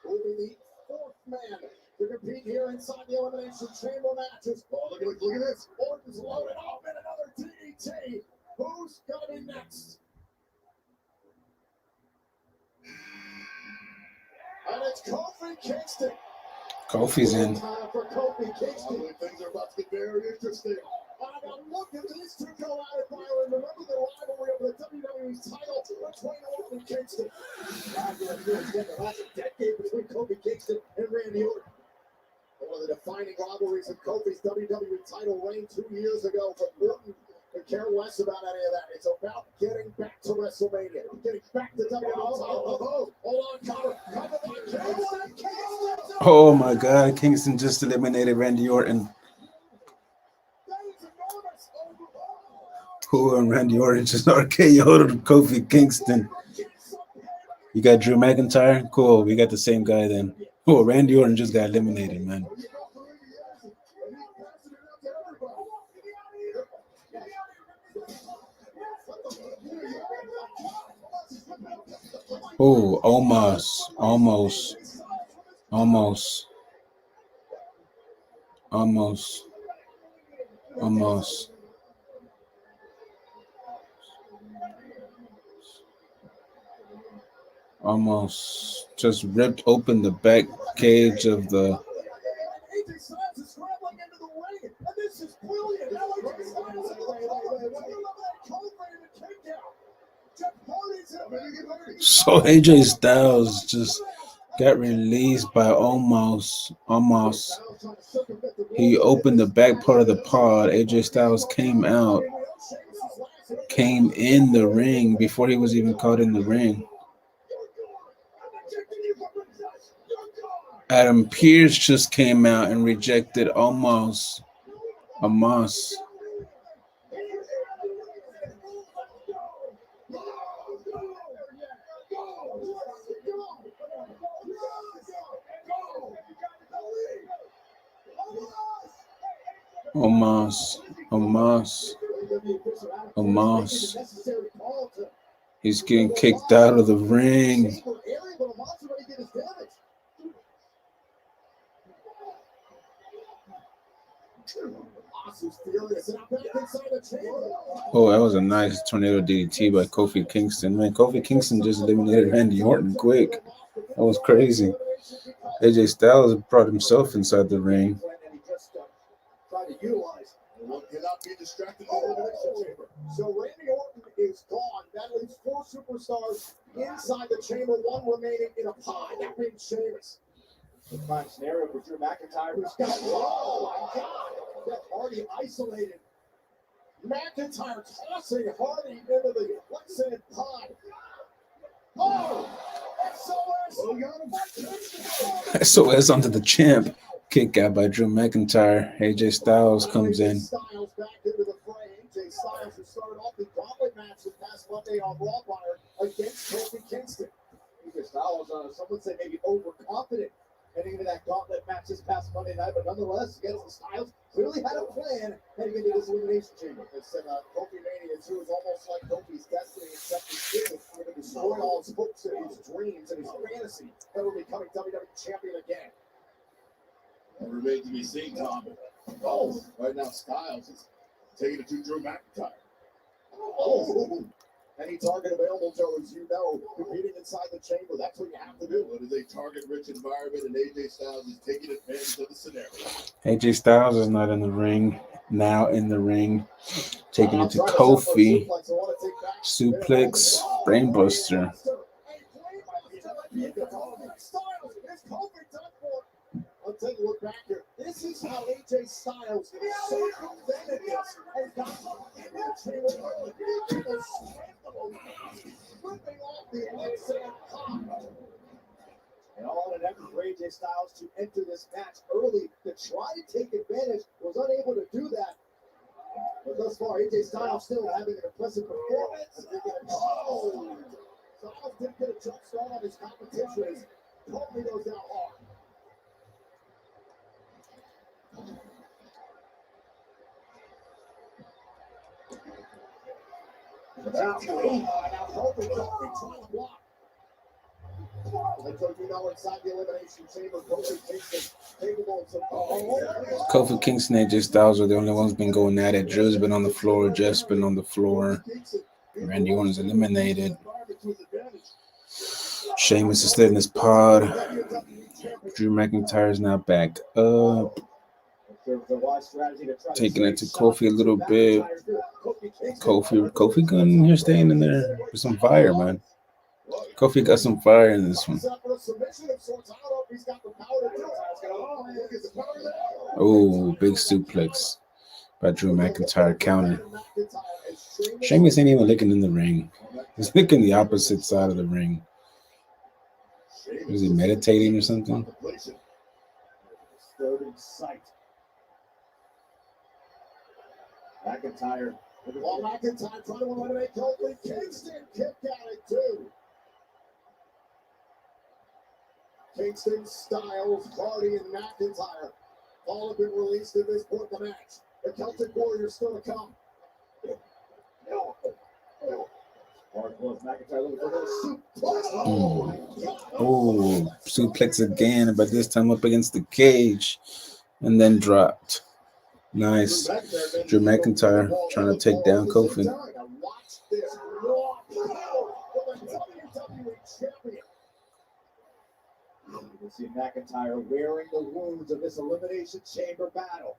Moving the fourth man to compete here inside the Elimination Chamber matches. Oh, look at this. Orton's loaded up in another DDT. Who's going to be next? And it's Kofi Kingston. Kofi's in. Time for Kofi Kingston. Things are about to get very interesting. Now look at these two go at it, Byron. Remember the rivalry of the WWE title between Orton and Kingston. The last decade between Kofi Kingston and Randy Orton. One of the defining rivalries of Kofi's WWE title reign 2 years ago, but Orton could care less about any of that. It's about getting back to WrestleMania, getting back to WWE title. Hold on, cover by Kingston. Oh, my God. Kingston just eliminated Randy Orton. Who and Randy Orton just RKO'd Kofi Kingston. You got Drew McIntyre? Cool. We got the same guy then. Oh, Randy Orton just got eliminated, man. Oh, almost. Almost just ripped open the back cage of the AJ Styles is scrambling into the ring, and this is brilliant. Now AJ Styles is kick out. Jeff Hardy's in. So AJ Styles just got released by Omos. He opened the back part of the pod. AJ Styles came out, came in the ring before he was even caught in the ring. Adam Pearce just came out and rejected Omos. Omos. He's getting kicked out of the ring. Oh, that was a nice tornado DDT by Kofi Kingston. Man, Kofi Kingston just eliminated Randy Orton quick. That was crazy. AJ Styles brought himself inside the ring. Cannot be distracted by the Elimination Chamber. So Randy Orton is gone. That leaves 4 superstars inside the chamber, 1 remaining in a pod. That being Sheamus. The prime scenario for Drew McIntyre, who's got, oh my God, that Hardy isolated. McIntyre tossing Hardy into the quicksand pod. Oh, SOS onto the champ. Kick out by Drew McIntyre. AJ Styles comes in. Styles back into the fray. AJ Styles who started off the gauntlet match this past Monday on Raw against Kofi Kingston. AJ Styles, some would say maybe overconfident heading into that gauntlet match this past Monday night, but nonetheless, against the Styles, clearly had a plan heading into this Elimination Chamber. They said Kofi Mania 2 is almost like Kofi's destiny, except he's going to destroy all his hopes and his dreams and his fantasy that will becoming WWE Champion again. It remains to be seen, Tom. Oh, right now Styles is taking it to Drew McIntyre. Oh, any target available, Joe, as you know, competing inside the chamber. That's what you have to do. It is a target-rich environment, and AJ Styles is taking advantage of the scenario. AJ Styles is not in the ring. Now in the ring. Taking it to Kofi. Suplex. Brainbuster. I'll take a look back here. This is how AJ Styles circumvented this and got in the chamber early. Flipping off the quicksand pod. And all in an effort for AJ Styles to enter this match early to try to take advantage, was unable to do that. But thus far, AJ Styles still having an impressive performance. Oh! Styles didn't get a jump start on his competition as Kofi goes down hard. Now Kofi trying to block. Let you know inside the Elimination Chamber, Kofi Kingston capable of some. Kofi Kingston and AJ Styles are the only ones been going at it. Drew's been on the floor. Jeff's been on the floor. Randy Orton's eliminated. Sheamus is still in his pod. Drew McIntyre is now back up. Taking it to Kofi a little bit. Kofi gun in here staying in there with some fire, man. Kofi got some fire in this one. Oh, big suplex by Drew McIntyre counter. Sheamus ain't even looking in the ring. He's looking the opposite side of the ring. Was he meditating or something? McIntyre. While McIntyre trying to eliminate Kofi Kingston, kicked out at 2. Kingston, Styles, Hardy, and McIntyre all have been released at this point in the match. The Celtic Warriors still to come. Oh, suplex again, but this time up against the cage and then dropped. Nice. Drew McIntyre trying to take down Kofi. You see McIntyre wearing the wounds of this Elimination Chamber battle.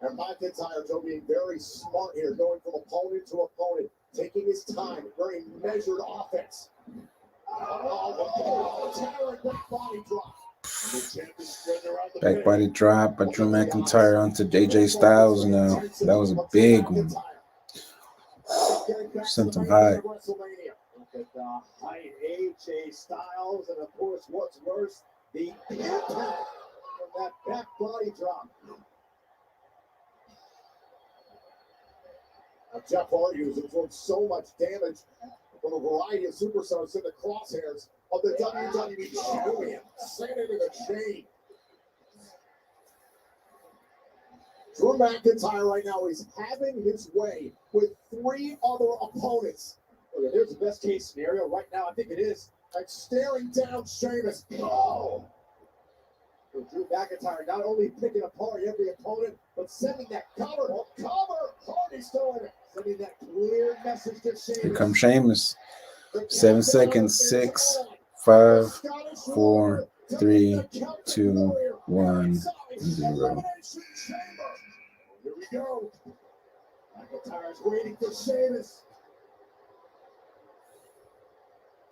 And McIntyre, Joe, being very smart here, going from opponent to opponent, taking his time, very measured offense. Towering back body drop. Back body drop by Drew McIntyre onto AJ Styles now. That was a big one. Sent him high. Look at the height, AJ Styles, and of course, what's worse, the impact of that back body drop. Now, Jeff Hardy, who's absorbed so much damage from a variety of superstars in the crosshairs of the WWE Champion, sent into the chain. Drew McIntyre right now is having his way with 3 other opponents. Look, there's the best case scenario right now. I think it is. And staring down Sheamus. Oh! So Drew McIntyre not only picking apart every opponent, but sending that cover. Hardy's still in it. Sending that clear message to Sheamus. Here comes Sheamus. 7 seconds. 6, 5, 4, 3, 2, 1, 0. Here we go. McIntyre's waiting for Sheamus.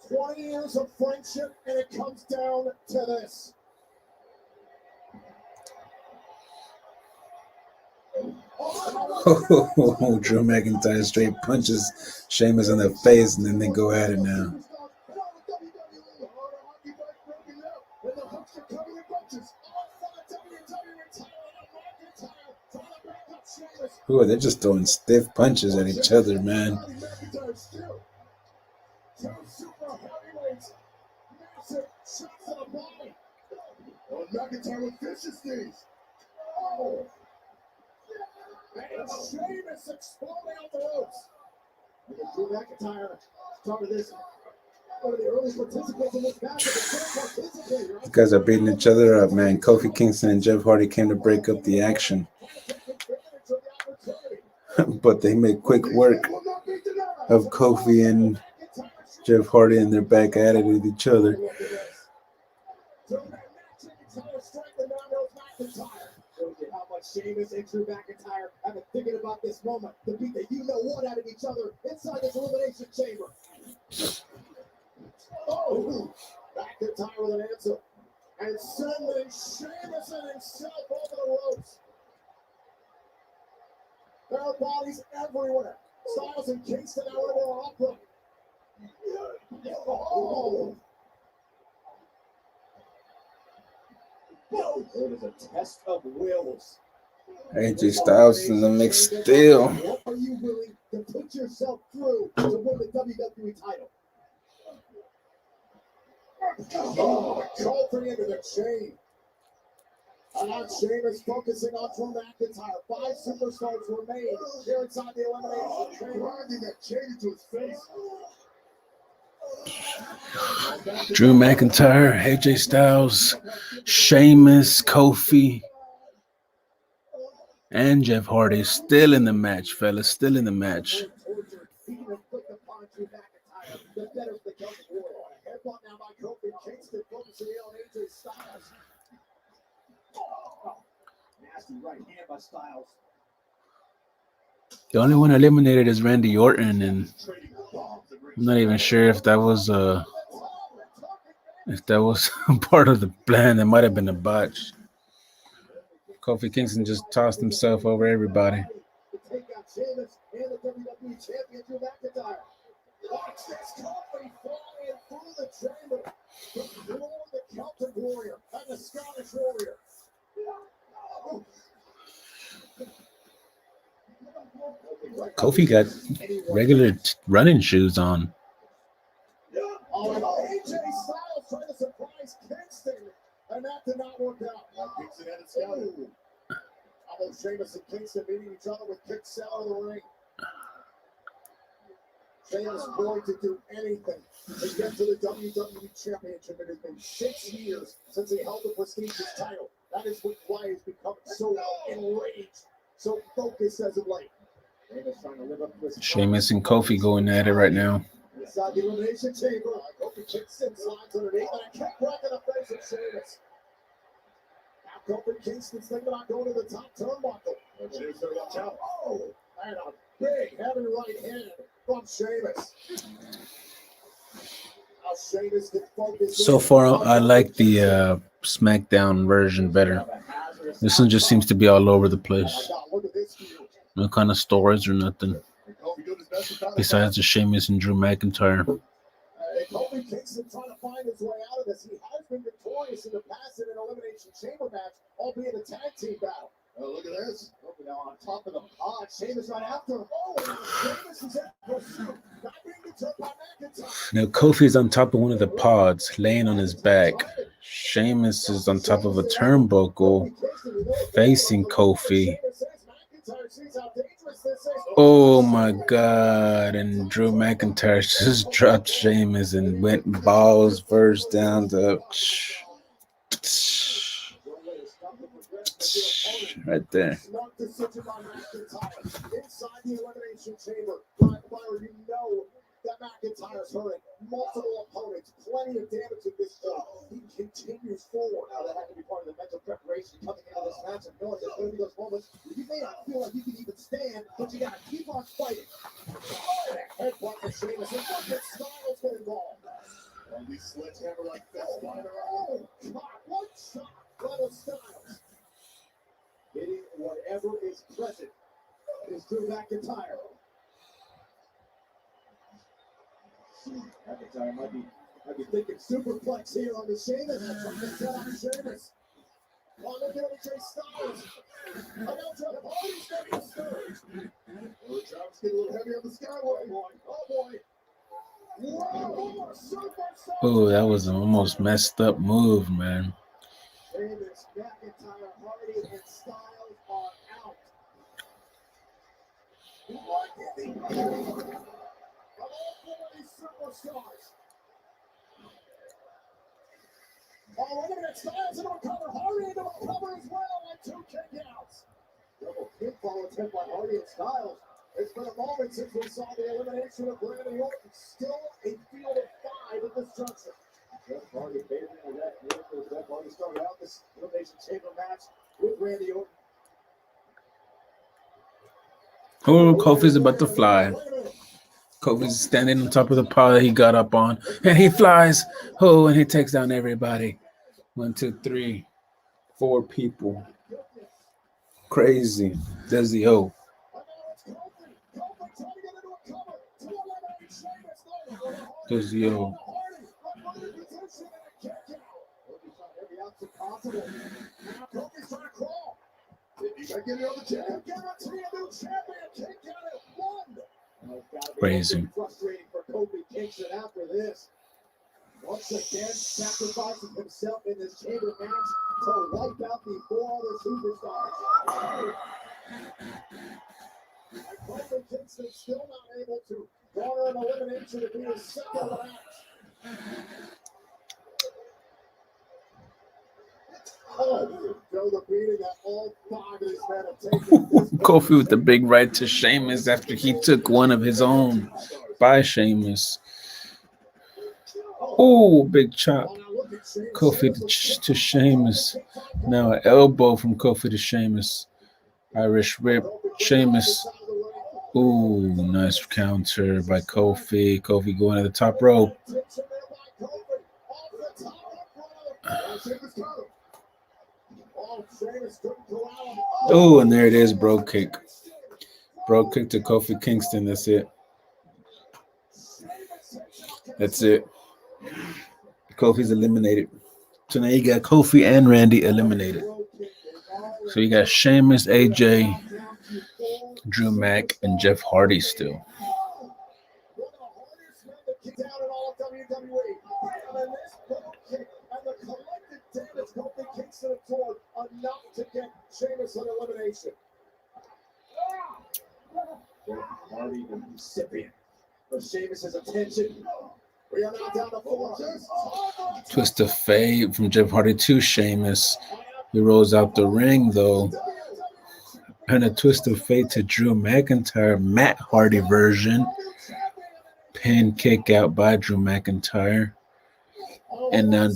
20 years of friendship, and it comes down to this. Drew McIntyre straight punches Sheamus in the face, and then they go at it now. Ooh, they're just throwing stiff punches at each other, man. McIntyre with vicious knees. Oh! And Sheamus exploding out the ropes. Drew McIntyre started this. One of the early participants in this match. These guys are beating each other up, man. Kofi Kingston and Jeff Hardy came to break up the action. But they made quick work of Kofi and Jeff Hardy, and they're back at it with each other. How much Sheamus and Drew McIntyre have been thinking about this moment to beat the you-know-what out of each other inside this Elimination Chamber. Oh! McIntyre with an answer. And sending Sheamus and himself over the ropes. There are bodies everywhere. Styles and Kingston out of their opera. Oh! It is a test of wills. AJ Styles in the mix still. What are you willing to put yourself through to win the WWE title? Oh, Kofi into the chain. And now Sheamus focusing on Drew McIntyre. 5 superstars remain here inside the Elimination Chamber. Grinding that chain into his face. Drew McIntyre, AJ Styles, Sheamus, Kofi, and Jeff Hardy still in the match, fellas. Still in the match. The only one eliminated is Randy Orton, and I'm not even sure if that was part of the plan. That might have been a botch. Kofi Kingston just tossed himself over everybody. Kofi got regular running shoes on. AJ Styles trying to surprise Kingston, and that did not work out. Kingston had it scouted. Almost Sheamus and Kingston meeting each other with kicks out of the ring. Sheamus going to do anything to get to the WWE Championship. It has been 6 years since he held the prestigious title. That is why he's become so enraged, so focused as of late. Sheamus and Kofi going at it right now. Inside the Elimination Chamber, Kofi kicks in, slides underneath, and a kick right in the face of Sheamus. Now Kofi Kingston's thinking about going to the top turnbuckle. And Sheamus gonna watch out. Oh, and a big heavy right hand from Sheamus. Now Sheamus can focus. So far, I like the SmackDown version better. This one just seems to be all over the place. Look at this feud. No kind of stories or nothing. And Kofi doing his best to try to Besides the Sheamus and Drew McIntyre. Kofi Kingston trying to find his way out of this. He has been victorious in the past in an Elimination Chamber match, albeit a tag team battle. Oh, look at this. Kofi now on top of the pod. Sheamus right after him. Oh, and now Sheamus is in pursuit. Not being deterred by McIntyre. Now Kofi's on top of one of the pods, laying on his back. Sheamus is on top of a turnbuckle, facing Kofi. Oh my God. And Drew McIntyre just dropped Sheamus and went balls first down the right there. Smart decision by McIntyre. Inside the Elimination Chamber, Bryan, you know that McIntyre's hurting multiple opponents, plenty of damage at this job. He continues forward. Now that had to be part of the mental preparation coming into this match and knowing there's going to be those moments where you may not feel like you can even stand, but you got to keep on fighting. Oh, headbutt for Sheamus, and look at Styles get involved. And these sledgehammer like fist fighter. Oh, God, one shot, Rebel Styles. Hitting whatever is present is Drew McIntyre. McIntyre might be thinking superplex here on the Sheamus. I'm trying to set up Sheamus. Oh, look at AJ Styles. I know Jeff Hardy's getting stirred. Oh, Travis getting a little heavy on the skyway, boy. Oh, boy. Whoa, superstar. Oh, that was an almost messed up move, man. Sheamus, McIntyre, Hardy, and Styles are out. What is he doing? Superstars. Oh, look at that. Styles into a cover. Hardy into a cover as well, and 2 kickouts. Double pinfall attempt by Hardy and Styles. It's been a moment since we saw the elimination of Randy Orton. Still a field of 5 at this juncture. Jeff Hardy favoring the red. Jeff Hardy started out this Elimination Chamber match with Randy Orton. Oh, Kofi's about to fly. Kofi's standing on top of the pod that he got up on, and he flies. Oh, and he takes down everybody. 1, 2, 3, 4 people. Crazy. Does the O. Does the O. Crazy. Frustrating for Kofi Kingston after this. Once again, sacrificing himself in this chamber match to wipe out the 4 other superstars. And Kofi Kingston still not able to garner an elimination to be his second match. Oh, Joe, the beating that all 5 of these men have taken. Kofi with the big right to Sheamus after he took one of his own by Sheamus. Oh, big chop. Kofi to Sheamus. Now an elbow from Kofi to Sheamus. Irish whip. Sheamus. Ooh, nice counter by Kofi. Kofi going to the top rope. Oh, and there it is, bro kick. Bro kick to Kofi Kingston. That's it. That's it. Kofi's eliminated. So now you got Kofi and Randy eliminated. So you got Sheamus, AJ, Drew Mac, and Jeff Hardy still. Enough to get Sheamus an elimination. Hardy, the recipient of Sheamus' attention. We are now down to 4. Twist of fate from Jeff Hardy to Sheamus. He rolls out the ring, though. And a twist of fate to Drew McIntyre, Matt Hardy version. Pin kick out by Drew McIntyre. And then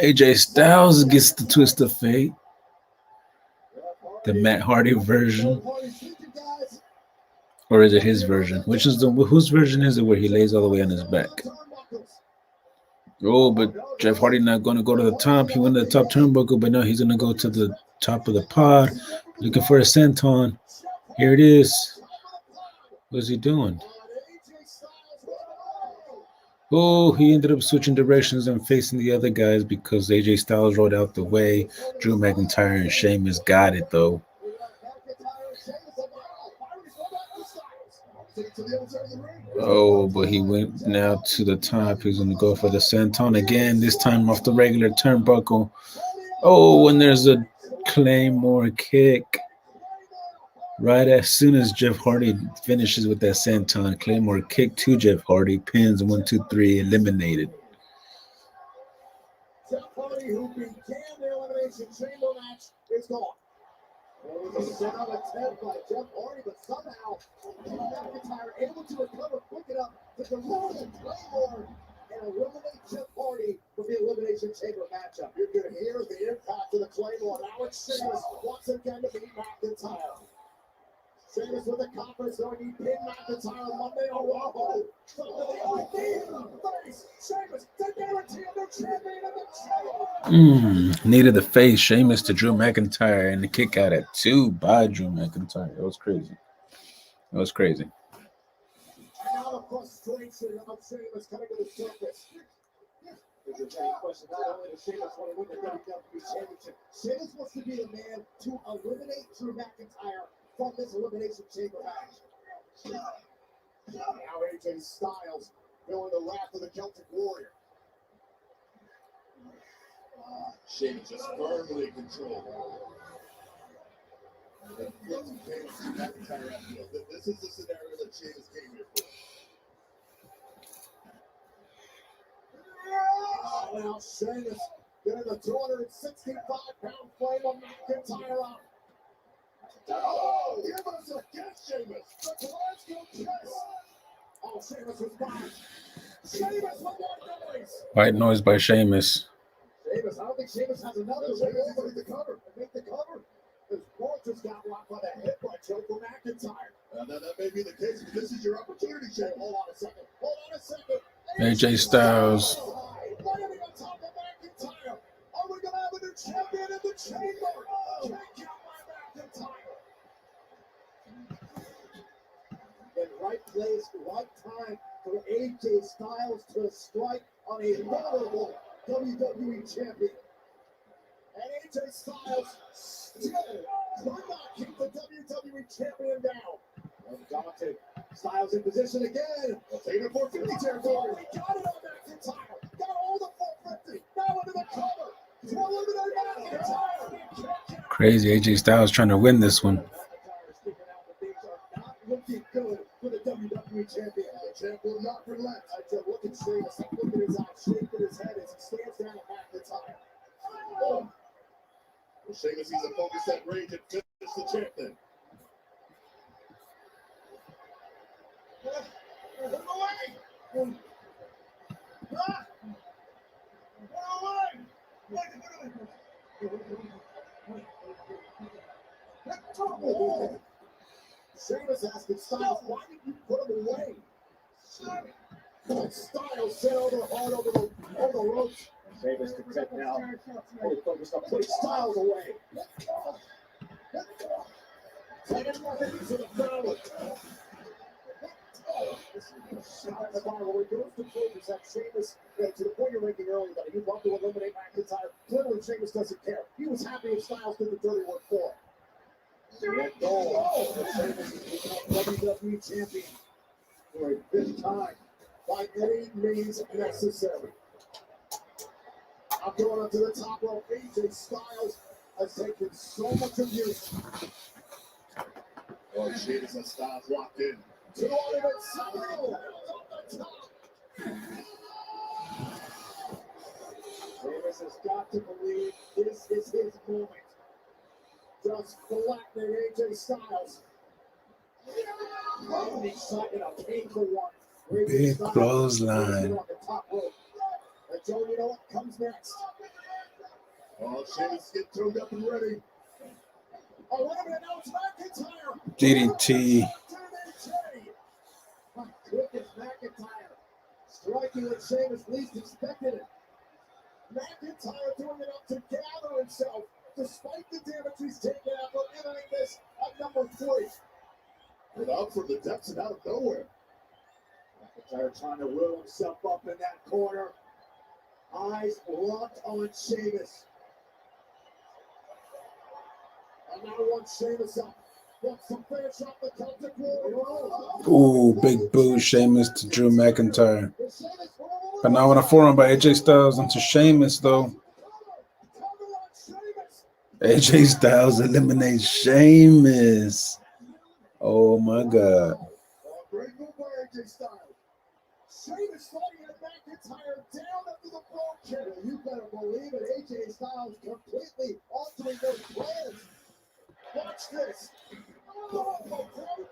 AJ Styles gets the twist of fate. The Matt Hardy version. Or is it his version? Whose version is it where he lays all the way on his back? Oh, but Jeff Hardy not going to go to the top. He went to the top turnbuckle, but no, he's going to go to the top of the pod, looking for a senton. Here it is. What's he doing? Oh, he ended up switching directions and facing the other guys because AJ Styles rode out the way. Drew McIntyre and Sheamus got it, though. Oh, but he went now to the top. He's going to go for the senton again, this time off the regular turnbuckle. Oh, and there's a Claymore kick. Right as soon as Jeff Hardy finishes with that senton, Claymore kick to Jeff Hardy, pins 1, 2, 3, eliminated. Jeff Hardy, who began the Elimination Chamber match, is gone. It was a set-up attempt by Jeff Hardy, but somehow McIntyre able to recover quick enough to deliver the Claymore and eliminate Jeff Hardy from the Elimination Chamber matchup. You can hear the impact of the Claymore. Now it's Sheamus once again to beat McIntyre. Sheamus with the confidence knowing he pinned McIntyre on Monday. Oh, face. Sheamus to guarantee a new champion of the chamber. Needed the face. Sheamus to Drew McIntyre and the kick out at 2 by Drew McIntyre. That was crazy. And now the frustration of Sheamus coming to the surface. There's a big question. Not only does Sheamus want to win the WWE Championship, Sheamus wants to be the man to eliminate Drew McIntyre from this Elimination Chamber match. Now AJ Styles feeling the wrath of the Celtic Warrior. Sheamus just firmly in control. This is the scenario that Sheamus came here for. Oh, now Sheamus getting the 265-pound flame of McIntyre up. Oh, give us a kiss, Sheamus. The Glasgow kiss. Oh, Sheamus was back. Sheamus with white noise. White noise by Sheamus. Sheamus, I don't think Sheamus has another way over to the cover. To make the cover. His board just got locked by the hip by Joe for McIntyre. That may be the case, but this is your opportunity, Sheamus. Hold on a second. AJ Styles. Landing on top of McIntyre. Are we going to have a new champion in the chamber? Can't count by McIntyre. In right place, right time for AJ Styles to strike on a vulnerable WWE champion. And AJ Styles still could not keep the WWE champion down. Undaunted. Styles in position again. Taking it 450 territory. We got it on McIntyre. Got all the 450. Now into the cover. To eliminate McIntyre. Crazy. AJ Styles trying to win this one. Looking good for the WWE champion. The champ will not relent. I just look at Sheamus, look at his eyes, shaking his head as he stands down at McIntyre. Oh. Well, Sheamus needs to focus that range and finish the champ then. Sheamus asking Styles, why did you put him away? Styles sent over hard over the ropes. Sheamus to check now. Fully focused on putting Styles away. Taking more hits to the crowd. The Bible goes to focus that Sheamus, to the point you're making earlier, that he wanted to eliminate McIntyre. Clearly, Sheamus doesn't care. He was happy if Styles did the dirty work for him. Sheamus is WWE champion for a fifth time by any means necessary. I'm going up to the top rope. AJ Styles has taken so much abuse. Oh, Sheamus and Styles locked in. To Oliver Cesaro up the top. Sheamus has got to believe this is his moment. Just flattening AJ Styles. Oh, the excitement, a painful one. Big clothesline. On the top rope. And Joe, you know what comes next? Oh, Sheamus get tuned up and ready. Oh, wait a minute, now it's McIntyre. DDT. How quick is McIntyre? Striking when Sheamus least expected it. McIntyre doing enough to gather himself, despite the damage he's taken after entering this at number 3. And up from the depths and out of nowhere. McIntyre trying to will himself up in that corner. Eyes locked on Sheamus. And now wants Sheamus up. Wants to finish up the Celtic Warrior. Ooh, big boo, Sheamus to Drew McIntyre. But now on a forearm by AJ Styles onto Sheamus, though. AJ Styles eliminates Sheamus. Oh my God. Great move by AJ Styles. Sheamus thought he had McIntyre down after the phone kick. You better believe it. AJ Styles completely altering those plans. Watch this. Oh, a pro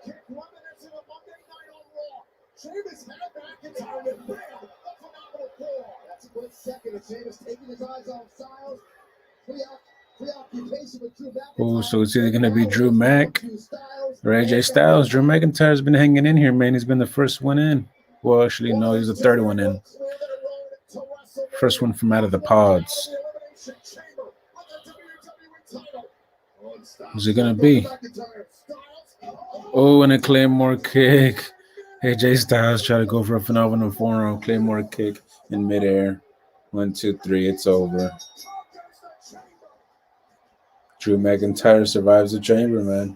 kick reminiscent of Monday Night on Raw. Sheamus had McIntyre and bam, a phenomenal forearm. That's a good second of Sheamus taking his eyes off Styles. Preoccupation with Drew McIntyre. Oh, so it's either going to be Drew Mac or AJ Styles. Drew McIntyre's been hanging in here, man. He's been the first one in. Well, actually, no, he's the third one in. First one from out of the pods. Who's it going to be? Oh, and a Claymore kick. AJ Styles try to go for a phenomenal forearm. Claymore kick in midair. 1, 2, 3. It's over. Drew McIntyre survives the chamber, man.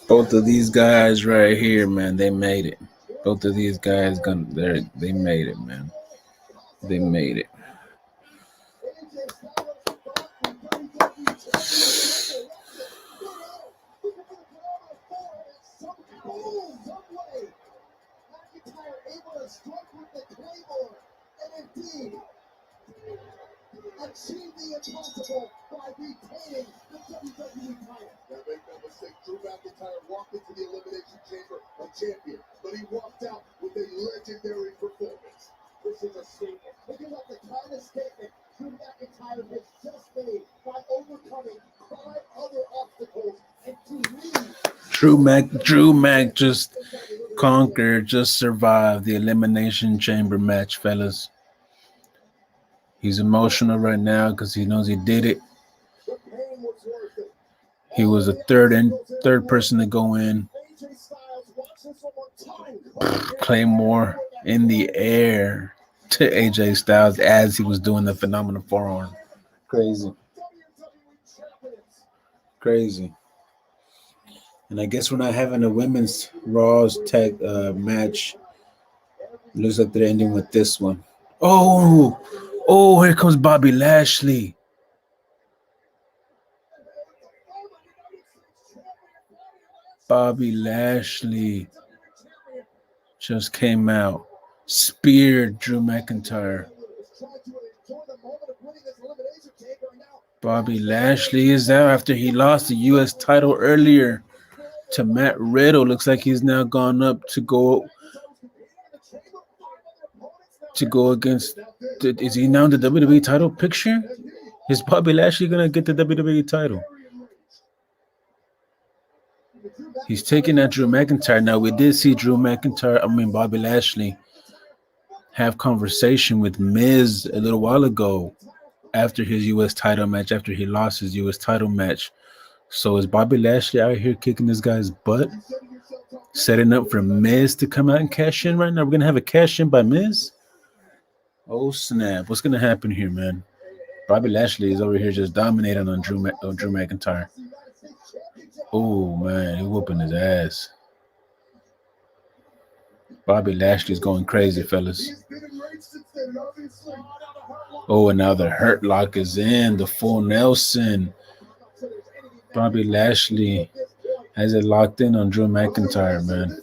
Both of these guys right here, man, they made it. Both of these guys, they made it, man. They made it. Achieve the impossible by retaining the WWE title. Now make no mistake, Drew McIntyre walked into the Elimination Chamber a champion, but he walked out with a legendary performance. This is a statement. Think about the kind of statement Drew McIntyre has just made by overcoming 5 other obstacles and to lead. Drew Mac just conquered, just survived the Elimination Chamber match, fellas. He's emotional right now because he knows he did it. He was the third person to go in. Claymore in the air to AJ Styles as he was doing the phenomenal forearm. Crazy. And I guess we're not having a women's Raw's tag match. Looks like they're ending with this one. Oh, here comes Bobby Lashley. Bobby Lashley just came out, speared Drew McIntyre. Bobby Lashley is out after he lost the U.S. title earlier to Matt Riddle. Looks like he's now gone up to go against. Is he now in the WWE title picture? Is Bobby Lashley gonna get the WWE title? He's taking out Drew McIntyre. Now we did see Bobby Lashley have conversation with Miz a little while ago after his U.S. title match, after he lost his U.S. title match. So is Bobby Lashley out here kicking this guy's butt, setting up for Miz to come out and cash in right now? We're gonna have a cash in by Miz. Oh snap! What's gonna happen here, man? Bobby Lashley is over here just dominating on Drew McIntyre. Oh man, he's whooping his ass. Bobby Lashley's going crazy, fellas. Oh, and now the Hurt Lock is in, the full Nelson. Bobby Lashley has it locked in on Drew McIntyre, man.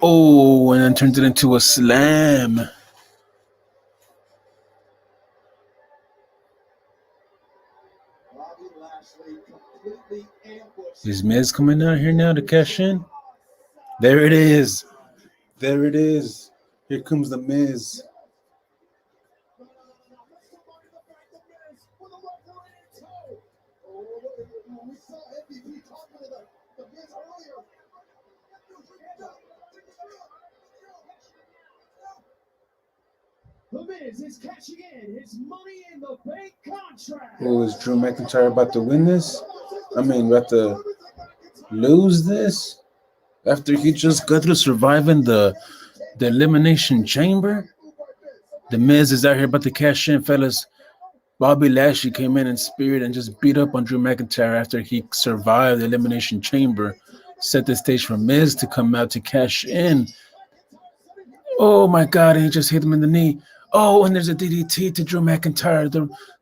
Oh, and then turns it into a slam. Bobby Lashley completely ambushed Is Miz coming out here now to cash in? There it is. There it is. Here comes the Miz. We saw MVP talking to the Miz earlier. The Miz is cashing in his Money in the Bank contract. Oh, is Drew McIntyre about to win this? I mean, about to lose this? After he just got through surviving the Elimination Chamber? The Miz is out here about to cash in, fellas. Bobby Lashley came in spirit and just beat up on Drew McIntyre after he survived the Elimination Chamber. Set the stage for Miz to come out to cash in. Oh my God, and he just hit him in the knee. Oh, and there's a DDT to Drew McIntyre.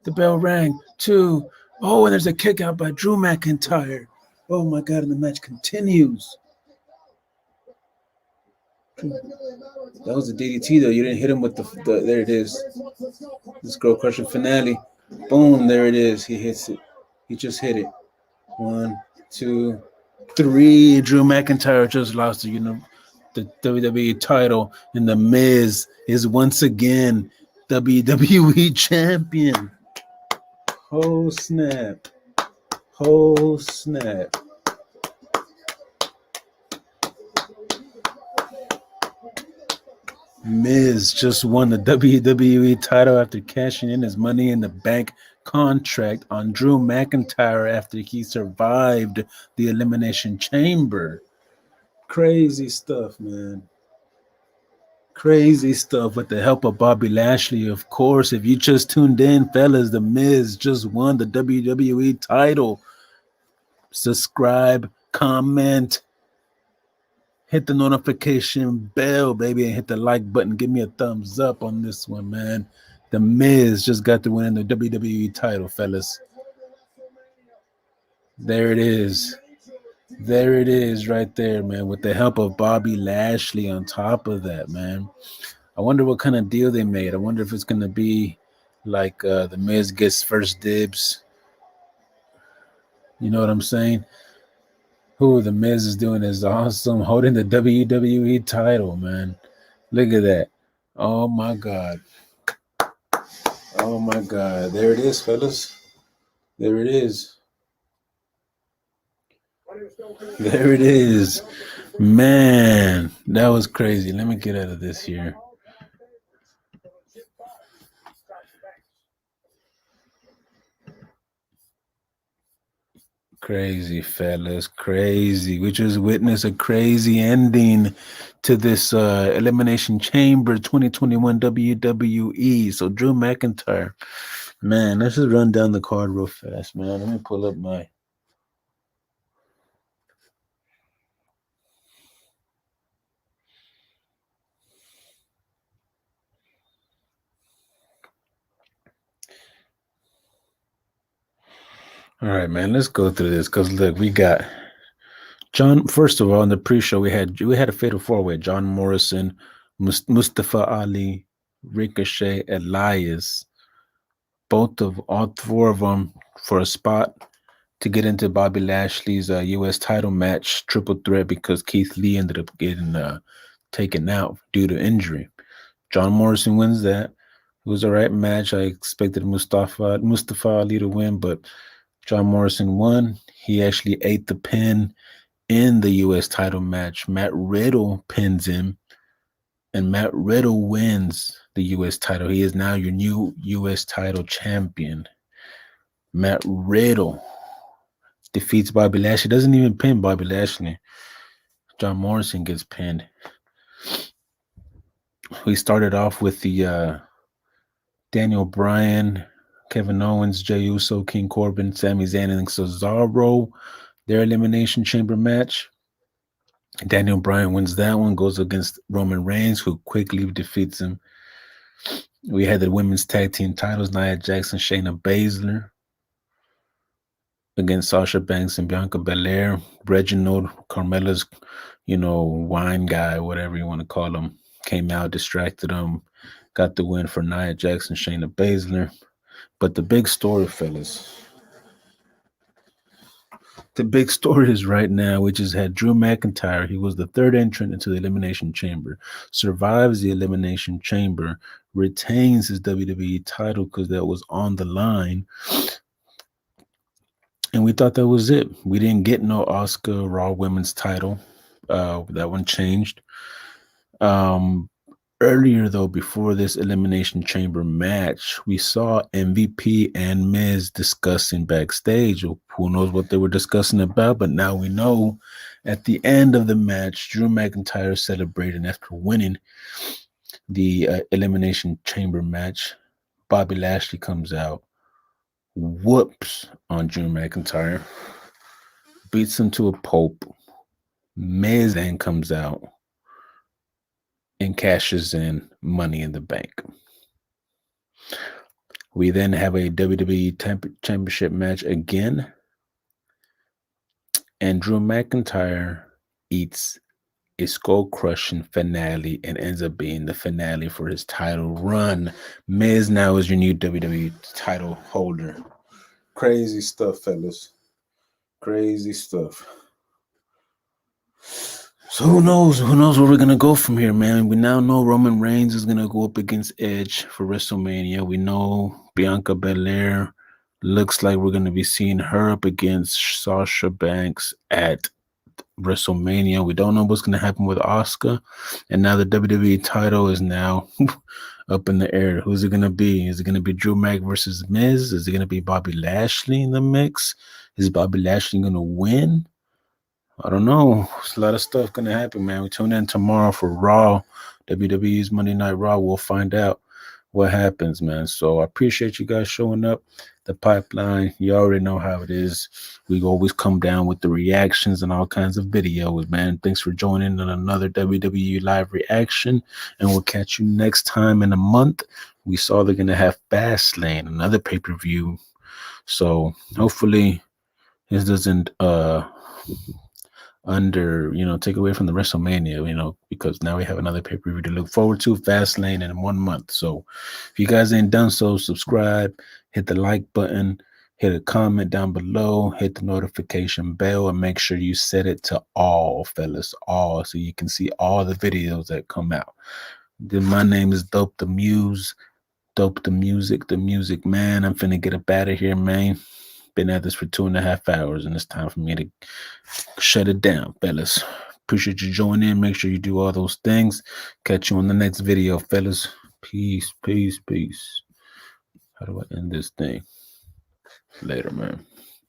The bell rang. 2. Oh, and there's a kick out by Drew McIntyre. Oh my God, and the match continues. That was a DDT though. You didn't hit him with the there it is. This girl crushing finale. Boom, there it is. He hits it. He just hit it. 1, 2, 3. Drew McIntyre just lost the WWE title, and the Miz is once again WWE champion. Oh snap. Oh snap. Miz just won the WWE title after cashing in his Money in the Bank contract on Drew McIntyre after he survived the Elimination Chamber. Crazy stuff, man. Crazy stuff with the help of Bobby Lashley, of course. If you just tuned in, fellas, the Miz just won the WWE title. Subscribe, comment, hit the notification bell, baby, and hit the like button. Give me a thumbs up on this one, man. The Miz just got to win the WWE title, fellas. There it is. There it is right there, man, with the help of Bobby Lashley on top of that, man. I wonder what kind of deal they made. I wonder if it's going to be like the Miz gets first dibs. You know what I'm saying? Who the Miz is doing is awesome, holding the WWE title, man. Look at that. Oh, my God. Oh, my God. There it is, fellas. There it is. There it is. Man, that was crazy. Let me get out of this here. Crazy, fellas. Crazy. We just witnessed a crazy ending to this Elimination Chamber 2021 WWE. So Drew McIntyre. Man, let's just run down the card real fast, man. Let me pull up my... All right, man, let's go through this because look, we got John. First of all, in the pre-show, we had a fatal four-way: John Morrison, Mustafa Ali, Ricochet, Elias. All 4 of them for a spot to get into Bobby Lashley's U.S. title match, triple threat, because Keith Lee ended up getting taken out due to injury. John Morrison wins that. It was a right match. I expected Mustafa Ali to win, but John Morrison won. He actually ate the pin in the U.S. title match. Matt Riddle pins him, and Matt Riddle wins the U.S. title. He is now your new U.S. title champion. Matt Riddle defeats Bobby Lashley. Doesn't even pin Bobby Lashley. John Morrison gets pinned. We started off with the Daniel Bryan, Kevin Owens, Jey Uso, King Corbin, Sami Zayn, and Cesaro, their Elimination Chamber match. Daniel Bryan wins that one, goes against Roman Reigns, who quickly defeats him. We had the women's tag team titles, Nia Jax, Shayna Baszler against Sasha Banks and Bianca Belair. Reginald, Carmella's, wine guy, whatever you want to call him, came out, distracted him, got the win for Nia Jax and Shayna Baszler. But the big story, fellas, The big story is right now, we just had Drew McIntyre. He was the third entrant into the Elimination Chamber, survives the Elimination Chamber, retains his WWE title because that was on the line. And we thought that was it. We didn't get no Oscar Raw Women's title. That one changed. Earlier, though, before this Elimination Chamber match, we saw MVP and Miz discussing backstage. Who knows what they were discussing about, but now we know. At the end of the match, Drew McIntyre celebrated after winning the Elimination Chamber match. Bobby Lashley comes out, whoops on Drew McIntyre, beats him to a pulp. Miz then comes out and cashes in Money in the Bank. We then have a WWE Championship match again, and Drew McIntyre eats a skull-crushing finale and ends up being the finale for his title run. Miz now is your new WWE title holder. Crazy stuff, fellas. Crazy stuff. So who knows? Who knows where we're going to go from here, man? We now know Roman Reigns is going to go up against Edge for WrestleMania. We know Bianca Belair looks like we're going to be seeing her up against Sasha Banks at WrestleMania. We don't know what's going to happen with Asuka. And now the WWE title is now up in the air. Who's it going to be? Is it going to be Drew Mac versus Miz? Is it going to be Bobby Lashley in the mix? Is Bobby Lashley going to win? I don't know. There's a lot of stuff going to happen, man. We tune in tomorrow for Raw, WWE's Monday Night Raw. We'll find out what happens, man. So I appreciate you guys showing up. The Pipeline, you already know how it is. We always come down with the reactions and all kinds of videos, man. Thanks for joining in another WWE live reaction, and we'll catch you next time in a month. We saw they're going to have Fastlane, another pay-per-view. So hopefully this doesn't take away from the WrestleMania, because now we have another pay-per-view to look forward to, Fastlane, in 1 month. So if you guys ain't done so, subscribe, hit the like button, hit a comment down below, hit the notification bell, and make sure you set it to all, fellas, all, so you can see all the videos that come out. Then my name is Dope the Muse, Dope the Music Man. I'm finna get up out of here, man. Been at this for 2.5 hours, and it's time for me to shut it down, fellas. Appreciate you joining in. Make sure you do all those things. Catch you on the next video, fellas. Peace, peace, peace. How do I end this thing? Later, man.